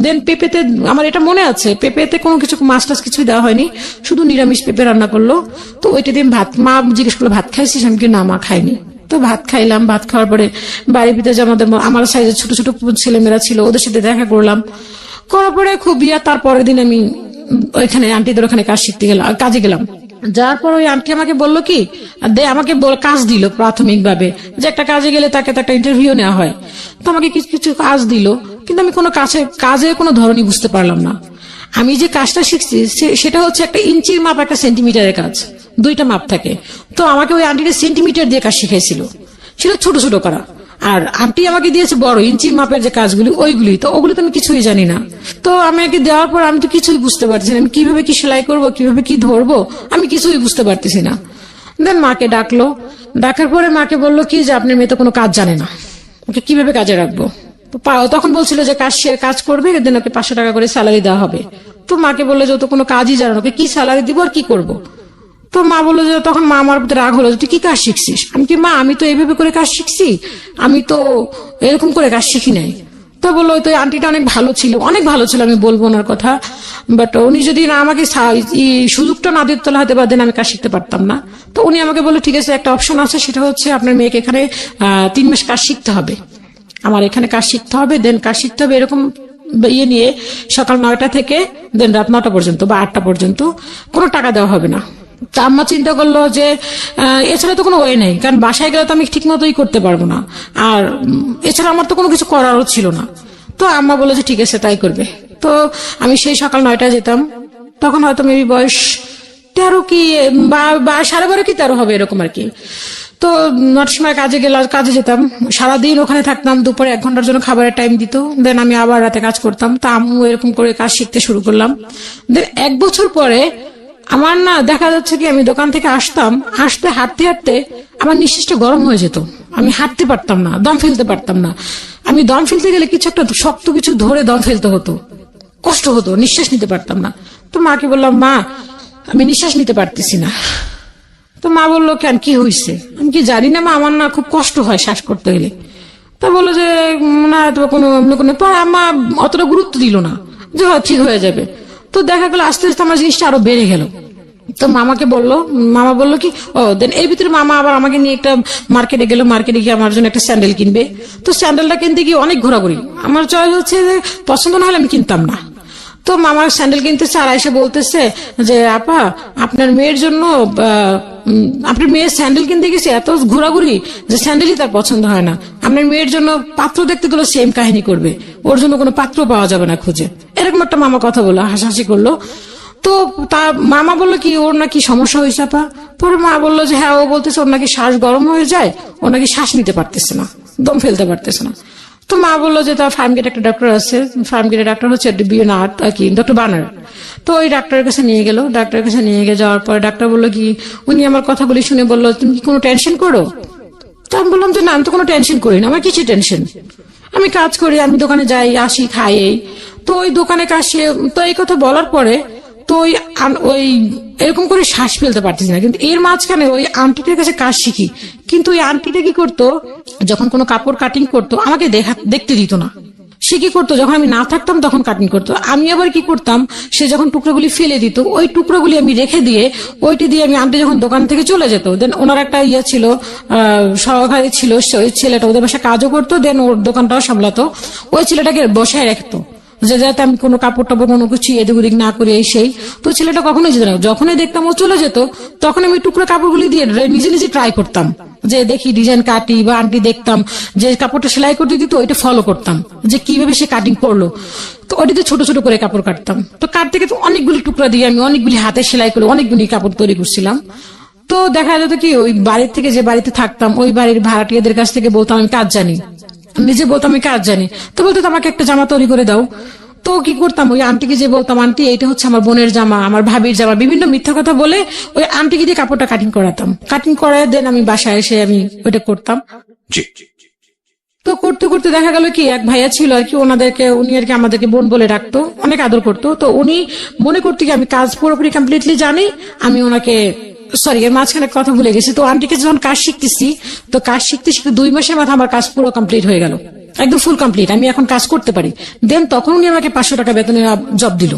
দেন পেঁপেতে আমার এটা মনে আছে পেঁপেতে কোনো কিছু মাছ টাছ কিছুই দেওয়া হয়নি, শুধু নিরামিষ পেঁপে রান্না করলো। তো ওইটা দিয়ে ভাত, মা জিজ্ঞেস করলো ভাত খাইছিস, আমি কি না মা খাইনি। তো ভাত খাইলাম, ভাত খাওয়ার পরে বাড়ির ভিতরে যে আমার সাইজের ছোট ছোট ছেলেমেয়েরা ছিল ওদের সাথে দেখা করলাম, করার পরে খুব তারপরের দিন আমি ওইখানে আন্টিদের ওখানে কাজে গেলাম। যার পর ওই আন্টি আমাকে বললো কি আমাকে কাজ দিল প্রাথমিকভাবে, যে একটা কাজে গেলে তাকে তো একটা ইন্টারভিউ নেওয়া হয়। তো আমাকে কিছু কিছু কাজ দিল, কিন্তু আমি কোনো কাজের কোনো ধরনই বুঝতে পারলাম না। আমি যে কাজটা শিখছি সেটা হচ্ছে একটা ইঞ্চির মাপ একটা সেন্টিমিটারের কাজ, 2টা মাপ থাকে। তো আমাকে ওই আন্টিটা সেন্টিমিটার দিয়ে কাজ শিখাইছিল, সেটা ছোট ছোট করা। আর আন্টি আমাকে দিয়েছে বড় ইঞ্চির মাপের যে কাজগুলি ওইগুলি, তো ওগুলি তো আমি কিছুই জানি না। তো আমাকে দেওয়ার পর আমি তো কিছুই বুঝতে পারছি না, আমি কিভাবে কি সেলাই করবো, কিভাবে কি ধরবো, আমি কিছুই বুঝতে পারতেছি না। দেন মাকে ডাকলো, ডাকার পরে মাকে বললো কি যে আপনার মেয়ে তো কোনো কাজ জানে না, ওকে কিভাবে কাজে রাখবো। তখন বলছিল যে কাজ করবে, দেন ওকে 500 টাকা করে স্যালারি দেওয়া হবে। তো মাকে বললো যে ও তো কোনো কাজই জানে না, ওকে কি স্যালারি দিব আর কি করবো। তো মা বললো যে তখন মা আমার প্রতি রাগ হলো, তুই কি কাজ শিখছিস। আমি কি মা আমি তো এইভাবে করে কাজ শিখছি, আমি তো এরকম করে কাজ শিখি নাই। তো বললো তো আন্টিটা অনেক ভালো ছিল, আমি বলবো ওনার কথা, বাট উনি যদি না আমাকে সুযোগটা না দিত তাহলে হয়তো বা দিন আমি কাজ শিখতে পারতাম না। তো উনি আমাকে বললো ঠিক আছে একটা অপশন আছে, সেটা হচ্ছে আপনার মেয়েকে এখানে 3 মাস কাজ শিখতে হবে, আমার এখানে কাজ শিখতে হবে, দেন কাজ শিখতে হবে এরকম নিয়ে সকাল 9টা থেকে দেন রাত 9টা পর্যন্ত বা 8টা পর্যন্ত, কোনো টাকা দেওয়া হবে না। তা আম্মা চিন্তা করলো যে এছাড়া তো কোনো ওয়ে নেই, কারণ বাসায় গেলে তো আমি ঠিক মতোই করতে পারবো না, আর এছাড়া আমার তো কোনো কিছু করারও ছিল না। তো আম্মা বললো যে ঠিক আছে তাই করবে। তো আমি সেই সকাল 9টায় যেতাম, তখন হয়তো মেবি বয়স 13 কি বা 12.5 কি 13 হবে এরকম আর কি। তো 9টার সময় কাজে যেতাম, সারাদিন ওখানে থাকতাম, দুপুরে 1 ঘন্টার জন্য খাবারের টাইম দিত, দেন আমি আবার রাতে কাজ করতাম। তা আম্মু এরকম করে কাজ শিখতে শুরু করলাম। দেন 1 বছর পরে আমার না দেখা যাচ্ছে কি আমি দোকান থেকে আসতে হাঁটতে হাঁটতে আমার নিঃশ্বাসটা গরম হয়ে যেত, আমি হাঁটতে পারতাম না, দম ফেলতে পারতাম না। আমি দম ফেলতে গেলে কিছু একটা শক্ত কিছু ধরে দম ফেলতে হতো, কষ্ট হতো, নিঃশ্বাস নিতে পারতাম না। তো মাকে বললাম, মা আমি নিঃশ্বাস নিতে পারতেছি না। তো মা বললো, কেন, কি হয়েছে? আমি কি জানি না মা, আমার না খুব কষ্ট হয় শ্বাস করতে গেলে। তা বললো যে না কোনো পরে মা অতটা গুরুত্ব দিল না, যে ঠিক হয়ে যাবে। তো দেখা গেল আস্তে আস্তে আমার জিনিসটা আরো বেড়ে গেল। তো মামা বললো কি, ও দেন এর ভিতরে মামা আবার আমাকে নিয়ে একটা মার্কেটে গেল, মার্কেটে গিয়ে আমার জন্য একটা স্যান্ডেল কিনবে। তো স্যান্ডেলটা কিনতে গিয়ে অনেক ঘোরাঘুরি, আমার চয়েস হচ্ছে যে পছন্দ না হলে আমি কিনতাম না। তো মামার স্যান্ডেল কিনতেছে আর এসে বলতেছে যে আপা আপনার মেয়ের জন্য আপনার মেয়ের স্যান্ডেল কিনতে গেছে, এত ঘোরাঘুরি যে স্যান্ডেলই তার পছন্দ হয় না। আপনার মেয়ের জন্য পাত্র দেখতে গেলে সেম কাহিনী করবে, ওর জন্য কোনো পাত্র পাওয়া যাবে না খুঁজে। এরকম একটা মামা কথা বললো, হাসাহাসি করলো। তো তার মামা বললো কি ওর নাকি সমস্যা হয়েছে আপা। পরে মা বললো যে হ্যাঁ, ও বলতেছে ওর নাকি শ্বাস গরম হয়ে যায়, ও নাকি শ্বাস নিতে পারতেছে না, দম ফেলতে পারতেছে না। তো মা বললো যে তার ফার্মগেট একটা ডক্টর আছে, ফার্মগেটের ডাক্তার হচ্ছে ডক্টর বানার। তো ওই ডাক্তারের কাছে নিয়ে গেল। ডাক্তারের কাছে নিয়ে গিয়ে যাওয়ার পর ডাক্তার বললো কি, উনি আমার কথাগুলি শুনে বললো তুমি কি কোনো টেনশন করো? তো আমি বললাম যে না, আমি তো কোনো টেনশন করি না, আমার কিছু টেনশন, আমি কাজ করি, আমি দোকানে যাই আসি খাই এই। তো ওই দোকানে কাজ, তো এই কথা বলার পরে তো ওই এরকম করে শ্বাস ফেলতে পারতেছি না। কিন্তু এর মাঝখানে ওই আন্টিটার কাছে কাজ শিখি, কিন্তু ওই আন্টিটা কি করতো, যখন কোনো কাপড় কাটিং করতো আমাকে দেখতে দিত না। সে কি করতো, যখন আমি না থাকতাম তখন কাটিং করতো। আমি আবার কি করতাম, সে যখন টুকরোগুলি ফেলে দিত ওই টুকরোগুলি আমি রেখে দিয়ে ওইটি দিয়ে আমি আন্টি যখন দোকান থেকে চলে যেত, দেন ওনার একটা ছিল সহকারী ছিল, ওই ছেলেটা ওদের বাসায় কাজও করতো, দেন ওর দোকানটাও সামলাতো। ওই ছেলেটাকে বসায় রাখতো যে যাতে আমি কোনো কাপড় টাপড় কোনো কিছু এদিক ওদিক না করি এই সেই। তো ছেলেটা কখনোই যেত না, যখনই দেখতাম ও চলে যেত তখন আমি টুকরো কাপড়গুলি দিয়ে নিজে নিজে ট্রাই করতাম, যে দেখি ডিজাইন কাটি, বা আন্টি দেখতাম যে কাপড়টা সেলাই করতে দিত ওইটা ফলো করতাম যে কিভাবে সে কাটিং করলো। তো ওইটাতে ছোট ছোট করে কাপড় কাটতাম। তো কাটতে গেলে অনেকগুলি টুকরা দিয়ে আমি অনেকগুলি হাতে সেলাই করে অনেকগুলি কাপড় তৈরি করছিলাম। তো দেখা যেত কি ওই বাড়ির থেকে, যে বাড়িতে থাকতাম ওই বাড়ির ভাড়াটিয়াদের কাছ থেকে বলতাম আমি কাজ জানি, নিজে বলতাম আমি কাজ জানি। তো বলতো আমাকে একটা জামা তৈরি করে দাও। তো কি করতাম, ওই আন্টিকে যে বলতাম আন্টি এটা হচ্ছে আমার বোনের জামা, আমার ভাবির জামা, বিভিন্ন মিথ্যা কথা বলে ওই আন্টিকে দিয়ে কাপড়টা কাটিং করাতাম। কাটিং করায় দেন আমি বাসায় এসে আমি ওইটা করতাম। তো করতে করতে দেখা গেল কি এক ভাইয়া ছিল আর কি, উনি আর কি আমাদেরকে বোন বলে ডাকতো, অনেক আদর করতো। তো উনি মনে করতে কি আমি কাজ পুরোপুরি কমপ্লিটলি জানি, আমি ওনাকে এর মাঝখানে কথা ভুলে গেছি। তো আন্টিকে যখন কাজ শিখতেছি, তো কাজ শিখতে শিখতে 2 মাসের মাথায় আমার কাজ পুরো কমপ্লিট হয়ে গেল, একদম ফুল কমপ্লিট, আমি এখন কাজ করতে পারি। দেন তখন উনি আমাকে 500 টাকা বেতনের জব দিল।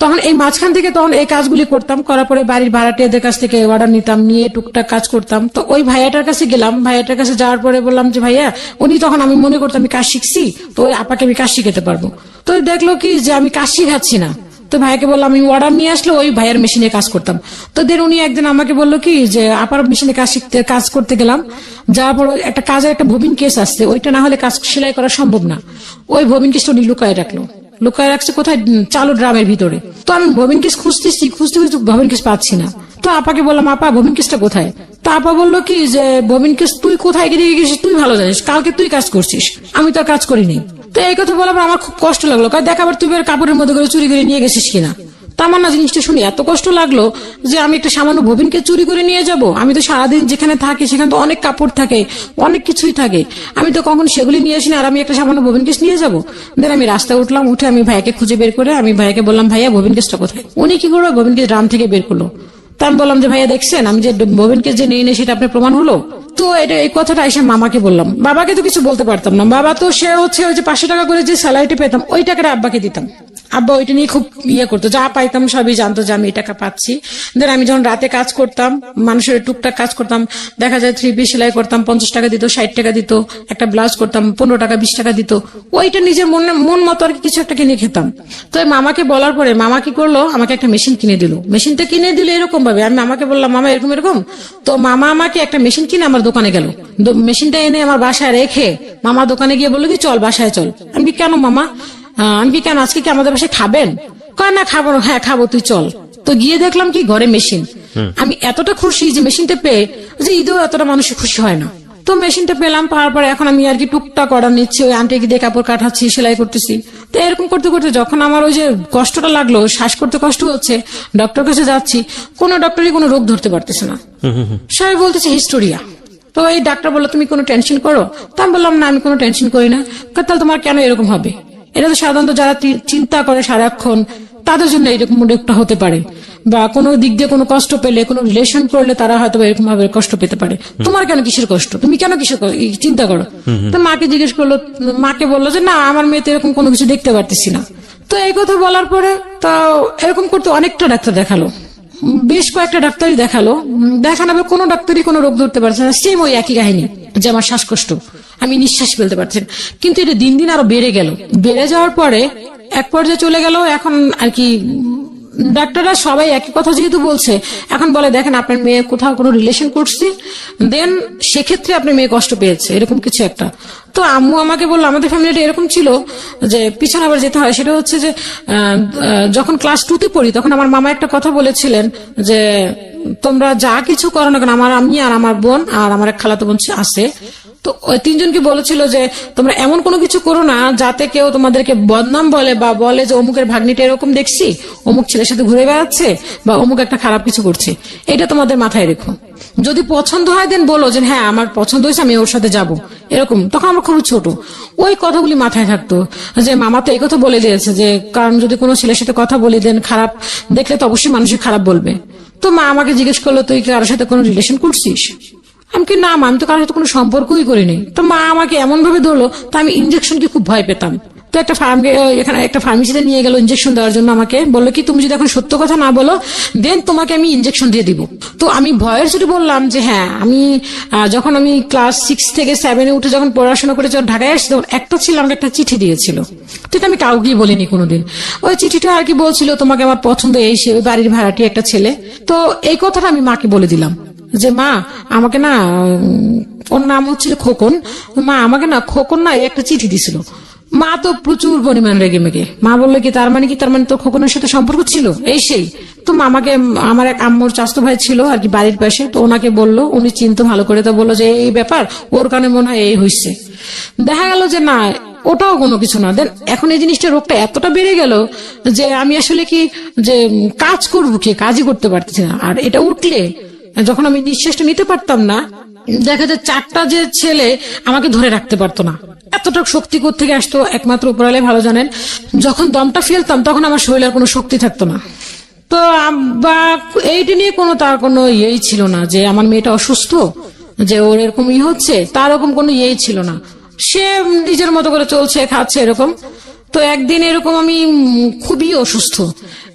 তখন এই মাঝখান থেকে তখন এই কাজগুলি করতাম, করার পরে বাড়ির ভাড়াটিয়াদের কাছ থেকে অর্ডার নিতাম, নিয়ে টুকটাক কাজ করতাম। তো ওই ভাইয়াটার কাছে গেলাম, ভাইয়াটার কাছে যাওয়ার পরে বললাম যে ভাইয়া, উনি তখন আমি মনে করতাম আমি কাজ শিখছি, তো ওই আপাকে আমি কাজ শিখাতে পারবো। তো দেখলো কি যে আমি কাজ শিখাচ্ছি না, তো ভাইকে বললাম আমি অর্ডার নিয়ে আসলে ওই ভাইয়ের মেশিনে কাজ করতাম। তো দেন উনি একদিন আমাকে বললো কি যে আপার মেশিনে কাজ করতে গেলাম, যাওয়ার পর একটা কাজের একটা ববিন কেস আসছে, ওইটা না হলে কাজ সেলাই করা সম্ভব না। ওই ববিন কেসটা উনি লুকায় রাখছে কোথায়, চালু ড্রামের ভিতরে। তো আমি ববিন কেস খুঁজতে ববিন কেস পাচ্ছি না। তো আপাকে বললাম আপা ববিন কেসটা কোথায়? তো আপা বললো কি যে ববিন কেস তুই কোথায় গেছিস তুই ভালো জানিস, কালকে তুই কাজ করছিস, আমি তো কাজ করিনি। তো এই কথা বলার পর আমার খুব কষ্ট লাগলো, দেখাবার তুই কাপড়ের মধ্যে করে চুরি করে নিয়ে গেছিস কিনা। তা আমার না জিনিসটা শুনে এত কষ্ট লাগলো যে আমি একটা সামান্য ববিনকে চুরি করে নিয়ে যাব। আমি তো সারাদিন যেখানে থাকি সেখানে তো অনেক কাপড় থাকে, অনেক কিছুই থাকে, আমি তো কখন সেগুলি নিয়ে আসি না, আর আমি একটা সামান্য ববিন কেস নিয়ে যাবো। দেন আমি রাস্তায় উঠলাম, উঠে আমি ভাইকে খুঁজে বের করে আমি ভাইকে বললাম ভাইয়া ববিন কেসটা কোথায়? উনি কি করলো, ববিন কেস ড্রাম থেকে বের করলো। তা আমি বললাম যে ভাইয়া দেখছেন আমি যে ববিন কেস যে নিয়ে সেটা আপনার প্রমাণ হলো? তো এই কথাটা এসে মামাকে বললাম, বাবাকে তো কিছু বলতে পারতাম না, বাবা তো সে হচ্ছে ওই যে 500 টাকা করে যে স্যালারিটি পেতাম ওই টাকাটা আব্বাকে দিতাম। আব্বা ওইটা নিয়ে খুব করতো, যা পাইতাম সবই জানতো যে আমি এই টাকা পাচ্ছি। দেন আমি যখন রাতে কাজ করতাম, মানুষের টুকটাক কাজ করতাম, দেখা যায় 3 পিস সেলাই করতাম, 50 টাকা দিত, 60 টাকা দিত, একটা ব্লাউজ করতাম 15 টাকা 20 টাকা দিত, ওইটা নিজের মন মতো আর কিছু একটা কিনে খেতাম। তো মামাকে বলার পরে মামা কি করলো, আমাকে একটা মেশিন কিনে দিল। মেশিনটা কিনে দিল এরকম ভাবে, আমি মামাকে বললাম মামা এরকম। তো মামা আমাকে একটা মেশিন কিনে আমার দোকানে গেল, মেশিনটা এনে আমার বাসায় রেখে মামা দোকানে গিয়ে বললো কি চল বাসায় চল। আমি কি কেন মামা, আমি কি কেন আজকে কি আমাদের বাসায় খাবেন? কয় না খাবো, হ্যাঁ খাবো, তুই চল। তো গিয়ে দেখলাম কি ঘরে মেশিন। আমি এতটা খুশি যে মেশিনটা পেয়ে, যে ঈদেও এতটা মানুষের খুশি হয় না। তো মেশিনটা পেলাম, পাওয়ার পরে এখন আমি আর কি টুকটাক অর্ডার নিচ্ছি, ওই আন্টিকে দিয়ে কাপড় কাটাচ্ছি, সেলাই করতেছি। তো এরকম করতে করতে যখন আমার ওই যে কষ্টটা লাগলো, শ্বাস করতে কষ্ট হচ্ছে, ডক্টর কাছে যাচ্ছি, কোনো ডক্টরই কোনো রোগ ধরতে পারতেছে না, সবাই বলতেছে হিস্টোরিয়া। তো এই ডাক্তার বললো তুমি কোনো টেনশন করো? তা আমি বললাম না, আমি কোনো টেনশন করি না। তাহলে তোমার কেন এরকম হবে? এটা তো সাধারণত যারা চিন্তা করে সারাক্ষণ তাদের জন্য এরকম একটা হতে পারে, বা কোনো দিক দিয়ে কোনো কষ্ট পেলে, কোনো রিলেশন করলে তারা হয়তো এরকম ভাবে কষ্ট পেতে পারে। তোমার কেন কিসের কষ্ট? তুমি কেন কিসের চিন্তা করো? তো মাকে জিজ্ঞেস করলো, মাকে বললো যে না, আমার মেয়ে তো এরকম কোনো কিছু দেখতে পারতেছি না। তো এই কথা বলার পরে তো এরকম করতে অনেকটা ডাক্তার দেখালো, বেশ কয়েকটা ডাক্তারই দেখালো, দেখানো কোনো ডাক্তারই কোনো রোগ ধরতে পারছে না। সেম ওই একই কাহিনী, যে আমার শ্বাসকষ্ট, আমি নিঃশ্বাস ফেলতে পারছি না। কিন্তু এটা দিন দিন আরো বেড়ে গেল, বেড়ে যাওয়ার পরে এক পর্যায়ে চলে গেল। এখন আর কি ডাক্তাররা সবাই একই কথা যেহেতু বলছে, এখন বলে দেখেন আপনার মেয়ে কোথাও কোনো রিলেশন করছে, দেন সেক্ষেত্রে আপনার মেয়ে কষ্ট পেয়েছে, এরকম কিছু একটা। তো আম্মু আমাকে বললো, আমাদের ফ্যামিলিটা এরকম ছিল যে পিছনে আবার যেতে হয়, সেটা হচ্ছে যে যখন ক্লাস 2-তে পড়ি তখন আমার মামা একটা কথা বলেছিলেন যে তোমরা যা কিছু করো না কেন, আমি আর আমার বোন আর আমার এক খালাতো বোন আছে, তো ওই তিনজনকে বলেছিল যে তোমরা এমন কোনো কিছু করো না যাতে কেউ তোমাদেরকে বদনাম বলে, বা বলে যে অমুকের ভাগ্নিটা এরকম দেখছি, অমুক ছেলের সাথে ঘুরে বেড়াচ্ছে, বা অমুক একটা খারাপ কিছু করছে। এটা তোমাদের মাথায় রেখো, যদি পছন্দ হয় দেন বলো যে হ্যাঁ আমার পছন্দ হয়েছে, আমি ওর সাথে যাব, এরকম। তখন আমরা খুব ছোট, ওই কথাগুলি মাথায় থাকতো যে মামা তো এই কথা বলে দিয়েছে যে কারণ যদি কোনো ছেলের সাথে কথা বলি দেন খারাপ দেখলে তো অবশ্যই মানুষের খারাপ বলবে। তো মা আমাকে জিজ্ঞেস করলো তুই কি কারোর সাথে কোনো রিলেশন করছিস? আমি কি না মা, আমি তো কারোর সাথে কোনো সম্পর্কই করিনি। তো মা আমাকে এমন ভাবে ধরলো, তো আমি ইনজেকশনকে খুব ভয় পেতাম। তো এখানে একটা ফার্মেসিতে নিয়ে গেল ইনজেকশন দেওয়ার জন্য, আমাকে বললো কি তুমি যদি এখন সত্য কথা না বলো দেন তোমাকে আমি ইনজেকশন দিয়ে দিব। তো আমি ভয়ের সাথে বললাম যে হ্যাঁ আমি যখন আমি ক্লাস 6 থেকে 7-এ উঠে যখন পড়াশোনা করে যখন ঢাকায় আসছি, তখন একটা ছিল আমাকে একটা চিঠি দিয়েছিল, যেটা আমি কাউকেই বলিনি কোনোদিন। ওই চিঠিটা আর কি বলছিল তোমাকে আমার পছন্দ এই সে, ওই বাড়ির ভাড়াটি একটা ছেলে। তো এই কথাটা আমি মাকে বলে দিলাম যে মা আমাকে না, ওর নাম হচ্ছিল খোকন, মা আমাকে না খোকন না একটা চিঠি দিছিল। মা তো প্রচুর পরিমাণ রেগে মেগে, মা বললো কি তার মানে তোর খোকনের সাথে সম্পর্ক ছিল এই সেই। তো আমাকে আমার এক আম্মুর চাচাতো ভাই ছিল আর কি বাড়ির পাশে, তো ওনাকে বললো, উনি চিনতো ভালো করে, তো বললো যে এই ব্যাপার, ওর কারণে মনে হয় এই হয়েছে। দেখা গেল যে না, ওটাও কোনো কিছু না। দেন এখন এই জিনিসটা রোগটা এতটা বেড়ে গেল যে আমি আসলে কি যে কাজ করবো, কি কাজই করতে পারতেছি না। আর এটা উঠলে যখন আমি নিঃশ্বাসটা নিতে পারতাম না, দেখা যায় 4টা যে ছেলে আমাকে ধরে রাখতে পারতো না। এতটা শক্তি কোত্থেকে আসতো একমাত্র উপরালাই ভালো জানেন। যখন দমটা ফেলতাম তখন আমার শরীরের কোনো শক্তি থাকতো না। তো আব্বা এইটা নিয়ে তার কোনো ইয়েই ছিল না যে আমার মেয়েটা অসুস্থ, যে ওর এরকম হচ্ছে, তার ওরকম কোনো ইয়েই ছিল না। সে নিজের মতো করে চলছে, খাচ্ছে, এরকম। তো একদিন এরকম আমি খুবই অসুস্থ,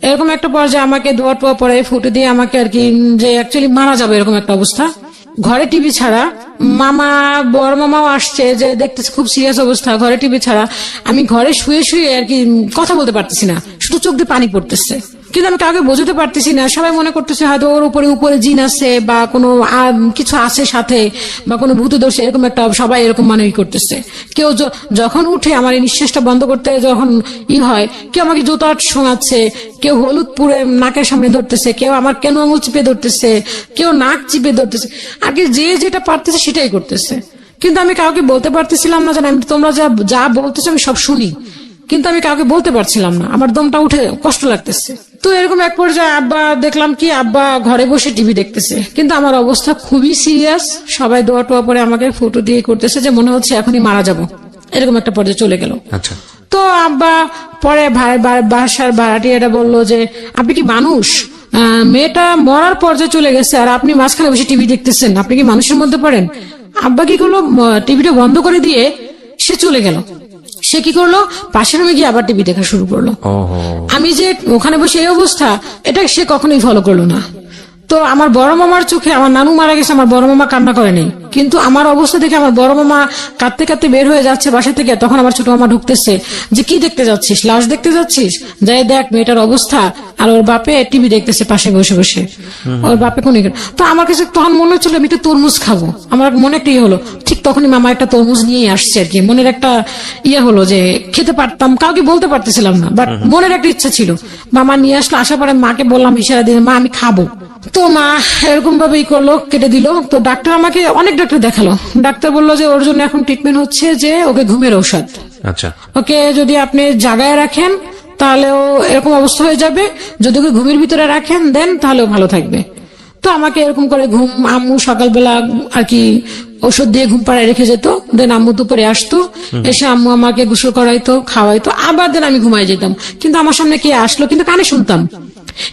এরকম একটা পর্যায়ে আমাকে দোয়া টোয়া পরে ফুটে দিয়ে আমাকে আর কি যে অ্যাকচুয়ালি মারা যাবে এরকম একটা অবস্থা। ঘরে টিভি ছাড়া, মামা বড় মামাও আসছে যে দেখতেছে খুব সিরিয়াস অবস্থা, ঘরে টিভি ছাড়া। আমি ঘরে শুয়ে শুয়ে আর কি কথা বলতে পারতেছি না, শুধু চোখ দিয়ে পানি পড়তেছে, কিন্তু আমি কাউকে বোঝাতে পারতেছি না। সবাই মনে করতেছে হয়তো ওর উপরে জিন আছে, বা কোনো কিছু আছে সাথে, বা কোনো ভূতদর্শী, এরকম একটা সবাই এরকম মানে করতেছে। কেউ যখন উঠে আমার এই নিঃশ্বাসটা বন্ধ করতে যখন হয়, কেউ আমাকে জুতা শোনাচ্ছে, কেউ হলুদ পুরে নাকের সামনে ধরতেছে, কেউ আমার কেন আঙুল চিপে ধরতেছে, কেউ নাক চিপে ধরতেছে, আগে যে যেটা পারতেছে সেটাই করতেছে। কিন্তু আমি কাউকে বলতে পারতেছিলাম না, জানি তোমরা যা বলতেছো আমি সব শুনি, কিন্তু আমি কাউকে বলতে পারছিলাম না, আমার দমটা উঠে কষ্ট লাগতেছে। তো এরকম এক পর্যায়ে আব্বা দেখলাম কি আব্বা ঘরে বসে টিভি দেখতেছে, কিন্তু আমার অবস্থা খুবই সিরিয়াস। সবাই দোয়া টোয়া পরে আমাকে ফটো দিয়ে করতেছে যে মনে হচ্ছে এখনই মারা যাব, এরকম একটা পর্যায়ে চলে গেল। আচ্ছা। তো আব্বা পরে বাসার ভাড়াটিয়াটা বললো যে আপনি কি মানুষ? মেয়েটা মরার পর্যায়ে চলে গেছে আর আপনি মাঝখানে বসে টিভি দেখতেছেন, আপনি কি মানুষের মধ্যে পড়েন? আব্বা কি করলো, টিভিটা বন্ধ করে দিয়ে সে চলে গেল। সে কি করলো, পাশের রুমে গিয়ে আবার টিভি দেখা শুরু করলো। আমি যে ওখানে বসে এই অবস্থা, এটা সে কখনোই ফলো করলো না। তো আমার বড় মামার চোখে, আমার নানু মারা গেছে, আমার বড় মামা কান্না করে নেই, কিন্তু আমার অবস্থা দেখে আমার বড় মামা কাঁদতে কাঁদতে বের হয়ে যাচ্ছে বাসা থেকে, তখন আমার ছোট মামা ঢুকতেছে যে কি দেখতে যাচ্ছিস, লাশ দেখতে যাচ্ছিস, যাই দেখ মেয়েটার অবস্থা। আর ওর বাপে টিভি দেখতেছে পাশে বসে বসে, ওর বাপে কোন। তো আমার কাছে তখন মনে হচ্ছিল আমি একটা তরমুজ খাবো, আমার মনে একটা ইয়ে হলো। ঠিক তখনই মামা একটা তরমুজ নিয়ে আসছে আর কি, মনের একটা ইয়ে হলো যে খেতে পারতাম, কাউকে বলতে পারতেছিলাম না, বাট মনের একটা ইচ্ছা ছিল। মামা নিয়ে আসলো, আসার পরে মাকে বললাম ইশারা দিয়ে, মা আমি খাবো। তো মা এরকম ভাবে ই করলো, কেটে দিল। তো ডাক্তার আমাকে অনেক ডাক্তার দেখালো, ডাক্তার বললো যে ওর জন্য এখন ট্রিটমেন্ট হচ্ছে যে ওকে ঘুমের ঔষধ, আচ্ছা ওকে যদি আপনি জাগায় রাখেন তাহলেও এরকম অবস্থা হয়ে যাবে, যদি ওকে ঘুমের ভিতরে রাখেন দেন তাহলেও ভালো থাকবে। তো আমাকে এরকম করে ঘুম, আম্মু সকালবেলা আর কি ওষুধ দিয়ে ঘুম পাড়ায় রেখে যেত, দেন আম্মু দুপুরে আসতো, এসে আম্মু আমাকে গোসল করাইতো, খাওয়াইতো, আবার দেন আমি ঘুমাই যেতাম। কিন্তু আমার সামনে কে আসলো, কিন্তু কানে শুনতাম,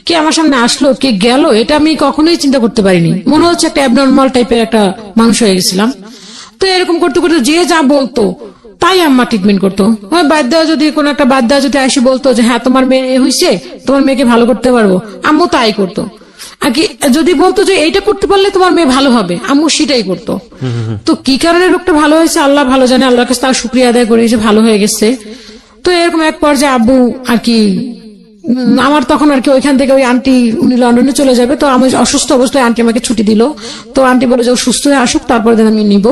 কে আমার সামনে আসলো কে গেল এটা আমি কখনোই চিন্তা করতে পারিনি। মনে হচ্ছে একটা অ্যাবনর্মাল টাইপের একটা মানুষ হয়ে গেছিলাম। তো এরকম করতে করতে যে যা বলতো তাই আম্মা ট্রিটমেন্ট করতো। বাদ দেওয়া যদি কোনো একটা বাদ দেওয়া যদি এসে বলতো যে হ্যাঁ তোমার মেয়ে হয়েছে, তোমার মেয়েকে ভালো করতে পারবো, আম্মু তাই করতো। আর কি যদি বলতো যে এইটা করতে পারলে তোমার মেয়ে ভালো হবে, আম্মু সেটাই করতো। তো কি কারণে রোগটা ভালো হয়েছে আল্লাহ ভালো জানে, আল্লাহর কাছে তার শুকরিয়া আদায় করি যে ভালো হয়ে গেছে। তো এরকম এক পর্যায়ে আব্বু আর কি আমার তখন আর কি ওইখান থেকে ওই আন্টি উনি লন্ডনে চলে যাবে, তো আমি অসুস্থ অবস্থায় আন্টি আমাকে ছুটি দিল। তো আন্টি বলে যে ও সুস্থ হয়ে আসুক তারপরে দেন আমি নিব।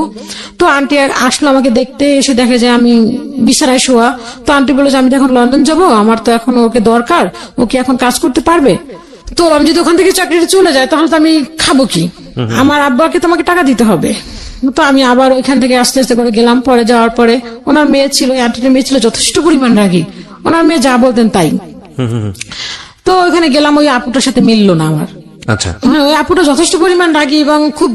তো আন্টি আসলো আমাকে দেখতে, এসে দেখে যে আমি বিছানায় শোয়া। তো আন্টি বলে যে আমি তো এখন লন্ডন যাব, আমার তো এখন ওকে দরকার, ও কি এখন কাজ করতে পারবে? তো আমি যদি ওখান থেকে চাকরিটা চলে যায় তাহলে তো আমি খাবো কি, আমার আব্বাকে তোমাকে টাকা দিতে হবে। তো আমি আবার ওইখান থেকে আস্তে আস্তে করে গেলাম। পরে যাওয়ার পরে ওনার মেয়ে ছিল, আন্টির মেয়ে ছিল যথেষ্ট পরিমাণ রাগী, ওনার মেয়ে যা বলতেন তাই। তো ওইখানে গেলাম, ওই আপুটার সাথে মিললো না আমার। আচ্ছা ওই আপুটা যথেষ্ট পরিমাণ রাগী এবং খুব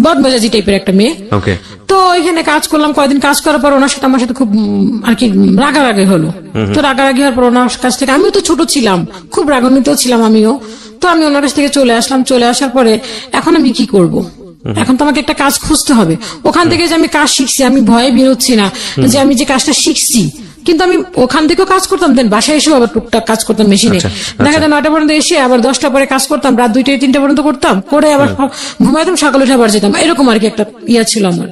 বদমেজাজি টাইপের একটা মেয়ে। ওকে তো ওইখানে কাজ করলাম, কয়েকদিন কাজ করার পর ওনার সাথে আমার সাথে খুব আর কি রাগারাগি হলো। তো রাগারাগি হওয়ার পর ওনার কাছ থেকে, আমিও তো ছোট ছিলাম, খুব রাগান্বিত ছিলাম আমিও। তো আমি ওনার কাছ থেকে চলে আসলাম। চলে আসার পরে এখন আমি কি করব, এখন তো আমাকে একটা কাজ খুঁজতে হবে। ওখান থেকে যে আমি কাজ শিখছি, আমি ভয়ে বেরোচ্ছি না যে আমি যে কাজটা শিখছি, কিন্তু আমি ওখান থেকেও কাজ করতাম, দেন বাসায় এসেও আবার টুকটাক কাজ করতাম মেশিনে। দেখা যায় 9টা পর্যন্ত এসে আবার 10টা পরে কাজ করতাম, রাত 2টা 3টা পর্যন্ত করতাম, করে আবার ঘুমাইতাম, সকালে উঠে আবার যেতাম, এরকম আর কি একটা ইয়া ছিল আমার।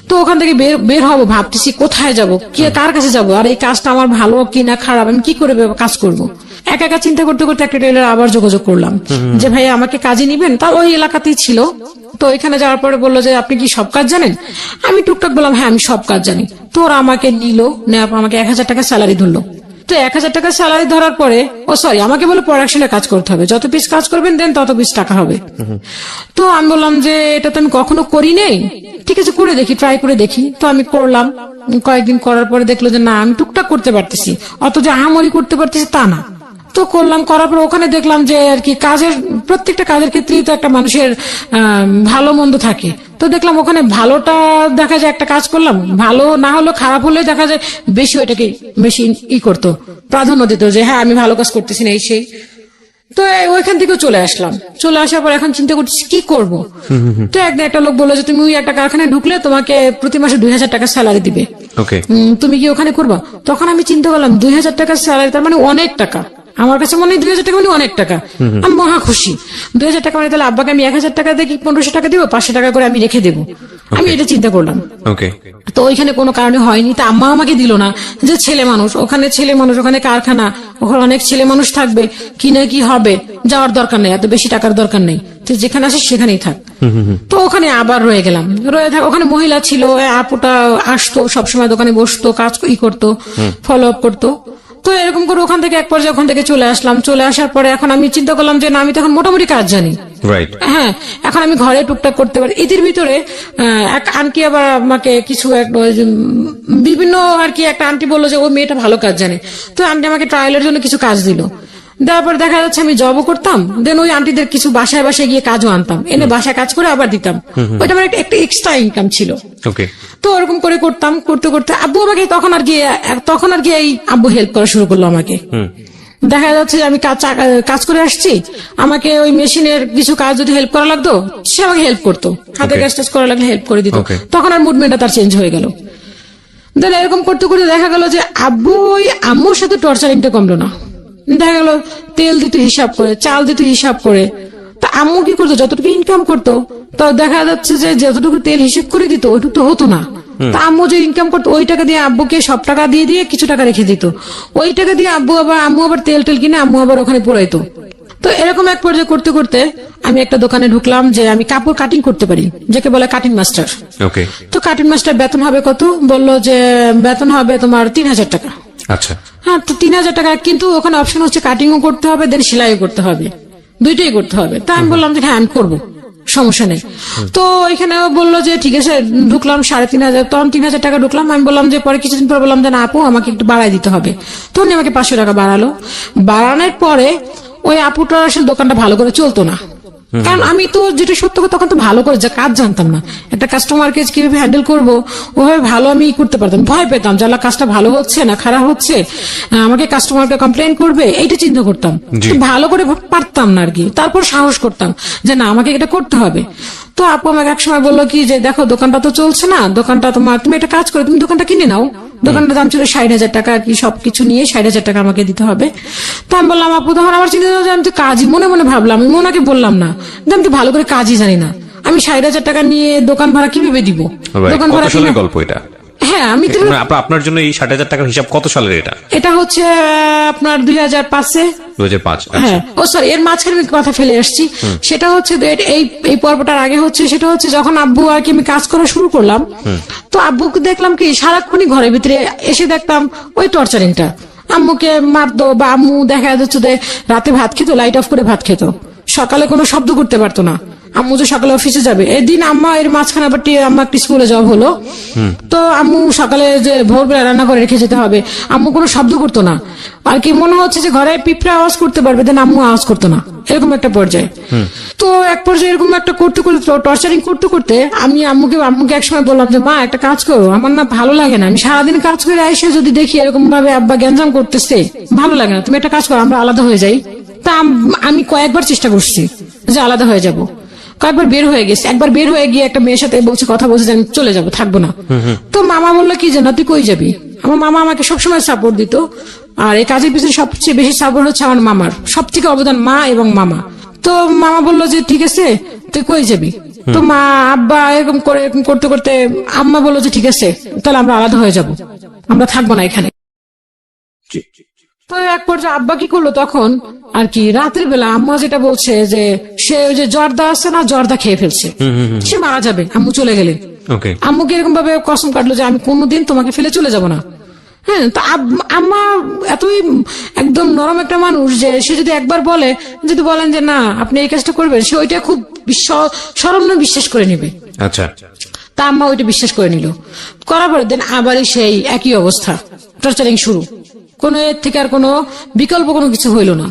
তো ওখান থেকে বের হবো ভাবতেছি কোথায় যাব, কি কার কাছে যাব, আর এই কাজটা আমার ভালো কি না খারাপ, আমি কি করে কাজ করব। একা একা চিন্তা করতে করতে একটা টেলার আবার যোগাযোগ করলাম যে ভাই আমাকে কাজে নিবেন, তা ওই এলাকাতেই ছিল। তো এখানে যাওয়ার পরে বললো যে আপনি কি সব কাজ জানেন? আমি টুকটাক বললাম হ্যাঁ আমি সব কাজ জানি। তো ওরা আমাকে নিল, নেওয়ার পর আমাকে 1000 টাকা স্যালারি ধরলো। তো 1000 টাকা স্যালারি ধরার পরে আমাকে বলে প্রোডাকশনে কাজ করতে হবে, যত পিস কাজ করবেন দেন তত পিস টাকা হবে। তো আমি বললাম যে এটা তো আমি কখনো করি নাই, ঠিক আছে করে দেখি, ট্রাই করে দেখি। তো আমি করলাম, কয়েকদিন করার পরে দেখলো যে না আমি টুকটাক করতে পারতেছি, অত যে আহামরি করতে পারতেছি তা না। তো করলাম, করার পর ওখানে দেখলাম যে আর কি কাজের প্রত্যেকটা কাজের ক্ষেত্রেই তো একটা মানুষের ভালো মন্দ থাকে। তো দেখলাম ওখানে ভালোটা দেখা যায়, একটা কাজ করলাম ভালো না হলো খারাপ হলে দেখা যায় বেশি ওইটাকে বেশি করতো, প্রাধান্য দিত যে হ্যাঁ আমি ভালো কাজ করতেছি না এই সেই। তো ওইখান থেকেও চলে আসলাম। চলে আসার পর এখন চিন্তা করছি কি করব। তো একদিন একটা লোক বললো যে তুমি ওই একটা কারখানায় ঢুকলে তোমাকে প্রতি মাসে 2000 টাকা স্যালারি দিবে, তুমি কি ওখানে করবা? তখন আমি চিন্তা করলাম 2000 টাকা স্যালারি তার মানে অনেক টাকা, আমার কাছে মনে হয় 2000 টাকা মানে অনেক টাকা। আমি মহা খুশি। 2000 টাকা মানে তাহলে আব্বাকে আমি 1000 টাকা দিয়ে 1500 টাকা দিব, 500 টাকা করে আমি রেখে দেবো, আমি এটা চিন্তা করলাম। তো ওইখানে কোনো কারণে হয়নি, তা আম্মা আমাকে দিল না, যে ছেলে মানুষ, ওখানে ছেলে মানুষ, ওখানে কারখানা, ওখানে অনেক ছেলে মানুষ থাকবে, কি না কি হবে, যাওয়ার দরকার নেই, এত বেশি টাকার দরকার নেই, তুই যেখানে আসিস সেখানেই থাক। তো ওখানে আবার রয়ে গেলাম, ওখানে মহিলা ছিল, আপুটা আসতো সবসময় দোকানে বসতো, কাজ করতো, ফলো আপ করতো। তো এরকম করে ওখান থেকে এক পর্যায়ে ওখান থেকে চলে আসলাম। চলে আসার পরে এখন আমি চিন্তা করলাম যে না আমি তো এখন মোটামুটি কাজ জানি, হ্যাঁ এখন আমি ঘরে টুকটাক করতে পারি। এদের ভিতরে এক আন্টি আবার আমাকে কিছু বিভিন্ন আর কি একটা আন্টি বললো যে ওই মেয়েটা ভালো কাজ জানে। তো আন্টি আমাকে ট্রায়ালের জন্য কিছু কাজ দিল, দেওয়ার পর দেখা যাচ্ছে আমি জবও করতাম, দেন ওই আন্টিদের কিছু বাসায় বাসায় গিয়ে কাজও আনতাম, এনে বাসায় কাজ করে আবার দিতাম, ওইটা আমার একটা এক্সট্রা ইনকাম ছিল। তো ওরকম করে করতাম, করতে করতে আব্বু আমাকে তখন আর কি এই আব্বু হেল্প করা শুরু করলো আমাকে। দেখা যাচ্ছে আমি কাজ করে আসছি, আমাকে ওই মেশিনের কিছু কাজ যদি হেল্প করা লাগতো সে আমাকে হেল্প করতো, হাতে কাজ টাজ করা লাগলে হেল্প করে দিত। তখন আর মুভমেন্টটা তার চেঞ্জ হয়ে গেল। দেন এরকম করতে করতে দেখা গেল যে আব্বু ওই আম্মুর সাথে টর্চারিংটা কমলো না। দেখা গেল তেল দিত হিসাব করে, চাল দিত হিসাব করে, তা আম্মু কি করতো, যতটুকু ইনকাম করতো তো দেখা যাচ্ছে যে যতটুকু তেল হিসেব করে দিত ওইটুকু তো হতো না। তা আম্মু যে ইনকাম করতো ওই টাকা দিয়ে আব্বুকে সব টাকা দিয়ে দিয়ে কিছু টাকা রেখে দিত, ওই টাকা দিয়ে আম্মু আবার তেল কিনে আম্মু আবার ওখানে পোড়াইতো। তো এরকম এক পর্যায়ে করতে করতে আমি একটা দোকানে ঢুকলাম যে আমি কাপড় কাটিং করতে পারি, যাকে বলে কাটিং মাস্টার। ওকে। তো কাটিং মাস্টার বেতন হবে কত, বললো যে বেতন হবে তোমার 3,000 টাকা। আচ্ছা। হ্যাঁ, তো 3,000 টাকা, কিন্তু ওখানে অপশন হচ্ছে কাটিংও করতে হবে, দেন সেলাইও করতে হবে, দুইটাই করতে হবে। তা আমি বললাম যে হ্যাঁ আমি করবো, সমস্যা নেই। তো এখানে বললো যে ঠিক আছে, ঢুকলাম 3,500, তখন 3,000 টাকা ঢুকলাম। আমি বললাম যে পরে কিছুদিন পর বললাম যে না আপু আমাকে একটু বাড়াই দিতে হবে, তো উনি আমাকে 500 টাকা বাড়ালো। বাড়ানোর পরে ওই আপুটার আসলে দোকানটা ভালো করে চলতো না, কারণ আমি তো যেটা সত্য কথা তখন তো ভালো করে কাজ জানতাম না, একটা কাস্টমারকে কিভাবে হ্যান্ডেল করবো ওভাবে ভালো আমি করতে পারতাম, ভয় পেতাম যে আল্লাহ কাজটা ভালো হচ্ছে না খারাপ হচ্ছে, আমাকে কাস্টমারকে কমপ্লেন করবে, এইটা চিন্তা করতাম, ভালো করে পারতাম না আর কি। তারপর সাহস করতাম যে না আমাকে এটা করতে হবে। তো আপু আমাকে একসময় বললো কি যে দেখো দোকানটা তো চলছে না, দোকানটা তোমার, তুমি একটা কাজ করো, তুমি দোকানটা কিনে নাও। দোকানটার দাম ছিল 60,000 টাকা আর কি, সবকিছু নিয়ে 60,000 টাকা আমাকে দিতে হবে। তো আমি বললাম আপু, তখন আমার চিন্তা হলো যে আমি তো কাজই মনে মনে ভাবলাম, আমি ওনাকে বললাম না যে আমি তো ভালো করে কাজই জানি না, আমি 60,000 টাকা নিয়ে দোকান ভাড়া কিভাবে দিব, দোকান ভাড়া গল্প এটা। হ্যাঁ আমি তো আপনার জন্য এই 60,000 টাকার হিসাব কত সালের এটা? এটা হচ্ছে আপনার 2005-এ। 2005। হ্যাঁ, ও সরি, এর মাঝখানে আমি কথা ফেলে আসছি। সেটা হচ্ছে এই পর্বটার আগে হচ্ছে, সেটা হচ্ছে যখন আব্বু আর কি আমি কাজ করা শুরু করলাম, তো আব্বুকে দেখলাম কি সারাক্ষণই ঘরের ভিতরে এসে দেখতাম ওই টর্চারিংটা, আম্মুকে মারতো বা আম্মু দেখা যাচ্ছে যে রাতে ভাত খেত লাইট অফ করে ভাত খেত, সকালে কোনো শব্দ করতে পারতো না। আম্মু যে সকালে অফিসে যাবে, এদিন আম্মা এর মাঝখানে আবার আম্মা একটি স্কুলে জব হলো, তো আম্মু সকালে যে ভোরবেলা রান্না করে রেখে যেতে হবে, আম্মু কোনো শব্দ করতো না আর কি, মনে হচ্ছে যে ঘরে পিঁপড়া আওয়াজ করতে পারবে, দেন আম্মু আওয়াজ করতো না, এরকম একটা পর্যায়ে। তো এক পর্যায়ে এরকম একটা করতে করতে টর্চারিং করতে করতে আমি আম্মুকে একসময় বললাম যে মা একটা কাজ করো, আমার না ভালো লাগে না, আমি সারাদিন কাজ করে এসে যদি দেখি এরকম ভাবে আব্বা গ্যাঞ্জাম করতেছে ভালো লাগে না, তুমি একটা কাজ করো আমরা আলাদা হয়ে যাই। তা আমি কয়েকবার চেষ্টা করছি যে আলাদা হয়ে যাব, কয়েকবার বের হয়ে গেছে, একবার বের হয়ে গিয়ে একটা মেয়ের সাথে বলছে কথা বলছে যে আমি চলে যাবো, থাকবো না। তো মামা বললো কি যে না তুই কই যাবি, আমার মামা আমাকে সবসময় সাপোর্ট দিত, আর এই কাজের পিছনে সবচেয়ে বেশি সাপোর্ট হচ্ছে আমার মামার, সব থেকে অবদান মা এবং মামা। তো মামা বললো যে ঠিক আছে তুই কই যাবি, তো মা আব্বা এরকম করতে করতে আম্মা বললো যে ঠিক আছে তাহলে আমরা আলাদা হয়ে যাব, আমরা থাকবো না এখানে। তো এক পর্যায়ে আব্বা কি করলো তখন আর কি, রাতের বেলা আম্মা যেটা বলছে যে সে ওই যে জর্দা আছে না, জর্দা খেয়ে ফেলছে, সে মারা যাবে, আম্মু চলে গেলে। আম্মুকে এরকম ভাবে কসম কাটলো যে আমি কোনোদিন তোমাকে ফেলে চলে যাব না। হ্যাঁ, তা আম্মা এতই একদম নরম একটা মানুষ যে সে যদি একবার বলে, যদি বলেন যে না আপনি এই কাজটা করবেন, সে ওইটা খুব সরম্য বিশ্বাস করে নিবে। আচ্ছা। তা আম্মা ওইটা বিশ্বাস করে নিল, করার পরে দেন আবারই সেই একই অবস্থা, টর্চারিং শুরু, কোনো এর থেকে আর কোনো বিকল্প কোনো কিছু হইল না।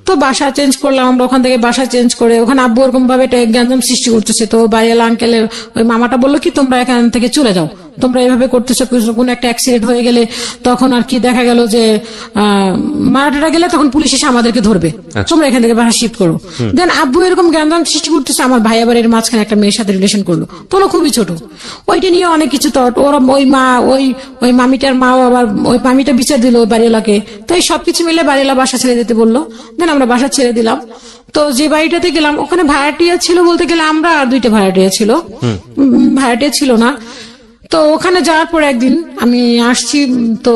তো বাসা চেঞ্জ করলাম আমরা, ওখান থেকে বাসা চেঞ্জ করে ওখানে আব্বু এরকম ভাবে একটা গ্যাঞ্জাম সৃষ্টি করতেছে। তো বাড়িওয়ালা আঙ্কেলের ওই মামাটা বললো কি তোমরা এখান থেকে চলে যাও, তোমরা এইভাবে করতেছো, কোনো একটা অ্যাক্সিডেন্ট হয়ে গেলে তখন আর কি দেখা গেল যে মারাটারা গেলে তখন পুলিশ এসে আমাদেরকে ধরবে, তোমরা এখান থেকে বাসা শিফট করো। দেন আব্বু এরকম গ্যাঞ্জাম সৃষ্টি করতেছে, আমার ভাই আবার এর মাঝখানে একটা মেয়ের সাথে রিলেশন করলো, তোরা খুবই ছোট, ওইটা নিয়ে অনেক কিছু ওরা ওই মামিটার মাও আবার ওই মামিটা বিচার দিল ওই বাড়িওয়ালাকে। তো এই সবকিছু মিলে বাড়িওয়ালা বাসা ছেড়ে দিতে বললো, দেন আমরা বাসা ছেড়ে দিলাম। তো যে বাড়িটাতে গেলাম ওখানে ভাড়াটিয়া ছিল বলতে গেলে আমরা আর 2টা ভাড়াটিয়া ছিল, ভাড়াটিয়া ছিল না। তো ওখানে যাওয়ার পর একদিন আমি আসছি, তো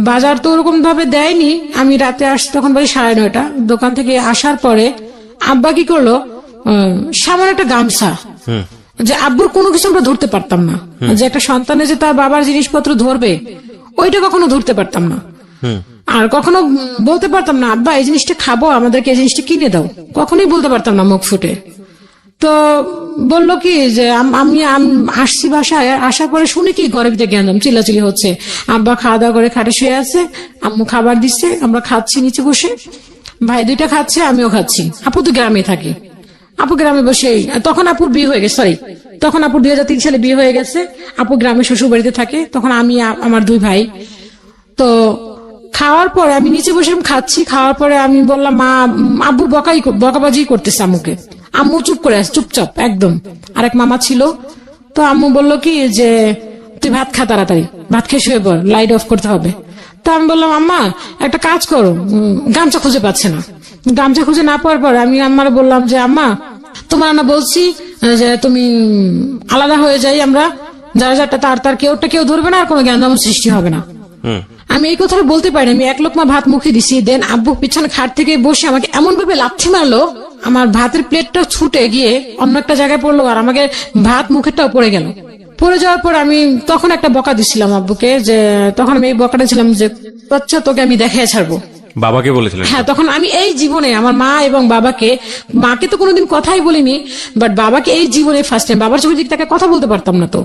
বাজার তো ওরকম ভাবে দেয়নি, আমি রাতে আসছি তখন বাজে 9:30। দোকান থেকে আসার পরে আব্বা কি করলো, সামান্য একটা গামছা, যে আব্বুর কোনো কিছু আমরা ধরতে পারতাম না, যে একটা সন্তানে যে তার বাবার জিনিসপত্র ধরবে ওইটা কখনো ধরতে পারতাম না, আর কখনো বলতে পারতাম না আব্বা এই জিনিসটা খাবো, আমাদেরকে এই জিনিসটা কিনে দাও, কখনোই বলতে পারতাম না মুখ ফুটে। তো বললো কি যে আমি আসছি বাসায়, আসার পরে শুনে কি ঘরের ভিতরে গেলাম চিল্লাচিল্লি হচ্ছে, আব্বা খাওয়া দাওয়া করে খাটে শুয়ে আছে, আম্মু খাবার দিচ্ছে, আমরা খাচ্ছি নিচে বসে, ভাই 2টা খাচ্ছে আমিও খাচ্ছি। আপু তো গ্রামে থাকে, আপু গ্রামে বসে, তখন আপুর বিয়ে হয়ে গেছে, সরি তখন আপুর 2003 সালে বিয়ে হয়ে গেছে, আপু গ্রামে শ্বশুর বাড়িতে থাকে, তখন আমি আমার 2 ভাই। তো খাওয়ার পরে আমি নিচে বসে খাচ্ছি, খাওয়ার পরে আমি বললাম মা, আব্বু বকাবাজি করতেছে আম্মুকে, আম্মু চুপ করে আছে, চুপচাপ একদম। আরেক মামা ছিল, তো আম্মু বললো কি যে তুই ভাত খা, তাড়াতাড়ি ভাত খেয়ে শুয়ে পড়, লাইট অফ করতে হবে। তা আমি বললাম আম্মা একটা কাজ করো, গামছা খুঁজে পাচ্ছে না, গামছা খুঁজে না পাওয়ার পর আমি আম্মারে বললাম যে আম্মা তোমার না বলছি যে তুমি আলাদা হয়ে যাই আমরা, যারা যারটা তার কেউ ধরবে না, আর কোনো জ্ঞান সৃষ্টি হবে না। আমি এই কথাটা বলতে পারি, আমি এক লোকমা ভাত মুখে দিছি, দেন আব্বু পিছনে খাট থেকে বসে আমাকে এমন ভাবে লাথি মারলো, আমার ভাতের প্লেটটা ছুটে গিয়ে অন্য একটা জায়গায় পড়লো, আর আমাকে ভাত মুখেরটাও পড়ে গেল। পড়ে যাওয়ার পর আমি তখন একটা বকা দিছিলাম আব্বুকে, যে তখন আমি এই বকাটা ছিলাম যে বাচ্চা তোকে আমি দেখাই ছাড়বো। বাবাকে বলেছিলেন? হ্যাঁ, তখন আমি এই জীবনে আমার মা এবং বাবাকে, মাকে তো কোনোদিন কথাই বলিনি, বাট বাবাকে এই জীবনে ফার্স্ট টাইম, বাবার চোখের দিকে তাকে কথা বলতে পারতাম না, তো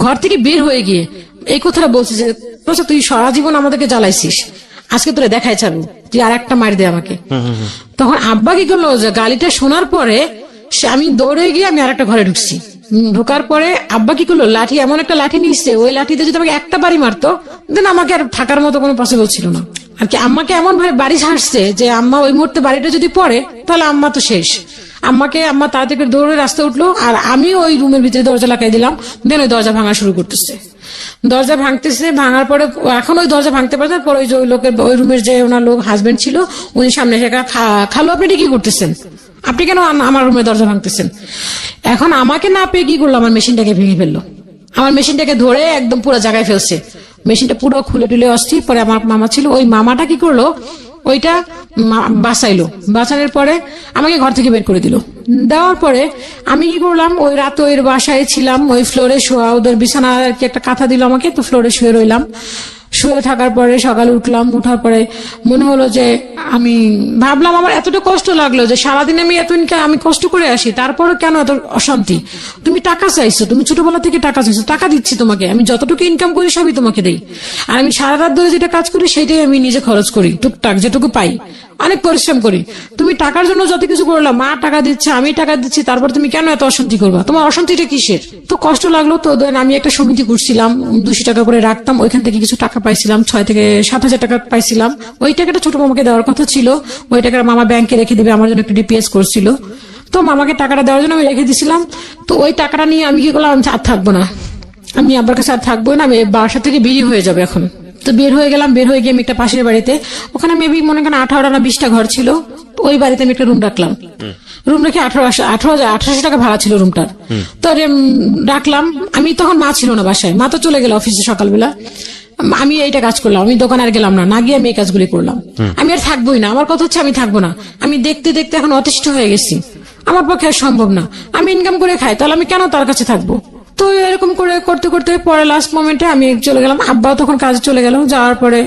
ঘর থেকে বের হয়ে গিয়ে এই কথাটা বলছি যে তুই সারা জীবন আমাদেরকে জ্বালাইছিস, আজকে তোরে দেখাই ছাড়বো, তুই আর একটা মার দে আমাকে। তখন আব্বা কি করলো, যে গালিটা শোনার পরে আমি দৌড়ে গিয়ে আমি আর একটা ঘরে ঢুকছি। ঢোকার পরে আব্বা কি করলো, লাঠি, এমন একটা লাঠি নিচ্ছে, ওই লাঠিতে যদি আমাকে একটা বাড়ি মারতো দেন আমাকে আর থাকার মতো কোনো পসিবল ছিল না। আর কি আম্মাকে এমন ভাবে বাড়ি ছাড়ছে যে আম্মা ওই মুহূর্তে বাড়িটা যদি পড়ে তাহলে আম্মা তো শেষ। আম্মা তাড়াতাড়ি দৌড়ে রাস্তা উঠলো, আর আমি ওই রুমের ভিতরে দরজা লাগাই দিলাম, দেন ওই দরজা ভাঙা শুরু করতেছে। দরজা ভাঙতেছে, ভাঙার পরে এখন ওই দরজা ভাঙতে পারছে, পরে ওই যে ওই লোকের, ওই রুমের যে ওনার লোক হাজবেন্ড ছিল, উনি সামনে এসে খালু আপনি এটা কি করতেছেন, আপনি কেন আমার রুমের দরজা ভাঙতেছেন? এখন আমাকে না পেয়ে কি করলো, আমার মেশিনটাকে ভেঙে ফেললো, আমার মেশিনটাকে ধরে একদম পুরো জায়গায় ফেলছে, মেশিনটা পুরো খুলে টুলে অস্থির। পরে আমার মামা ছিল, ওই মামাটা কি করলো, ওইটা বাঁচাইলো, বাঁচানোর পরে আমাকে ঘর থেকে বের করে দিল। দেওয়ার পরে আমি কি করলাম, ওই রাত ওই বাসায় ছিলাম, ওই ফ্লোরে শোয়া, ওদের বিছানা আর কি একটা কাঁথা দিল আমাকে, তো ফ্লোরে শুয়ে রইলাম। শুয়ে থাকার পরে সকালে উঠলাম, উঠার পরে মনে হলো যে আমি ভাবলাম, আমার এতটা কষ্ট লাগলো যে সারাদিন আমি আমি কষ্ট করে আসি, তারপরে কেন এত অশান্তি? তুমি টাকা চাইছো, তুমি ছোটবেলা থেকে টাকা চাইছো, টাকা দিচ্ছি তোমাকে, আমি যতটুকু ইনকাম করি সবই তোমাকে দেই, আর আমি সারা রাত ধরে যেটা কাজ করি সেটাই আমি নিজে খরচ করি, টুকটাক যেটুকু পাই, অনেক পরিশ্রম করি। তুমি টাকার জন্য যত কিছু করলাম, মা টাকা দিচ্ছে, আমি টাকা দিচ্ছি, তারপর তুমি কেন এত অশান্তি করবা? তোমার অশান্তিটা কিসের? তো কষ্ট লাগলো, তো আমি একটা সমিতি করছিলাম, 200 টাকা করে রাখতাম, ওইখান থেকে কিছু টাকা পাইছিলাম, 6 থেকে 7,000 টাকা পাইছিলাম। ওই টাকাটা ছোট মামাকে দেওয়ার কথা ছিল, ওই টাকাটা মামা ব্যাংকে রেখে দিবে, আমার জন্য একটা ডিপিএস করছিল, তো মামাকে টাকাটা দেওয়ার জন্য আমি রেখে দিছিলাম। তো ওই টাকাটা নিয়ে আমি কি করলাম, আর থাকবো না, আমি আব্বার কাছে আর থাকবো না, আমি বাসা থেকে বেরিয়ে হয়ে যাবে এখন। তো বের হয়ে গেলাম, বের হয়ে গিয়ে আমি একটা পাশের বাড়িতে, ওখানে মেবি মনে করেন 18 না 20টা ঘর ছিল, ওই বাড়িতে আমি একটা রুম রাখলাম। রুম রেখে 18,000 টাকা ভাড়া ছিল রুমটার। তো রাখলাম, আমি তখন মা ছিল না বাসায়, মা তো চলে গেল অফিসে সকালবেলা। আমি এইটা কাজ করলাম, আমি দোকানে আর গেলাম না, গিয়ে আমি এই কাজগুলি করলাম। আমি আর থাকবোই না, আমার কথা হচ্ছে আমি থাকবো না, আমি দেখতে দেখতে এখন অতিষ্ঠ হয়ে গেছি, আমার পক্ষে আর সম্ভব না, আমি ইনকাম করে খাই, তাহলে আমি কেন তার কাছে থাকবো? তো এরকম করে করতে করতে পরে লাস্ট মোমেন্টে আমি চলে গেলাম, আব্বাও তখন কাজে চলে গেল। যাওয়ার পরে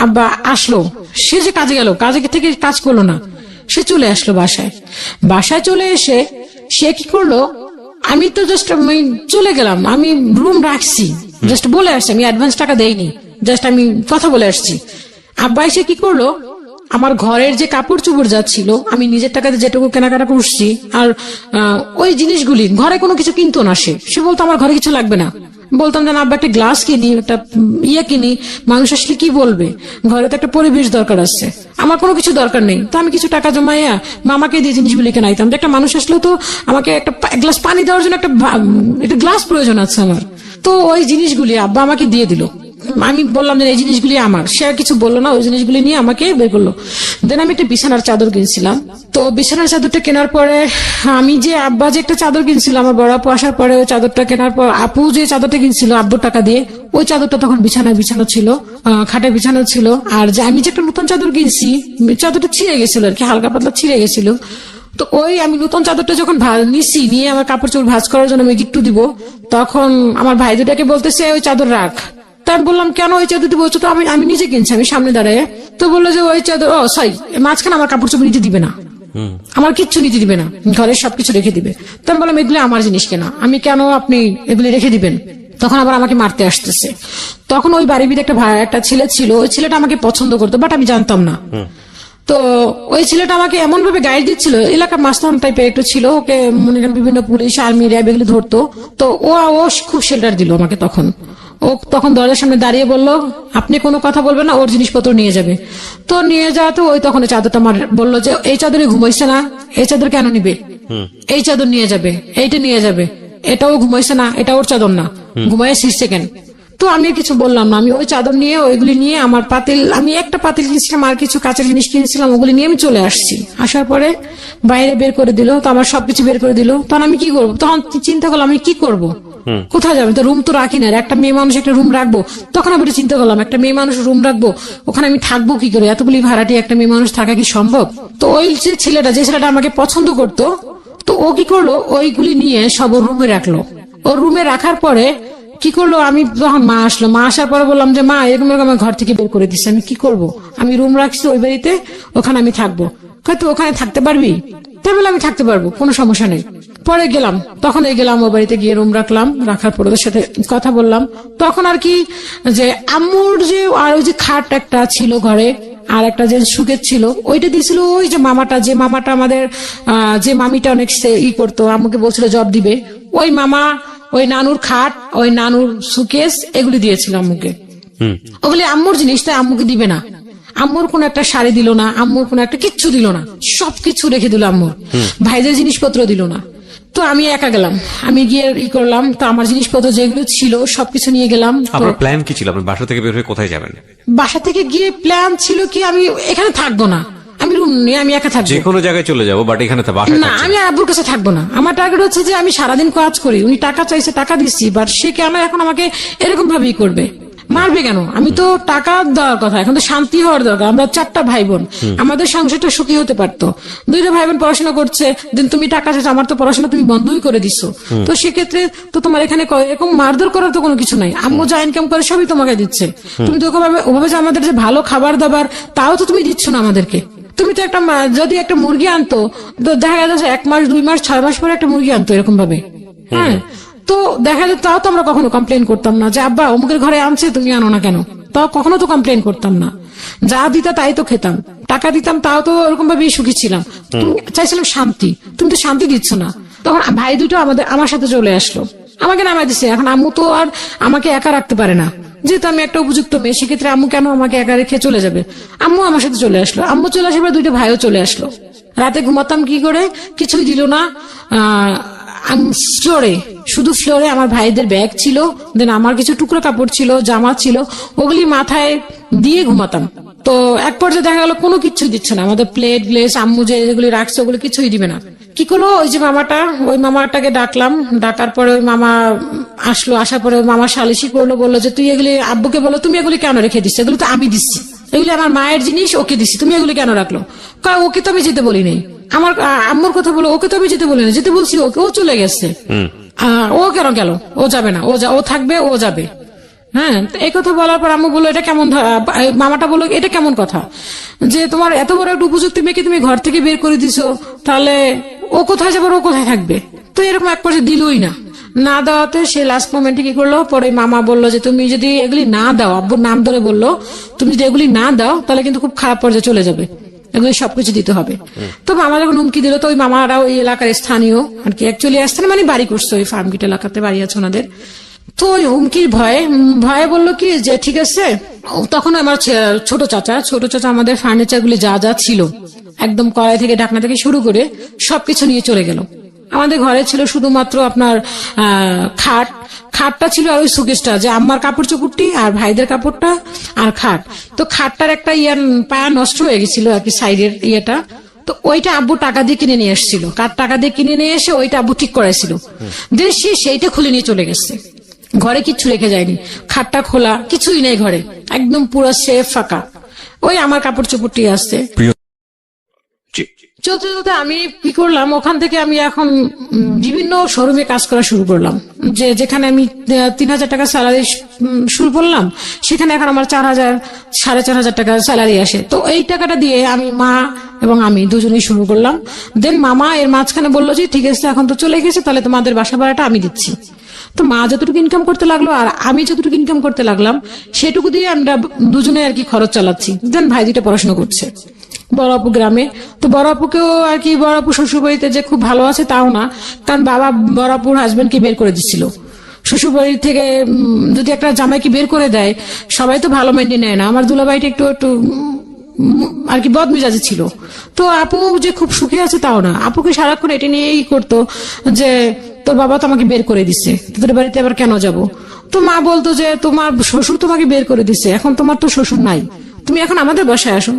আব্বা আসলো, সে যে কাজে গেল, কাজে থেকে কাজ করলো না, সে চলে আসলো বাসায়। বাসায় চলে এসে সে কি করলো, আমি তো জাস্ট চলে গেলাম, আমি রুম রাখছি, জাস্ট বলে আসছি, আমি অ্যাডভান্স টাকা দেইনি, জাস্ট আমি কথা বলে আসছি। আব্বা এসে কি করলো, আমার ঘরের যে কাপড় চোপড় যাচ্ছিল, আমি নিজের টাকাতে যেটুকু কেনাকাটা করছি, আর ওই জিনিসগুলি ঘরে কোনো কিছু কিনতো না, সে বলতো আমার ঘরে কিছু লাগবে না। বলতাম যে আব্বা একটা গ্লাস কিনি, একটা কিনি, মানুষ আসলে কি বলবে, ঘরে তো একটা পরিবেশ দরকার আছে, আমার কোনো কিছু দরকার নেই। তো আমি কিছু টাকা জমাইয়া মামাকে দিয়ে জিনিসগুলি কেনাইতাম, যে একটা মানুষ আসলে তো আমাকে একটা গ্লাস পানি দেওয়ার জন্য একটা গ্লাস প্রয়োজন আছে আমার। তো ওই জিনিসগুলি আব্বা আমাকে দিয়ে দিল। আমি বললাম যে এই জিনিসগুলি আমার, সে আর কিছু বললো না, ওই জিনিসগুলি নিয়ে আমাকে বের করলো। দেন আমি একটা বিছানার চাদর কিনছিলাম। তো বিছানার চাদরটা কেনার পরে আমি যে আব্বা যে একটা চাদর কিনছিল, আমার বড় আপু আসার পরে ওই চাদরটা কেনার পর আপু যে চাদরটা কিনছিল আব্বুর টাকা দিয়ে, ওই চাদরটা তখন বিছানায় বিছানো ছিল, খাটে বিছানো ছিল। আর যে আমি যে একটা নতুন চাদর কিনছি, চাদরটা ছিঁড়ে গেছিল আর কি, হালকা পাতলা ছিঁড়ে গেছিল। তো ওই আমি নতুন চাদরটা যখন নিচ্ছি, নিয়ে আমার কাপড় চোপড় ভাঁজ করার জন্য আমি গিট্টু দিব, তখন আমার ভাই দুটাকে বলতেছে ওই চাদর রাখ। তাই বললাম কেন ওই চাদর দিব, তো আমি নিজে কিনছি, আমি সামনে দাঁড়ায়। তো বললো যে ওই চাদর, সরি মাঝখানে আমার কাপড় চোপড় নিতে দিবে না, আমার কিচ্ছু নিতে দিবে না, ঘরের সবকিছু রেখে দিবে। তো আমি বললাম এগুলো আমার জিনিস কেনা, আমি কেন আপনি এগুলি রেখে দিবেন? তখন আবার আমাকে মারতে আসতেছে। তখন ওই বাড়ির ভিতরে একটা ছেলে ছিল, ওই ছেলেটা আমাকে পছন্দ করতো, বাট আমি জানতাম না। তো ওই ছেলেটা আমাকে এমন ভাবে গাইড দিচ্ছিল, এলাকার মাস্তান টাইপের একটু ছিল, ওকে মনে করেন বিভিন্ন পুলিশ আর্মি র্যাব এগুলো ধরতো। তো ও খুব শেল্টার দিল আমাকে। তখন দরজার সামনে দাঁড়িয়ে বললো আপনি কোনো কথা বলবেন না, ওর জিনিসপত্র নিয়ে যাবে। তো নিয়ে যাওয়া, তো ওই তখন চাদরটা আমার বললো যে এই চাদরে ঘুমাইছে না, এই চাদর কেন নিবে, এই চাদর নিয়ে যাবে, এইটা নিয়ে যাবে, এটাও ঘুমাইছে না, এটা ওর চাদর না, ঘুমাইয়া শীর্ষে কেন। তো আমি আর কিছু বললাম না, আমি ওই চাদর নিয়ে ওইগুলি নিয়ে আমার পাতিল, আমি একটা পাতিল কিনেছিলাম আর কিছু কাঁচের জিনিস কিনেছিলাম, ওগুলি নিয়ে আমি চলে আসছি। আসার পরে বাইরে বের করে দিল, তো আমার সবকিছু বের করে দিল। তখন আমি কি করবো, তখন চিন্তা করলাম আমি কি করব, কোথায় যাবে, তো রুম তো রাখি না, আর একটা মেয়ে মানুষ একটা রুম রাখবো। তখন আমি চিন্তা করলাম একটা মেয়ে মানুষ রুম রাখবো, ওখানে আমি থাকবো কি করে, এতগুলি ভাড়াটি একটা মেয়ে মানুষ থাকা কি সম্ভব? তো ওই যে ছেলেটা আমাকে পছন্দ করতো, তো ও কি করলো, ওইগুলি নিয়ে সব ওর রুমে রাখলো। ওর রুমে রাখার পরে কি করলো, আমি যখন মা আসলো, মা আসার পরে বললাম যে মা এরকম এরকম আমার ঘর থেকে বের করে দিচ্ছে, আমি কি করব, আমি রুম রাখছি ওই বাড়িতে, ওখানে আমি থাকবো। হয়তো ওখানে থাকতে পারবি? তাই বলে আমি থাকতে পারবো, কোনো সমস্যা নেই। পরে গেলাম, তখন গেলাম ও বাড়িতে গিয়ে রুম রাখলাম, রাখার পর ওদের সাথে কথা বললাম। তখন আর কি যে আম্মুর যে আর ওই যে খাট একটা ছিল ঘরে, আর একটা যে সুকের ছিল, ওইটা দিয়েছিল ওই যে মামাটা, যে মামাটা আমাদের যে মামিটা অনেক করতো, আম্মুকে বলছিল জব দিবে, ওই মামা, ওই নানুর খাট, ওই নানুর সুকেস, এগুলি দিয়েছিল আম্মুকে। ওগুলি আম্মুর জিনিস, তাই আম্মুকে দিবে না। আম্মুর কোন একটা শাড়ি দিল না, আম্মুর কোন একটা কিচ্ছু দিল না, সবকিছু রেখে দিল আম্মুর, ভাইদের জিনিসপত্র দিল না। তো আমি একা গেলাম, আমি গিয়ে করলাম, তো আমার জিনিসপত্র যেগুলো ছিল সবকিছু নিয়ে গেলাম। আপনার প্ল্যান কি ছিল, আপনি বাসা থেকে বের হয়ে কোথায় যাবেন? বাসা থেকে গিয়ে প্ল্যান ছিল কি আমি এখানে থাকবো না, আমি রুম নিয়ে আমি একা থাকবো, যে কোনো জায়গায় চলে যাবো, বাট এখানে তো বাসায় না, আমি আব্বুর কাছে থাকবো না। আমার টার্গেট হচ্ছে যে আমি সারাদিন কাজ করি, উনি টাকা চাইছে, টাকা দিচ্ছি, বাট সে কেন এখন আমাকে এরকম ভাবেই করবে, মারবে কেন? আমি তো টাকা দেওয়ার কথা, এখন তো শান্তি হওয়ার দরকার। আমরা 4টা ভাই বোন, আমাদের সংসারটা সুখী হতে পারতো। 2টা ভাই বোন পড়াশোনা করছে, দিন তুমি টাকা চাইছো, আমার তো পড়াশোনা তুমি বন্ধই করে দিচ্ছ। তো সেক্ষেত্রে তো তোমার এখানে এরকম মারধর করার তো কোনো কিছু নাই। আম্মু যা ইনকাম করে সবই তোমাকে দিচ্ছে, তুমি তো ওভাবে যে আমাদের যে ভালো খাবার দাবার তাও তো তুমি দিচ্ছ না আমাদেরকে। তুমি তো একটা যদি একটা মুরগি আনতো, তো দেখা যাচ্ছে 1 মাস 2 মাস 6 মাস পরে একটা মুরগি আনতো এরকম ভাবে, হ্যাঁ, তো দেখা যেত, তাও তো আমরা কখনো কমপ্লেন করতাম না যে আব্বা অমুকের ঘরে আনছে তুমি আনো না কেন, তাও কখনো তো কমপ্লেন করতাম না। যা দিতা তাই তো খেতাম, টাকা দিতাম, তাও তো এরকম ভাবে সুখী ছিলাম। তুমি চাইছিলাম শান্তি, তুমি তো শান্তি দিচ্ছ না। তখন ভাই দুটো আমার সাথে চলে আসলো, আমাকে নামাই দিচ্ছে। এখন আম্মু তো আর আমাকে একা রাখতে পারে না, যেহেতু আমি একটা উপযুক্ত মেয়ে, সেক্ষেত্রে আম্মু কেন আমাকে একা রেখে চলে যাবে? আম্মু আমার সাথে চলে আসলো, আম্মু চলে আসার পর 2টা ভাইও চলে আসলো। রাতে ঘুমাতাম কি করে, কিছুই দিল না। ফ্লোরে, শুধু ফ্লোরে আমার ভাইদের ব্যাগ ছিল, দেন আমার কিছু টুকরো কাপড় ছিল, জামা ছিল, ওগুলি মাথায় দিয়ে ঘুমাতাম। তো এক পর্যায়ে দেখা গেল কোনো কিছু দিচ্ছে না, আমাদের প্লেট গ্লেস আম্মু যে যেগুলি রাখছে ওগুলো কিছুই দিবে না। কি করলো, ওই যে মামাটা, ওই মামাটাকে ডাকলাম, ডাকার পরে ওই মামা আসলো, আসার পরে ওই মামা সালিশি করলো, বললো যে তুই এগুলি আব্বুকে বলো তুমি এগুলি কেন রেখে দিচ্ছ, এগুলো তো আমি দিচ্ছি, এগুলি আমার মায়ের জিনিস, ওকে দিচ্ছি, তুমি এগুলি কেন রাখলো? ওকে তো আমি যেতে বলি নাই, আমার আম্মুর কথা বলো, ওকে তো আমি যেতে বলি না, যেতে বলছি ওকে, ও চলে গেছে। ও কেন গেল, ও যাবে না, ও থাকবে, ও যাবে। হ্যাঁ, এই কথা বলার পর আম্মু বললো এটা কেমন, মামাটা বললো এটা কেমন কথা, যে তোমার এত বড় একটা উপযুক্ত মেয়েকে তুমি ঘর থেকে বের করে দিছো, তাহলে ও কোথায় যাবে, ও কোথায় থাকবে? তো এরকম এক পর্যায়ে দিলই না, না দেওয়াতে সে লাস্ট মোমেন্টে কি করলো, পরে মামা বললো যে তুমি যদি এগুলি না দাও, আব্বুর নাম ধরে বললো, তুমি যদি এগুলি না দাও তাহলে কিন্তু খুব খারাপ পর্যায়ে চলে যাবে, এগুলো সবকিছু দিতে হবে। তো মামা যখন হুমকি দিল, তো ওই মামারা ওই এলাকার স্থানীয় আর কি, অ্যাকচুয়ালি স্থানীয় মানে বাড়ি করছে, ওই ফার্মগেট এলাকাতে বাড়ি আছে ওনাদের। তো ওই হুমকির ভয়ে বললো কি যে ঠিক আছে। তখন আমার ছোট চাচা আমাদের ফার্নিচার গুলি যা যা ছিল একদম কড়াই থেকে ঢাকনা থেকে শুরু করে সবকিছু নিয়ে চলে গেল। আমাদের ঘরে ছিল শুধুমাত্র আপনার খাটটা ছিল, আর ওই সুকেশটা, যে আম্মার কাপড় চোপড়টি আর ভাইদের কাপড়টা আর খাট। তো খাটটার একটা পায়া নষ্ট হয়ে গেছিল আর কি, সাইডের ইয়েটা, তো ওইটা আব্বু টাকা দিয়ে কিনে নিয়ে এসেছিল, টাকা দিয়ে কিনে নিয়ে এসে ওইটা আব্বু ঠিক করাইছিল, দেন সেইটা খুলে নিয়ে চলে গেছে। ঘরে কিচ্ছু রেখে যায়নি, খাটটা খোলা, কিছুই নেই ঘরে, একদম পুরো সেফ ফাঁকা, ওই আমার কাপড় চোপড়টি আসছে। চলতে চলতে আমি কি করলাম, ওখান থেকে আমি এখন বিভিন্ন শোরুমে কাজ করা শুরু করলাম, যেখানে আমি 3,000 টাকা স্যালারি শুরু করলাম, সেখানে এখন আমার 4,000 4,500 টাকা স্যালারি আসে। তো এই টাকাটা দিয়ে আমি মা এবং আমি দুজনেই শুরু করলাম। দেন মামা এর মাঝখানে বললো যে ঠিক আছে এখন তো চলে গেছে, তাহলে তোমাদের বাসা ভাড়াটা আমি দিচ্ছি। তো মা যতটুকু ইনকাম করতে লাগলো আর আমি যতটুকু ইনকাম করতে লাগলাম, সেটুকু দিয়ে আমরা দুজনে আর কি খরচ চালাচ্ছি। দেন ভাই 2টা পড়াশোনা করছে বড় আপু গ্রামে। তো বড় আপুকেও আর কি, বড় আপু শ্বশুর বাড়িতে যে খুব ভালো আছে তাও না, কারণ বাবা বড় আপুর হাজবেন্ডকে বের করে দিচ্ছিল শ্বশুর বাড়ি থেকে। যদি একটা জামাইকে বের করে দেয়, সবাই তো ভালো মেনে নেয় না, আমার দুলাভাইটা একটু আর কি বদমেজাজি ছিল। তো আপু যে খুব সুখী আছে তাও না, আপুকে সারাক্ষণ এটা নিয়েই করতো যে তোর বাবা তো আমাকে বের করে দিচ্ছে, তোদের বাড়িতে আবার কেন যাব। তো মা বলতো যে তোমার শ্বশুর তোমাকে বের করে দিচ্ছে, এখন তোমার তো শ্বশুর নাই, তুমি এখন আমাদের বাসায় আসো।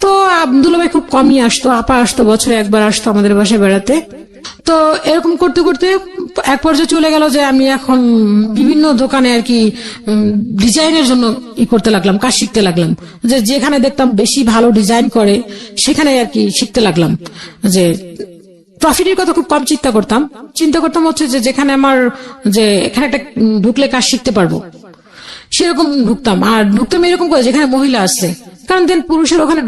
তো আব্দুল ভাই খুব কমই আসতো, আপা আসতো, বছরে একবার আসতো আমাদের বাসায় বেড়াতে। তো এরকম করতে করতে এক পর্যায়ে চলে গেল যে আমি এখন বিভিন্ন দোকানে আর কি ডিজাইনের জন্য করতে লাগলাম, কাজ শিখতে লাগলাম। যে যেখানে দেখতাম বেশি ভালো ডিজাইন করে সেখানে আর কি শিখতে লাগলাম। যে প্রফিটের কথা খুব কম চিন্তা করতাম হচ্ছে যে যেখানে আমার যে এখানে একটা ঢুকলে কাজ শিখতে পারবো সেরকম ঢুকতাম। আর ঢুকতাম এরকম করে যেখানে মহিলা আসছে, কারণ দেন পুরুষের ওখানে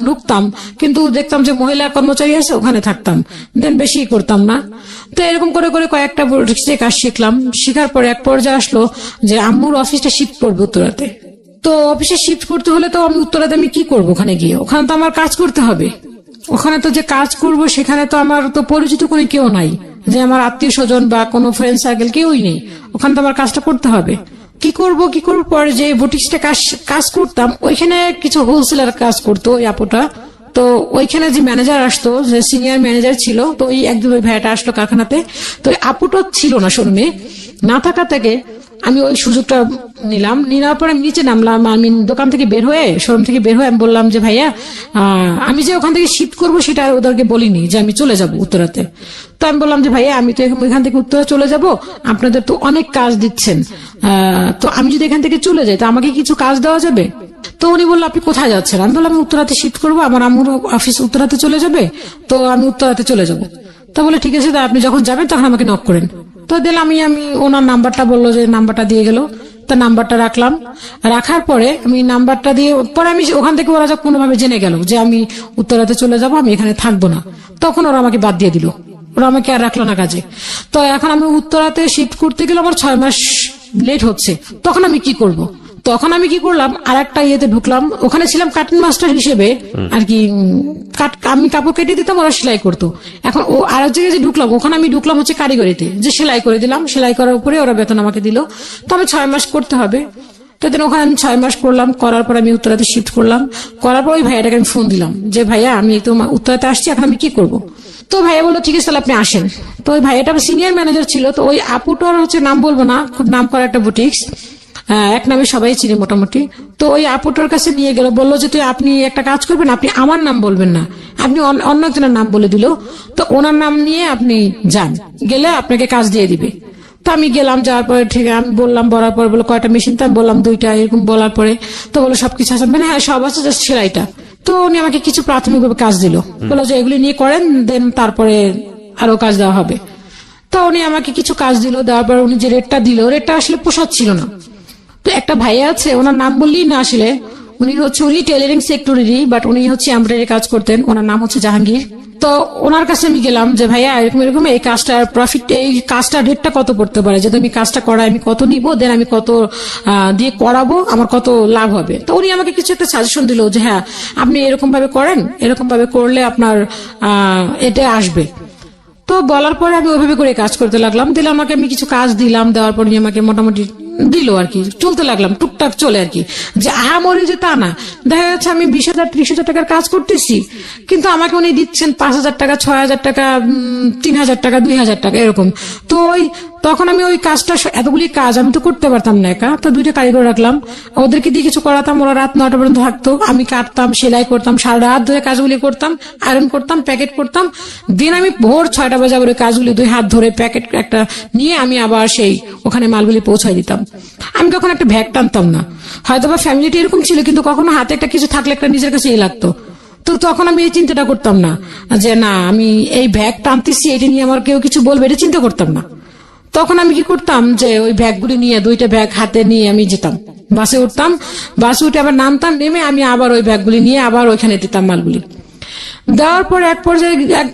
ঢুকতাম কিন্তু দেখতাম যে মহিলা কর্মচারী আছে ওখানে থাকতাম, দেন বেশি করতাম না। তো এরকম করে করে কয়েকটা কাজ শিখলাম। শেখার পরে এক পর্যায়ে আসলো যে আম্মুর অফিসটা শিফট করবে উত্তরাতে। তো অফিসে শিফট করতে হলে তো আমি উত্তরাতে আমি কি করবো, ওখানে গিয়ে ওখানে তো আমার কাজ করতে হবে। ওখানে তো যে কাজ করব সেখানে তো আমার তো পরিচিত কোনো কেউ নাই, যে আমার আত্মীয় স্বজন বা কোনো ফ্রেন্ড সার্কেল কেউই নেই, ওখানে তো আমার কাজটা করতে হবে। কি করব পরে যে বুটিক্সটা কাজ করতাম ওইখানে কিছু হোলসেলার কাজ করতো ওই আপুটা। তো ওইখানে যে ম্যানেজার আসতো, যে সিনিয়র ম্যানেজার ছিল, তো ওই একদম ওই ভাইয়াটা আসলো কারখানাতে। তো ওই আপুটা ছিল না শোরুমে, না থাকা থেকে আমি ওই সুযোগটা নিলাম। নেওয়ার পরে আমি নিচে নামলাম। আমি দোকান থেকে বের হয়ে, শোরুম থেকে বের হয়ে আমি বললাম যে ভাইয়া আমি যে ওখান থেকে শিফট করবো সেটা ওদেরকে বলিনি যে আমি চলে যাব উত্তরাতে। তো আমি বললাম যে ভাইয়া আমি তো এখান থেকে উত্তরা চলে যাব, আপনাদের তো অনেক কাজ দিচ্ছেন, তো আমি যদি এখান থেকে চলে যাই তো আমাকে কিছু কাজ দেওয়া যাবে? তো উনি বললো আপনি কোথায় যাচ্ছেন? আমি বললাম আমি উত্তরাতে শিফট করবো, আমার আম্মুর অফিস উত্তরাতে চলে যাবে, তো আমি উত্তরাতে চলে যাব। তো বলে ঠিক আছে, আপনি যখন যাবেন তখন আমাকে নক করেন। তো দিলাম আমি ওনার নাম্বারটা, বললো যে নাম্বারটা দিয়ে গেল। তা নাম্বারটা রাখলাম। রাখার পরে আমি নাম্বারটা দিয়ে পরে আমি ওখান থেকে ওরা যখন কোনোভাবে জেনে গেল যে আমি উত্তরাতে চলে যাব, আমি এখানে থাকবো না, তখন ওরা আমাকে বাদ দিয়ে দিল, ওরা আমাকে আর রাখলো না কাজে। তো এখন আমি উত্তরাতে শিফট করতে গেলে আমার 6 মাস লেট হচ্ছে। তখন আমি কি করব? তখন আমি কি করলাম, আর একটা ইয়েতে ঢুকলাম। ওখানে ছিলাম কাটিং মাস্টার হিসেবে আর কি, আমি কাপড় কেটে দিতাম, ওরা সেলাই করতো। এখন ও আর এক জায়গায় যে ঢুকলাম, ওখানে আমি ঢুকলাম হচ্ছে কারিগরিতে, যে সেলাই করে দিলাম, সেলাই করার উপরে ওরা বেতন আমাকে দিল। তো আমি 6 মাস করতে হবে। তো ওখানে আমি 6 মাস করলাম। করার পর আমি উত্তরাতে শিফট করলাম। করার পর ওই ভাইয়াটাকে আমি ফোন দিলাম যে ভাইয়া আমি তো উত্তরাতে আসছি, এখন আমি কি করব? তো ভাইয়া বললো ঠিক আছে তাহলে আপনি আসেন। তো ওই ভাইয়াটা সিনিয়র ম্যানেজার ছিল। তো ওই আপুটার হচ্ছে নাম বলবো না, খুব নাম করা একটা বুটিক্স, এক নামে সবাই চিনি মোটামুটি। তো ওই আপুটার কাছে নিয়ে গেল, বললো যে আপনি একটা কাজ করবেন, আপনি আমার নাম বলবেন না, আপনি অন্য একজনের নাম বলে দিল। তো ওনার নাম নিয়ে আপনি যান, গেলে আপনাকে কাজ দিয়ে দিবে। তো আমি গেলাম, যাওয়ার পরে ঠিক আমি বললাম, বলার পরে বলো কয়টা মেশিন? তো আমি বললাম 2টা। এরকম বলার পরে তো বলো সবকিছু আছে? মানে হ্যাঁ সব আছে, জাস্ট সেলাইটা। তো উনি আমাকে কিছু প্রাথমিকভাবে কাজ দিল, বললো যে এগুলি নিয়ে করেন, দেন তারপরে আরো কাজ দেওয়া হবে। তো উনি আমাকে কিছু কাজ দিল, দেওয়ার পর উনি যে রেটটা দিল, রেটটা আসলে পোষাচ্ছিল না। তো একটা ভাইয়া আছে, ওনার নাম বললেই না আসলে, উনি টেলারিং সেক্টরেরই, বাট উনি হচ্ছে এমব্রয়ডারি কাজ করতেন। ওনার নাম হচ্ছে জাহাঙ্গীর। তো ওনার কাছে আমি গেলাম যে ভাইয়া এরকম এরকম এই কাজটার প্রফিট, এই কাজটা রেটটা কত পড়তে পারে, যদি আমি কাজটা করাই আমি কত নিব, দেন আমি কত দিয়ে করাবো, আমার কত লাভ হবে। তো উনি আমাকে কিছু একটা সাজেশন দিল যে হ্যাঁ আপনি এরকম ভাবে করেন, এরকম ভাবে করলে আপনার এটা আসবে। তো বলার পরে আমি ওইভাবে করে কাজ করতে লাগলাম। দিলে আমাকে আমি কিছু কাজ দিলাম, দেওয়ার পর আমাকে মোটামুটি দিল আর কি, চলতে লাগলাম টুকটাক চলে আর কি, যে মরে যে তা না। দেখা যাচ্ছে আমি 20,000 30,000 টাকার কাজ করতেছি, কিন্তু আমাকে উনি দিচ্ছেন 5,000 টাকা, 6,000 টাকা, 3,000 টাকা, 2,000 টাকা এরকম। তো তখন আমি ওই কাজটা, এতগুলি কাজ আমি তো করতে পারতাম না একা। তো 2টা কারিগর রাখলাম, ওদেরকে দিয়ে কিছু করাতাম, ওরা রাত 9টা পর্যন্ত থাকতো, আমি কাটতাম, সেলাই করতাম, সারা রাত ধরে কাজগুলি করতাম, আয়রন করতাম, প্যাকেট করতাম। দিন আমি ভোর 6টা বাজে আবার ওই কাজগুলি 2 হাত ধরে প্যাকেট একটা নিয়ে আমি আবার সেই ওখানে মালগুলি পৌঁছাই দিতাম। আমি কখনো একটা ভ্যাগ টানতাম না, হয়তো বা ফ্যামিলিটা এরকম ছিল, কিন্তু কখনো হাতে একটা কিছু থাকলে একটা নিজের কাছে লাগতো। তো তখন আমি এই চিন্তাটা করতাম না যে না আমি এই ব্যাগ টানতেছি, এটা নিয়ে আমার কেউ কিছু বলবে, এটা চিন্তা করতাম না। তখন আমি কি করতাম যে ওই ব্যাগগুলি নিয়ে, 2টা ব্যাগ হাতে নিয়ে আমি যেতাম, বাসে উঠতাম, বাসে উঠে আবার নামতাম, নেমে আমি আবার ওই ব্যাগগুলি নিয়ে আবার ওইখানে দিতাম মালগুলি। দেওয়ার পর এক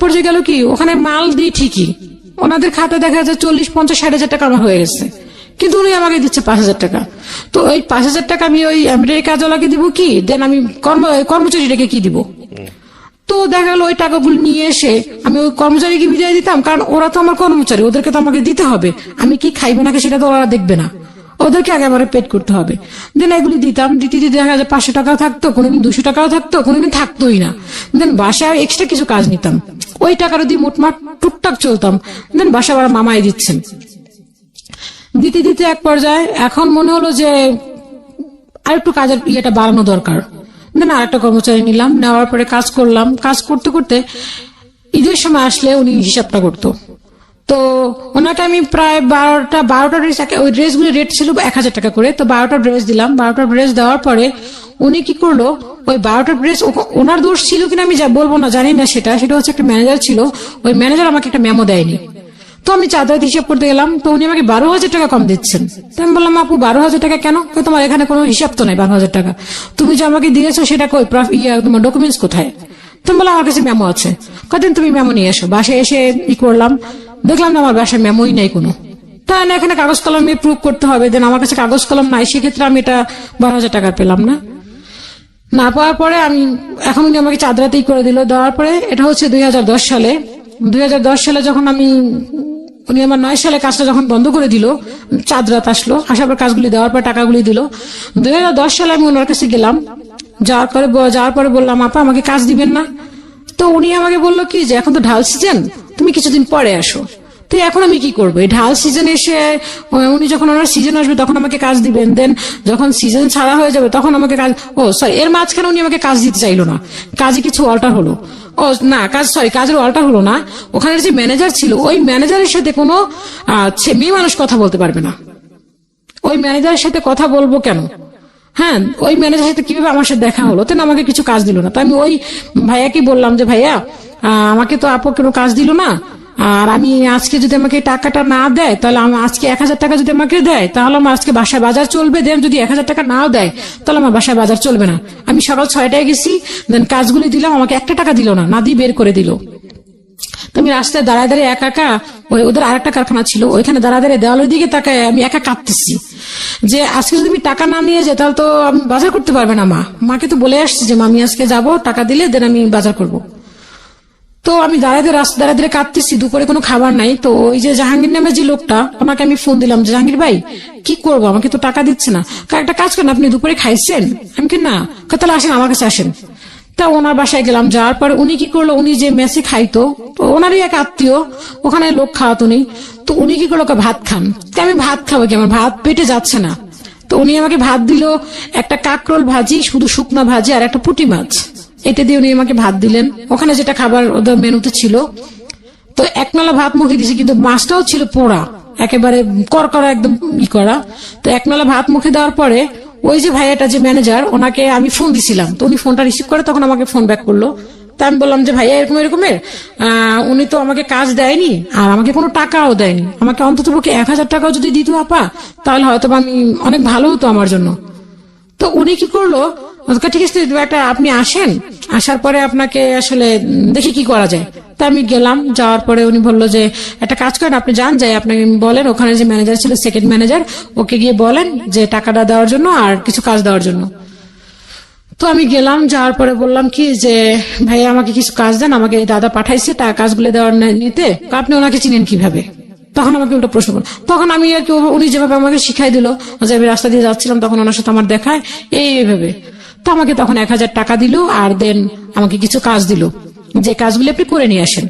পর্যায়ে গেল কি, ওখানে মাল দিই ঠিকই, ওনাদের খাতে দেখা যায় 40, 50, 60,000 টাকা আমার হয়ে গেছে, কিন্তু উনি আমাকে দিচ্ছে 5,000 টাকা। তো ওই 5,000 টাকা আমি ওই এমব্রয়ডারি কাজওয়ালাকে দিব কি, দেন আমি কর্মচারীটাকে কি দিব? তো দেখা গেল ওই টাকাগুলো নিয়ে এসে আমি ওই কর্মচারীকে বিদায় দিতাম, কারণ ওরা তো আমার কর্মচারী, ওদেরকে তো আমাকে দিতে হবে, আমি কি খাইবে নাকি সেটা তো ওরা দেখবে না, ওদেরকে আগে আমার পেড করতে হবে। দেন এগুলি দিতাম, দিতে দিতে দেখা যায় 500 টাকাও থাকতো, কোনোদিন 200 টাকাও থাকতো, কোনোদিন থাকতোই না। দেন বাসায় এক্সট্রা কিছু কাজ নিতাম, ওই টাকাটা দিয়ে মোটমাট টুকটাক চলতাম। দেন বাসা আবার মামাই দিচ্ছেন। দিতে দিতে এক পর্যায়ে এখন মনে হলো যে আরেকটু কাজের ইয়েটা বাড়ানো দরকার, দেন আরেকটা কর্মচারী নিলাম, নেওয়ার পরে কাজ করলাম। কাজ করতে করতে ঈদের সময় আসলে উনি হিসাবটা করতো। তো ওনাকে আমি প্রায় 12টা ড্রেস, ওই ড্রেসগুলি রেট ছিল 1000 টাকা করে, তো 12টা ড্রেস দিলাম। 12টা ড্রেস দেওয়ার পরে উনি কি করলো, ওই 12টা ড্রেস ওনার দোষ ছিল কিনা আমি বলবো না, জানি না, সেটা হচ্ছে একটা ম্যানেজার ছিল, ওই ম্যানেজার আমাকে একটা মেমো দেয়নি। তো আমি চাঁদাত হিসাব করতে গেলাম, তো উনি আমাকে 12,000 টাকা কম দিচ্ছেন। তো আমি বললাম, আপু 12,000 টাকা কেন? তোমার এখানে কোনো হিসাব তো নাই 12,000 টাকা, তুমি যে আমাকে দিয়েছো সেটা কই, তোমার ডকুমেন্টস কোথায়? তুমি বললাম আমার কাছে মেমো আছে। কদিন তুমি মেমো নিয়ে এসো। বাসায় এসে ই করলাম, দেখলাম না আমার বাসায় মেমোই নাই কোনো। তা না, এখানে কাগজ কলমে প্রুভ করতে হবে, দেন আমার কাছে কাগজ কলম নাই, সেক্ষেত্রে আমি এটা 12,000 টাকা পেলাম না। না পাওয়ার পরে আমি এখন উনি আমাকে চাঁদরাতেই করে দিল। দেওয়ার পরে এটা হচ্ছে 2010 সালে। 2010 সালে যখন উনি আমার 9 সালে কাজটা যখন বন্ধ করে দিল, চাঁদরাত আসলো, আসার পর কাজগুলি দেওয়ার পর টাকাগুলি দিল। 2010 সালে আমি ওনার কাছে গেলাম, যাওয়ার পরে বললাম, আপা আমাকে কাজ দিবেন না? তো উনি আমাকে বললো কি যে এখন তো ঢাল সিজন, তুমি কিছুদিন পরে আসো। তো এখন আমি কি করবো? এই ঢাল সিজন এসে উনি যখন ওনার সিজন আসবে তখন আমাকে কাজ দিবেন, দেন যখন সিজন ছাড়া হয়ে যাবে তখন আমাকে কাজ, এর মাঝখানে উনি আমাকে কাজ দিতে চাইলো না। কাজে কিছু অল্টার হলো, কাজের অল্টার হলো না। ওখানে যে ম্যানেজার ছিল, ওই ম্যানেজারের সাথে কোনো মেয়ে মানুষ কথা বলতে পারবে না। ওই ম্যানেজারের সাথে কথা বলবো কেন? হ্যাঁ, ওই ম্যানেজারের সাথে কিভাবে আমার সাথে দেখা হলো? তেন আমাকে কিছু কাজ দিল না। তো আমি ওই ভাইয়াকে বললাম যে ভাইয়া, আমাকে তো আপু কোনো কাজ দিল না, আর আমি আজকে যদি আমাকে টাকাটা না দেয়, তাহলে আজকে 1000 টাকা যদি আমাকে দেয় তাহলে আমার আজকে বাসায় বাজার চলবে, দেন যদি 1000 টাকা নাও দেয় তাহলে আমার বাসায় বাজার চলবে না। আমি সকাল 6টায় গেছি, দেন কাজগুলি দিলাম, আমাকে 1 টাকা দিল না, দিয়ে বের করে দিল। তো আমি রাস্তায় দাঁড়ায় একা ওদের আরেকটা কারখানা ছিল, ওইখানে দাঁড়ায় দেওয়ালের দিকে তাকায় আমি একা কাঁদতেছি যে আজকে যদি আমি টাকা না নিয়ে যাই তাহলে তো আমি বাজার করতে পারবে না। মাকে তো বলে আসছি যে আমি আজকে যাবো, টাকা দিলে দেন আমি বাজার করব। তো আমি রাস্তা দাঁড়ায় কাঁদতেছি, দুপুরে কোনো খাবার নাই। তো ওই যে জাহাঙ্গীর নামে যে লোকটা, ওনাকে আমি ফোন দিলাম যে জাহাঙ্গীর ভাই কি করবো, আমাকে তো টাকা দিচ্ছে না, একটা কাজ করেন, আপনি দুপুরে খাইছেন? আমি কি না, তাহলে আসেন আমার কাছে আসেন। তা ওনার বাসায় গেলাম, যাওয়ার পরে উনি কি করলো, উনি যে মেসে খাইতো, তো ওনারই এক আত্মীয়, ওখানে লোক খাওয়াতো উনি। তো উনি কি করলো, ভাত খান। আমি ভাত খাবো কি, আমার ভাত পেটে যাচ্ছে না। তো উনি আমাকে ভাত দিল, একটা কাকরোল ভাজি, শুধু শুকনা ভাজি, আর একটা পুঁটি মাছ, এটা দিয়ে উনি আমাকে ভাত দিলেন। ওখানে যেটা খাবার ওদের মেনুতে ছিল, তো 1 নালা ভাত মুখে দিয়েছি, কিন্তু মাছটাও ছিল পোড়া, একেবারে করকরা, একদম করা। তো 1 নালা ভাত মুখে দেওয়ার পরে ওই যে ভাইয়াটা যে ম্যানেজার, ওনাকে আমি ফোন দিছিলাম, তো উনি ফোনটা রিসিভ করে তখন আমাকে ফোন ব্যাক করলো। তা আমি বললাম যে ভাইয়া এরকমের উনি তো আমাকে কাজ দেয়নি, আর আমাকে কোনো টাকাও দেয়নি, আমাকে অন্তত পক্ষে 1000 টাকাও যদি দিত আপা, তাহলে হয়তো আমি অনেক ভালো হতো আমার জন্য। তো উনি কি করলো, ঠিক আছে আপনি আসেন, আসার পরে আপনাকে আসলে দেখি কি করা যায়। তা আমি গেলাম, যাওয়ার পরে উনি বললো যে একটা কাজ করেন, আপনি যান, যাই আপনাকে বলেন, ওখানে যে ম্যানেজার ছিল, সেকেন্ড ম্যানেজার, ওকে গিয়ে বলেন যে টাকাটা দেওয়ার জন্য আর কিছু কাজ দেওয়ার জন্য। তো আমি গেলাম, যাওয়ার পরে বললাম কি যে ভাইয়া আমাকে কিছু কাজ দেন, আমাকে দাদা পাঠাইছে কাজগুলো দেওয়ার নিতে, আপনি ওনাকে চিনেন কিভাবে? তখন আমাকে উল্টো প্রশ্ন করল। তখন আমি আর কি, উনি যেভাবে আমাকে শিখাই দিল, যে আমি রাস্তা দিয়ে যাচ্ছিলাম তখন ওনার সাথে আমার দেখায় এইভাবে। তো আমাকে তখন 1000 টাকা দিল, আর দেন আমাকে কিছু কাজ দিল, যে কাজগুলি আপনি করে নিয়ে আসেন।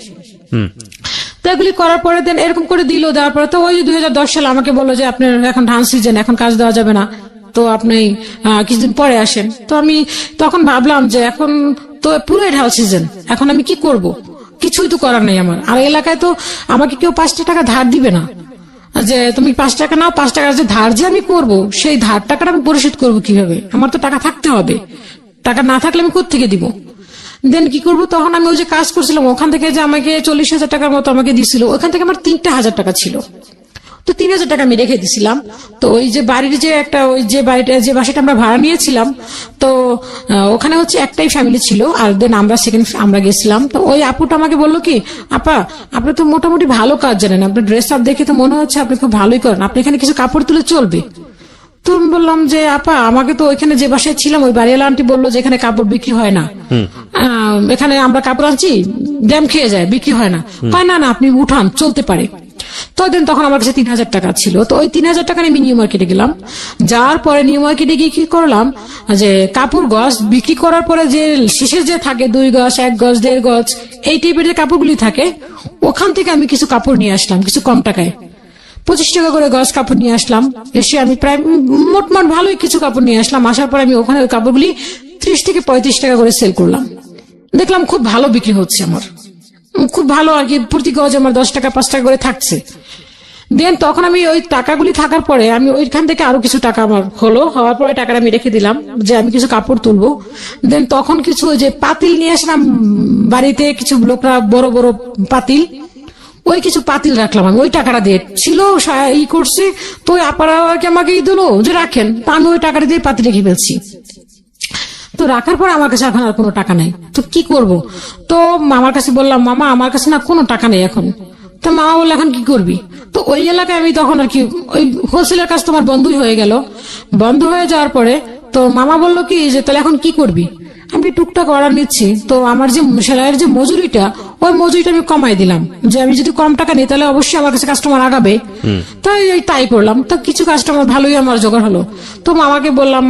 তো এগুলি করার পরে দেন এরকম করে দিল। দেওয়ার পরে তো ওই 2010 সালে আমাকে বললো যে আপনার এখন ধান সিজন, এখন কাজ দেওয়া যাবে না, তো আপনি কিছুদিন পরে আসেন। তো আমি তখন ভাবলাম যে এখন তো পুরোই ঢাল সিজন, এখন আমি কি করব? কিছুই তো করার নেই আমার। আর এলাকায় তো আমাকে কেউ 5 টাকা ধার দিবে না, যে তুমি 5 টাকা নাও, 5 টাকার যে ধার যে আমি করবো, সেই ধার টাকাটা আমি পরিশোধ করবো কিভাবে? আমার তো টাকা থাকতে হবে, টাকা না থাকলে আমি কোত্থেকে দিব? দেন কি করবো? তখন আমি ওই যে কাজ করছিলাম, ওখান থেকে যে আমাকে 40,000 টাকার মতো আমাকে দিছিল, ওখান থেকে আমার 3,000 টাকা ছিল। তো 3,000 টাকা আমি রেখে দিছিলাম। তো ওই যে বাড়ির যে একটা, ওই যে বাসাটা আমরা ভাড়া নিয়েছিলাম, তো ওখানে হচ্ছে একটাই ফ্যামিলি ছিল, আর দেন আমরা গেছিলাম। তো ওই আপুটা আমাকে বললো কি, আপা আপনি তো মোটামুটি ভালো কাজ জানেন, আপনার ড্রেস আপ দেখে তো মনে হচ্ছে আপনি খুব ভালোই করেন, আপনি এখানে কিছু কাপড় তুলে চলবে? তো আমি বললাম যে আপা আমাকে তো ওইখানে যে বাসায় ছিলাম, ওই বাড়িওয়ালা আন্টি বললো যে এখানে কাপড় বিক্রি হয় না, এখানে আমরা কাপড় আনছি ড্যাম খেয়ে যায়, বিক্রি হয় না। না না, আপনি উঠান, চলতে পারে। তো তখন আমার কাছে 3,000 টাকা ছিল। তো ওই 3,000 টাকা নিয়ে নিউ মার্কেটে গেলাম। যাওয়ার পরে নিউ মার্কেটে গিয়ে কি করলাম, যে কাপড় গজ বিক্রি করার পরে যে শেষে যে থাকে 2 গজ, 1 গজ, 1.5 গজ, এই টাইপের যে কাপড়গুলি থাকে, ওখান থেকে আমি কিছু কাপড় নিয়ে আসলাম কিছু কম টাকায়। 25 টাকা করে গজ কাপড় নিয়ে আসলাম। এসে আমি প্রায় মোটমাট ভালোই কিছু কাপড় নিয়ে আসলাম। আসার পর আমি ওখানে ওই কাপড়গুলি 30 থেকে 35 টাকা করে সেল করলাম। দেখলাম খুব ভালো বিক্রি হচ্ছে আমার, খুব ভালো আর কি, প্রতি গজ আমার 10 টাকা 5 টাকা করে থাকছে। দেন তখন আমি ওই টাকাগুলি থাকার পরে আমি ওইখান থেকে আরো কিছু টাকা আমার হওয়ার পরে টাকাটা আমি রেখে দিলাম যে আমি কিছু কাপড় তুলবো। দেন তখন কিছু ওই যে পাতিল নিয়ে আসলাম বাড়িতে, কিছু লোকরা বড় বড় পাতিল, ওই কিছু পাতিল রাখলাম আমি ওই টাকাটা দিয়ে। ছিল ই করছে, তো ওই আপারা আমাকে দিল যে রাখেন, তা আমি ওই টাকাটা দিয়ে পাতিল রেখে ফেলছি। তো রাখার পর আমার কাছে এখন আর কোনো টাকা নাই, তো কি করব? তো মামার কাছে বললাম, মামা আমার কাছে না কোনো টাকা নেই এখন। তো মামা বললো এখন কি করবি? তো ওই এলাকায় আমি তখন আর কি ওই হোলসেলের কাজ তোমার বন্ধই হয়ে গেল। বন্ধ হয়ে যাওয়ার পরে তো মামা বললো কি যে তাহলে এখন কি করবি? আমি টুকটাক অর্ডার নিচ্ছি, তো আমার যে সেলাইয়ের যে মজুরিটা, ওই মজুরিটা আমি কমাই দিলাম যে আমি যদি কম টাকা নিই তাহলে অবশ্যই আমার কাছে কাস্টমার আগাবে। তাই করলাম। তো কিছু কাস্টমার ভালোই আমার জোগাড় হলো। তো মামাকে বললাম,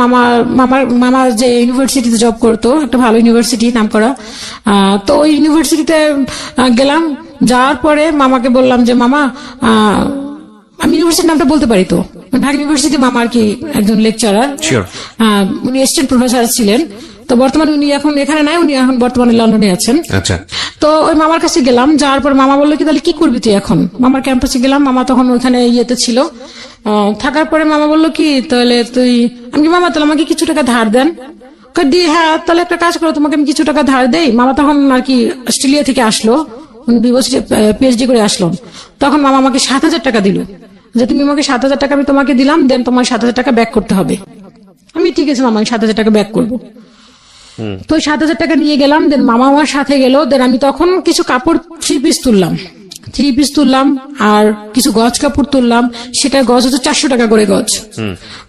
মামা যে ইউনিভার্সিটিতে জব করতো, একটা ভালো ইউনিভার্সিটি নাম করা, তো ওই ইউনিভার্সিটিতে গেলাম। যাওয়ার পরে মামাকে বললাম যে মামা, আমি ইউনিভার্সিটির নামটা বলতে পারি তো, ঢাকা ইউনিভার্সিটি মামা আর কি একজন লেকচারার, উনি অ্যাসিস্ট্যান্ট প্রফেসর ছিলেন। তো বর্তমানে উনি এখন এখানে নাই, উনি এখন বর্তমানে লন্ডনে আছেন। আচ্ছা। তো ওই মামার কাছে গেলাম, যাওয়ার পর মামা বললো কি তাহলে কি করবি তুই এখন? মামার ক্যাম্পাসে গেলাম, মামা তখন ওইখানে ইয়েতে ছিল। থাকার পরে মামা বললো কি তাহলে আমি মামা তাহলে আমাকে কিছু টাকা ধার দেন। হ্যাঁ তাহলে একটা কাজ করো, তোমাকে আমি কিছু টাকা ধার দেই। মামা তখন আর কি অস্ট্রেলিয়া থেকে আসলো, উনি পিএইচডি করে আসলো। তখন মামা আমাকে 7,000 টাকা দিল যে তুমি আমাকে 7,000 টাকা আমি তোমাকে দিলাম, দেন তোমার 7,000 টাকা ব্যাক করতে হবে। আমি ঠিক আছে মামা, আমি 7,000 টাকা ব্যাক করবো। তো 7,000 টাকা নিয়ে গেলাম। দেন মামা আমার সাথে গেল। দেন আমি তখন কিছু কাপড় 3 পিস তুললাম আর কিছু গজ কাপড় তুললাম। সেটা গজ হচ্ছে 400 টাকা করে গজ।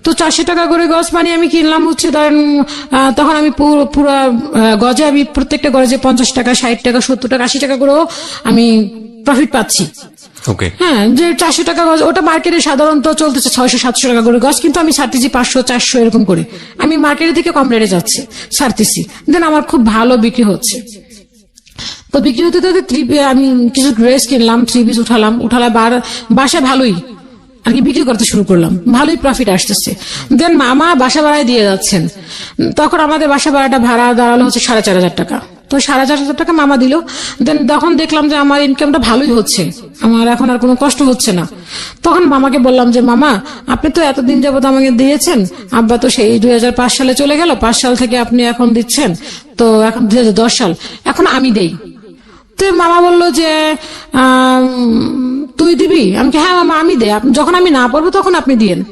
তো 400 টাকা করে গজ মানে আমি কিনলাম হচ্ছে ধরেন, তখন আমি পুরো গজে আমি প্রত্যেকটা গজে 50 টাকা 60 টাকা 70 টাকা 80 টাকা করেও আমি প্রফিট পাচ্ছি। হ্যাঁ, যে 400 টাকা গজ, ওটা মার্কেটে সাধারণত চলতেছে 600-700 টাকা করে গজ, কিন্তু আমি ছাড়তেছি 500-400 এরকম করে। আমি মার্কেটের থেকে কম রেটে যাচ্ছি, ছাড়তেছি। দেন আমার খুব ভালো বিক্রি হচ্ছে। তো বিক্রি হতে আমি কিছু ড্রেস কিনলাম, 3 পিস উঠালাম বাসায় ভালোই আর কি বিক্রি করতে শুরু করলাম, ভালোই প্রফিট আসতেছে। দেন মামা বাসা ভাড়ায় দিয়ে যাচ্ছেন। তখন আমাদের বাসা ভাড়াটা দাঁড়ালো হচ্ছে 4,500 টাকা। তো 4,500 টাকা মামা দিল। দেন তখন দেখলাম যে আমার ইনকামটা ভালোই হচ্ছে, আমার এখন আর কোনো কষ্ট হচ্ছে না। তখন মামাকে বললাম যে মামা, আপনি তো এতদিন যাবত আমাকে দিয়েছেন, আব্বা তো সেই 2005 সালে চলে গেল, 5 সাল থেকে আপনি এখন দিচ্ছেন, তো এখন 2010 সাল, এখন আমি দেই। তো মামা বললো যে তুই দিবি? আমি হ্যাঁ মামা আমি দেই, যখন আমি না পারবো তখন আপনি দিয়েন।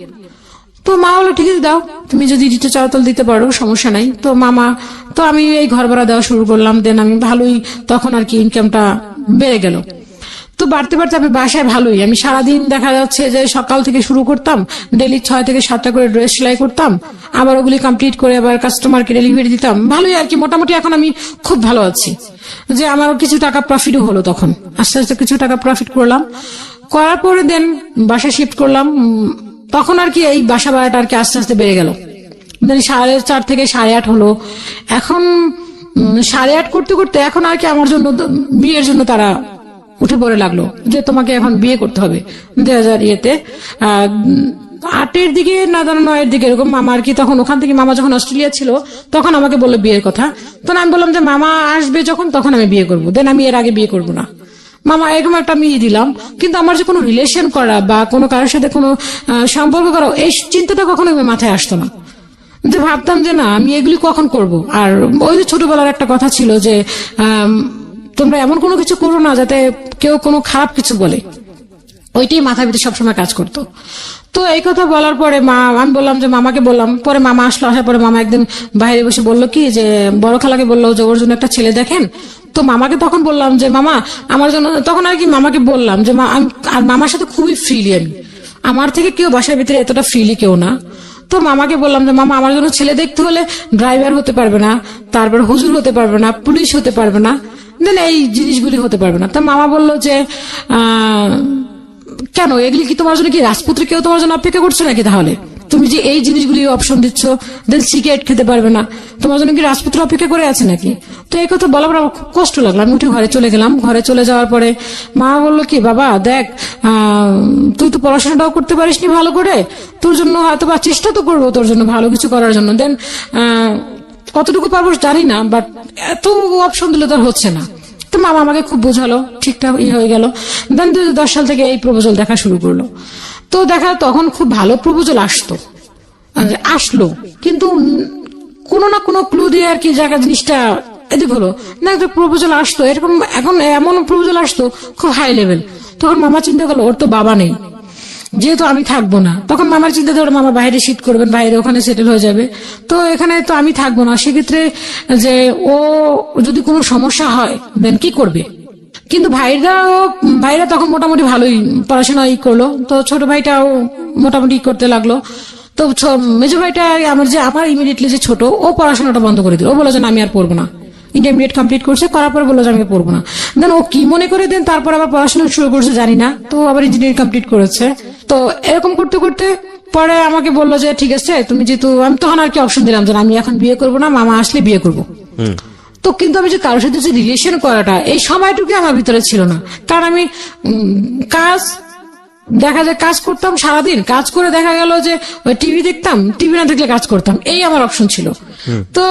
তো মা বললো ঠিক আছে দাও, তুমি যদি দিতে চাও তাহলে দিতে পারো, সমস্যা নাই। তো আমি এই ঘর ভাড়া দেওয়া শুরু করলাম। দেন আমি ভালোই তখন আর কি ইনকামটা বেড়ে গেল। তো বাড়তে আমি বাসায় ভালোই, আমি সারাদিন দেখা যাচ্ছে যে সকাল থেকে শুরু করতাম, ডেলি 6 থেকে 7টা করে ড্রেস সেলাই করতাম, আবার ওগুলি কমপ্লিট করে আবার কাস্টমারকে ডেলিভারি দিতাম। ভালোই আর কি, মোটামুটি এখন আমি খুব ভালো আছি, যে আমার কিছু টাকা প্রফিটও হলো। তখন আস্তে আস্তে কিছু টাকা প্রফিট করার পরে দেন বাসা শিফট করলাম। তখন আর কি এই বাসা ভাড়াটা আর কি আস্তে আস্তে বেড়ে গেল। 4.5 থেকে 8.5 হলো। এখন 8.5 করতে করতে এখন আর কি আমার জন্য বিয়ের জন্য তারা উঠে পড়ে লাগলো যে তোমাকে এখন বিয়ে করতে হবে। 2008-এর দিকে না 9-এর দিকে এরকম মামা আর কি, তখন ওখান থেকে মামা যখন অস্ট্রেলিয়া ছিল তখন আমাকে বললো বিয়ের কথা। তখন আমি বললাম যে মামা আসবে যখন তখন আমি বিয়ে করবো, দেন আমি এর আগে বিয়ে করবো না। মামা এরকম একটা আমি দিলাম, কিন্তু আমার যে কোনো রিলেশন করা বা কোনো কারোর সাথে কোনো সম্পর্ক করা, এই চিন্তাটা কখনো মাথায় আসতো না। যে ভাবতাম যে না আমি এগুলি কখন করব। আর ওই যে ছোটবেলার একটা কথা ছিল যে তোমরা এমন কোনো কিছু করো না যাতে কেউ কোনো খারাপ কিছু বলে, ওইটাই মাথার ভিতরে সবসময় কাজ করতো। তো এই কথা বলার পরে আমি বললাম যে মামাকে বললাম, পরে মামা আসলো। আসার পরে মামা একদিন বাইরে বসে বললো কি যে বড় খালাকে বললো যে ওর জন্য একটা ছেলে দেখেন। তো মামাকে তখন বললাম যে মামা আমার জন্য, তখন আর কি মামাকে বললাম যে আর মামার সাথে খুবই ফ্রিলি, আমার থেকে কেউ বাসার ভিতরে এতটা ফ্রিলি কেউ না। তো মামাকে বললাম যে মামা আমার জন্য ছেলে দেখতে হলে ড্রাইভার হতে পারবে না, তারপর হুজুর হতে পারবে না, পুলিশ হতে পারবে না, দেন এই জিনিসগুলি হতে পারবে না। তো মামা বললো যে কেন এগুলি কি তোমার জন্য কি রাজপুত্র কেউ তোমার জন্য অপেক্ষা করছে নাকি? তাহলে তুমি যে এই জিনিসগুলি অপশন দিচ্ছ, দেন সিগারেট খেতে পারবে না, তোমার জন্য কি রাজপুত্র অপেক্ষা করে আছে নাকি? তো এই কথা বলার পর আমার খুব কষ্ট লাগলো। আমি উঠে ঘরে চলে গেলাম। ঘরে চলে যাওয়ার পরে মা বললো কি, বাবা দেখ, তুই তো পড়াশোনাটাও করতে পারিসনি ভালো করে, তোর জন্য হয়তো বা চেষ্টা তো করবো তোর জন্য ভালো কিছু করার জন্য, দেন কতটুকু পারবো জানি না, বাট এত অপশন দিলে তোর হচ্ছে না। তো মামা আমাকে খুব বোঝালো, ঠিকঠাক হয়ে গেল। দেন 2010 সাল থেকে এই প্রপোজাল দেখা শুরু করলো। তো দেখা তখন খুব ভালো প্রপোজাল আসলো, কিন্তু কোনো না কোনো ক্লু দিয়ে আর কি জায়গা জিনিসটা এদিক হলো না। একটা প্রপোজাল আসতো এরকম, এখন এমন প্রপোজাল আসতো খুব হাই লেভেল। তখন মামা চিন্তা করলো ওর তো বাবা নেই, যেহেতু আমি থাকবো না, তখন মামার চিন্তা ধরো মামা বাইরে শিফট করবেন, বাইরে ওখানে সেটেল হয়ে যাবে, তো এখানে তো আমি থাকবো না। সেক্ষেত্রে যে ও যদি কোনো সমস্যা হয় দেন কি করবে? কিন্তু ভাইরা তখন মোটামুটি ভালোই পড়াশোনা করলো। তো ছোট ভাইটাও মোটামুটি করতে লাগলো। তো মেজো ভাইটা আমার ইমিডিয়েটলি যে ছোট, ও পড়াশোনাটা বন্ধ করে দিল। ও বলে যে আমি আর পড়বো না। ইন্টারমিডিয়েট কমপ্লিট করছে, করার পর বললো যে আমি পড়বো না। দেন ও কি মনে করে দেন তারপর আবার পড়াশোনা শুরু করছে জানি না, তো আবার ইঞ্জিনিয়ারিং কমপ্লিট করেছে। তো এরকম করতে করতে পরে আমাকে বললো যে ঠিক আছে তুমি যেহেতু, আমি তখন আর কি অপশন দিলাম যে আমি এখন বিয়ে করবো না, মামা আসলে বিয়ে করবো। তো কিন্তু আমি যে কারোর সাথে যে রিলেশন করাটা, এই সময়টুকু আমার ভিতরে ছিল না। কারণ আমি কাজ করতাম সারাদিন, কাজ করে দেখা গেল যে ওই টিভি দেখতাম, টিভি না দেখলে কাজ করতাম, এই আমার অপশন ছিল। তো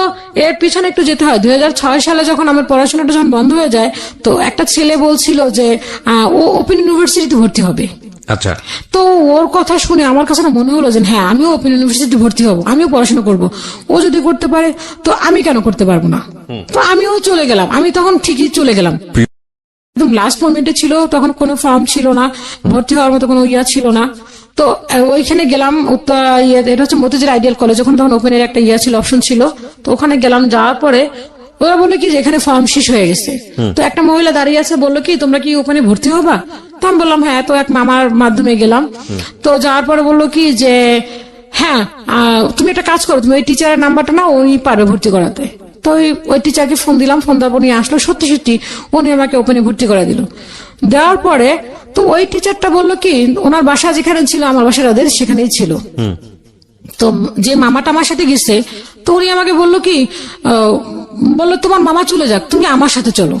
এর পিছনে একটু যেতে হয়। 2006 সালে যখন আমার পড়াশোনাটা যখন বন্ধ হয়ে যায়, তো একটা ছেলে বলছিল যে ও ওপেন ইউনিভার্সিটিতে ভর্তি হবে। আচ্ছা। তো ওর কথা শুনে আমার কাছে মনে হলো যে হ্যাঁ, আমিও ওপেন ইউনিভার্সিটি ভর্তি হব, আমিও পড়াশোনা করব। ও যদি করতে পারে তো আমি কেন করতে পারবো না? তো আমিও চলে গেলাম। আমি তখন ঠিকই চলে গেলাম, একদম লাস্ট মোমেন্টে ছিল, তখন কোনো ফর্ম ছিল না, ভর্তি হওয়ার মতো কোনো ছিল না। তো ওইখানে গেলাম, এটা হচ্ছে মতিঝিল আইডিয়াল কলেজ, ওখানে তখন ওপেনের একটা ছিল, অপশন ছিল। তো ওখানে গেলাম, যাওয়ার পরে ওরা বললো কি যে এখানে ফর্ম শেষ হয়ে গেছে। তো একটা মহিলা দাঁড়িয়ে আছে, বললো কি তোমরা কি ওখানে ভর্তি হবা? তো আমি বললাম হ্যাঁ। তো এক মামার মাধ্যমে গেলাম। তো যাওয়ার পরে বললো কি যে হ্যাঁ, তুমি একটা কাজ করো, তুমি ওই টিচারের নাম্বারটা না, উনি পারবে ভর্তি করাতে। তো ওই টিচারকে ফোন দিলাম, ফোন দেওয়ার পর উনি আসলো, সত্যি সত্যি উনি আমাকে ওপেনে ভর্তি করে দিল। দেওয়ার পরে তো ওই টিচারটা বললো কি, ওনার বাসা যেখানে ছিল আমার বাসার ওদের সেখানেই ছিল। তো যে মামাটা আমার সাথে গেছে, তো উনি আমাকে বললো কি, বললো তোমার মামা চলে যাক, তুমি আমার সাথে চলো।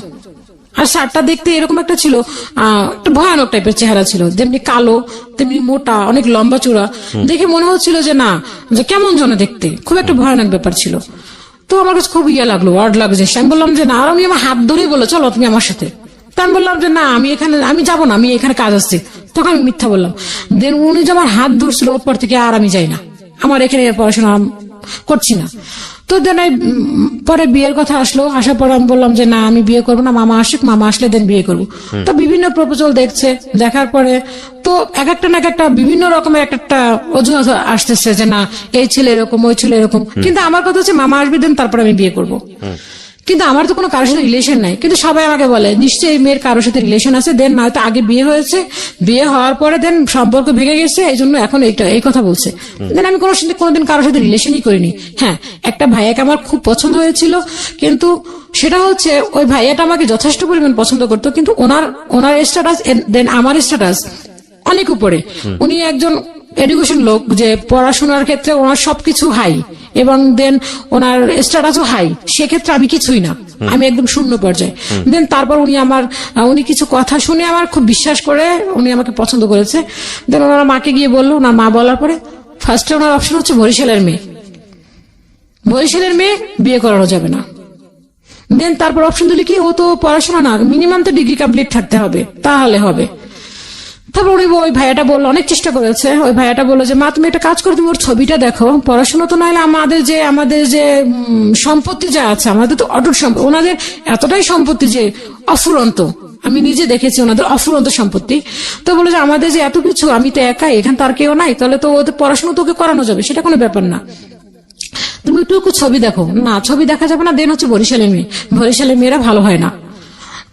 আর স্যারটা দেখতে এরকম একটা ছিল, একটা ভয়ানক টাইপের চেহারা ছিল, যেমনি কালো তেমনি মোটা, অনেক লম্বা চূড়া। দেখে মনে হচ্ছিল যে না, যে কেমন যেন দেখতে, খুব একটা ভয়ানক ব্যাপার ছিল। তো আমার কাছে খুব লাগলো, ওয়ার্ড লাগছে। আমি বললাম যে না, আর আমি আমার হাত ধরেই বললো চলো তুমি আমার সাথে। তা আমি বললাম যে না, আমি যাবো না, আমি এখানে কাজ আসছে। তখন আমি মিথ্যা বললাম। দেন উনি যে আমার হাত ধরছিল, ওর পর থেকে আর আমি যাই না, আমার এখানে পড়াশোনা করছি না। তো দেন পরে বিয়ের কথা আসলো, আসার পর আমি বললাম যে না, আমি বিয়ে করবো না, মামা আসুক, মামা আসলে দেন বিয়ে করবো। তো বিভিন্ন প্রপোজাল দেখছে, দেখার পরে তো এক একটা বিভিন্ন রকমের একটা অজুহাত আসতেছে যে না, এই ছেলে এরকম, ওই ছেলে এরকম। কিন্তু আমার কথা হচ্ছে মামা আসবে, দেন তারপর আমি বিয়ে করবো। কিন্তু আমার তো কোনো কারোর সাথে রিলেশন নাই, কিন্তু সবাই আমাকে বলে নিশ্চয়ই এই মেয়ের কারোর সাথে রিলেশন আছে, দেন নয়তো আগে বিয়ে হয়েছে, বিয়ে হওয়ার পরে দেন সম্পর্ক ভেঙে গেছে, এই জন্য এখন এই কথা বলছে। দেন আমি কোনোদিন কারোর সাথে রিলেশনই করিনি। হ্যাঁ, একটা ভাইয়াকে আমার খুব পছন্দ হয়েছিল, কিন্তু সেটা হচ্ছে ওই ভাইয়াটা আমাকে যথেষ্ট পরিমাণ পছন্দ করতো, কিন্তু ওনার স্ট্যাটাস দেন আমার স্ট্যাটাস অনেক উপরে। উনি একজন এডুকেশন লোক, যে পড়াশোনার ক্ষেত্রে ওনার সবকিছু হাই, এবং দেন ওনার স্ট্যাটাসও হাই। সেক্ষেত্রে আমি কিছুই না, আমি একদম শূন্য পর্যায়ে। দেন তারপর উনি কিছু কথা শুনে আমার খুব বিশ্বাস করে উনি আমাকে পছন্দ করেছে। দেন ওনার মাকে গিয়ে বললো, ওনার মা বলার পরে ফার্স্টে ওনার অপশন হচ্ছে বরিশালের মেয়ে বিয়ে করানো যাবে না। দেন তারপর অপশন দিলে কি, ও তো পড়াশোনা না, মিনিমাম তো ডিগ্রি কমপ্লিট থাকতে হবে, তাহলে হবে। তারপর ওই ভাইয়াটা বললো, অনেক চেষ্টা করেছে, ওই ভাইয়াটা বললো যে মা তুমি একটা কাজ করো, তুমি ওর ছবিটা দেখো, পড়াশোনা তো নাহলে আমাদের যে সম্পত্তি যা আছে, আমাদের তো অটুট সম্পত্তি, ওনাদের এতটাই সম্পত্তি যে অফুরন্ত, আমি নিজে দেখেছি ওনাদের অফুরন্ত সম্পত্তি। তো বলে যে আমাদের যে এত কিছু, আমি তো একাই, এখানে তার কেউ নাই, তাহলে তো ওদের পড়াশোনা তোকে করানো যাবে, সেটা কোনো ব্যাপার না, তুমি একটু ছবি দেখো। না, ছবি দেখা যাবে না, দেন হচ্ছে বরিশালের মেয়েরা ভালো হয় না।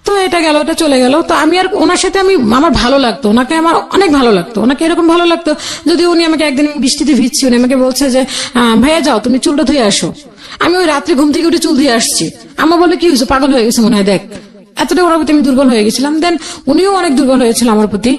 তো এটা গেল, এটা চলে গেল। তো আমি আর ওনার সাথে আমার ভালো লাগতো, ওনাকে আমার অনেক ভালো লাগতো, ওনাকে এরকম ভালো লাগতো। যদি উনি আমাকে একদিন বৃষ্টিতে ভিজছি, উনি আমাকে বলছে যে ভাইয়া যাও তুমি চুলটা ধুয়ে আসো। আমি ওই রাত্রে ঘুম থেকে উঠে চুল ধুয়ে আসছি। আমার বলে কি হয়েছে, পাগল হয়ে গেছে মনে হয়, দেখ। এতটা ওনার প্রতি আমি দুর্বল হয়ে গেছিলাম। দেন উনিও অনেক দুর্বল হয়েছিল আমার প্রতি।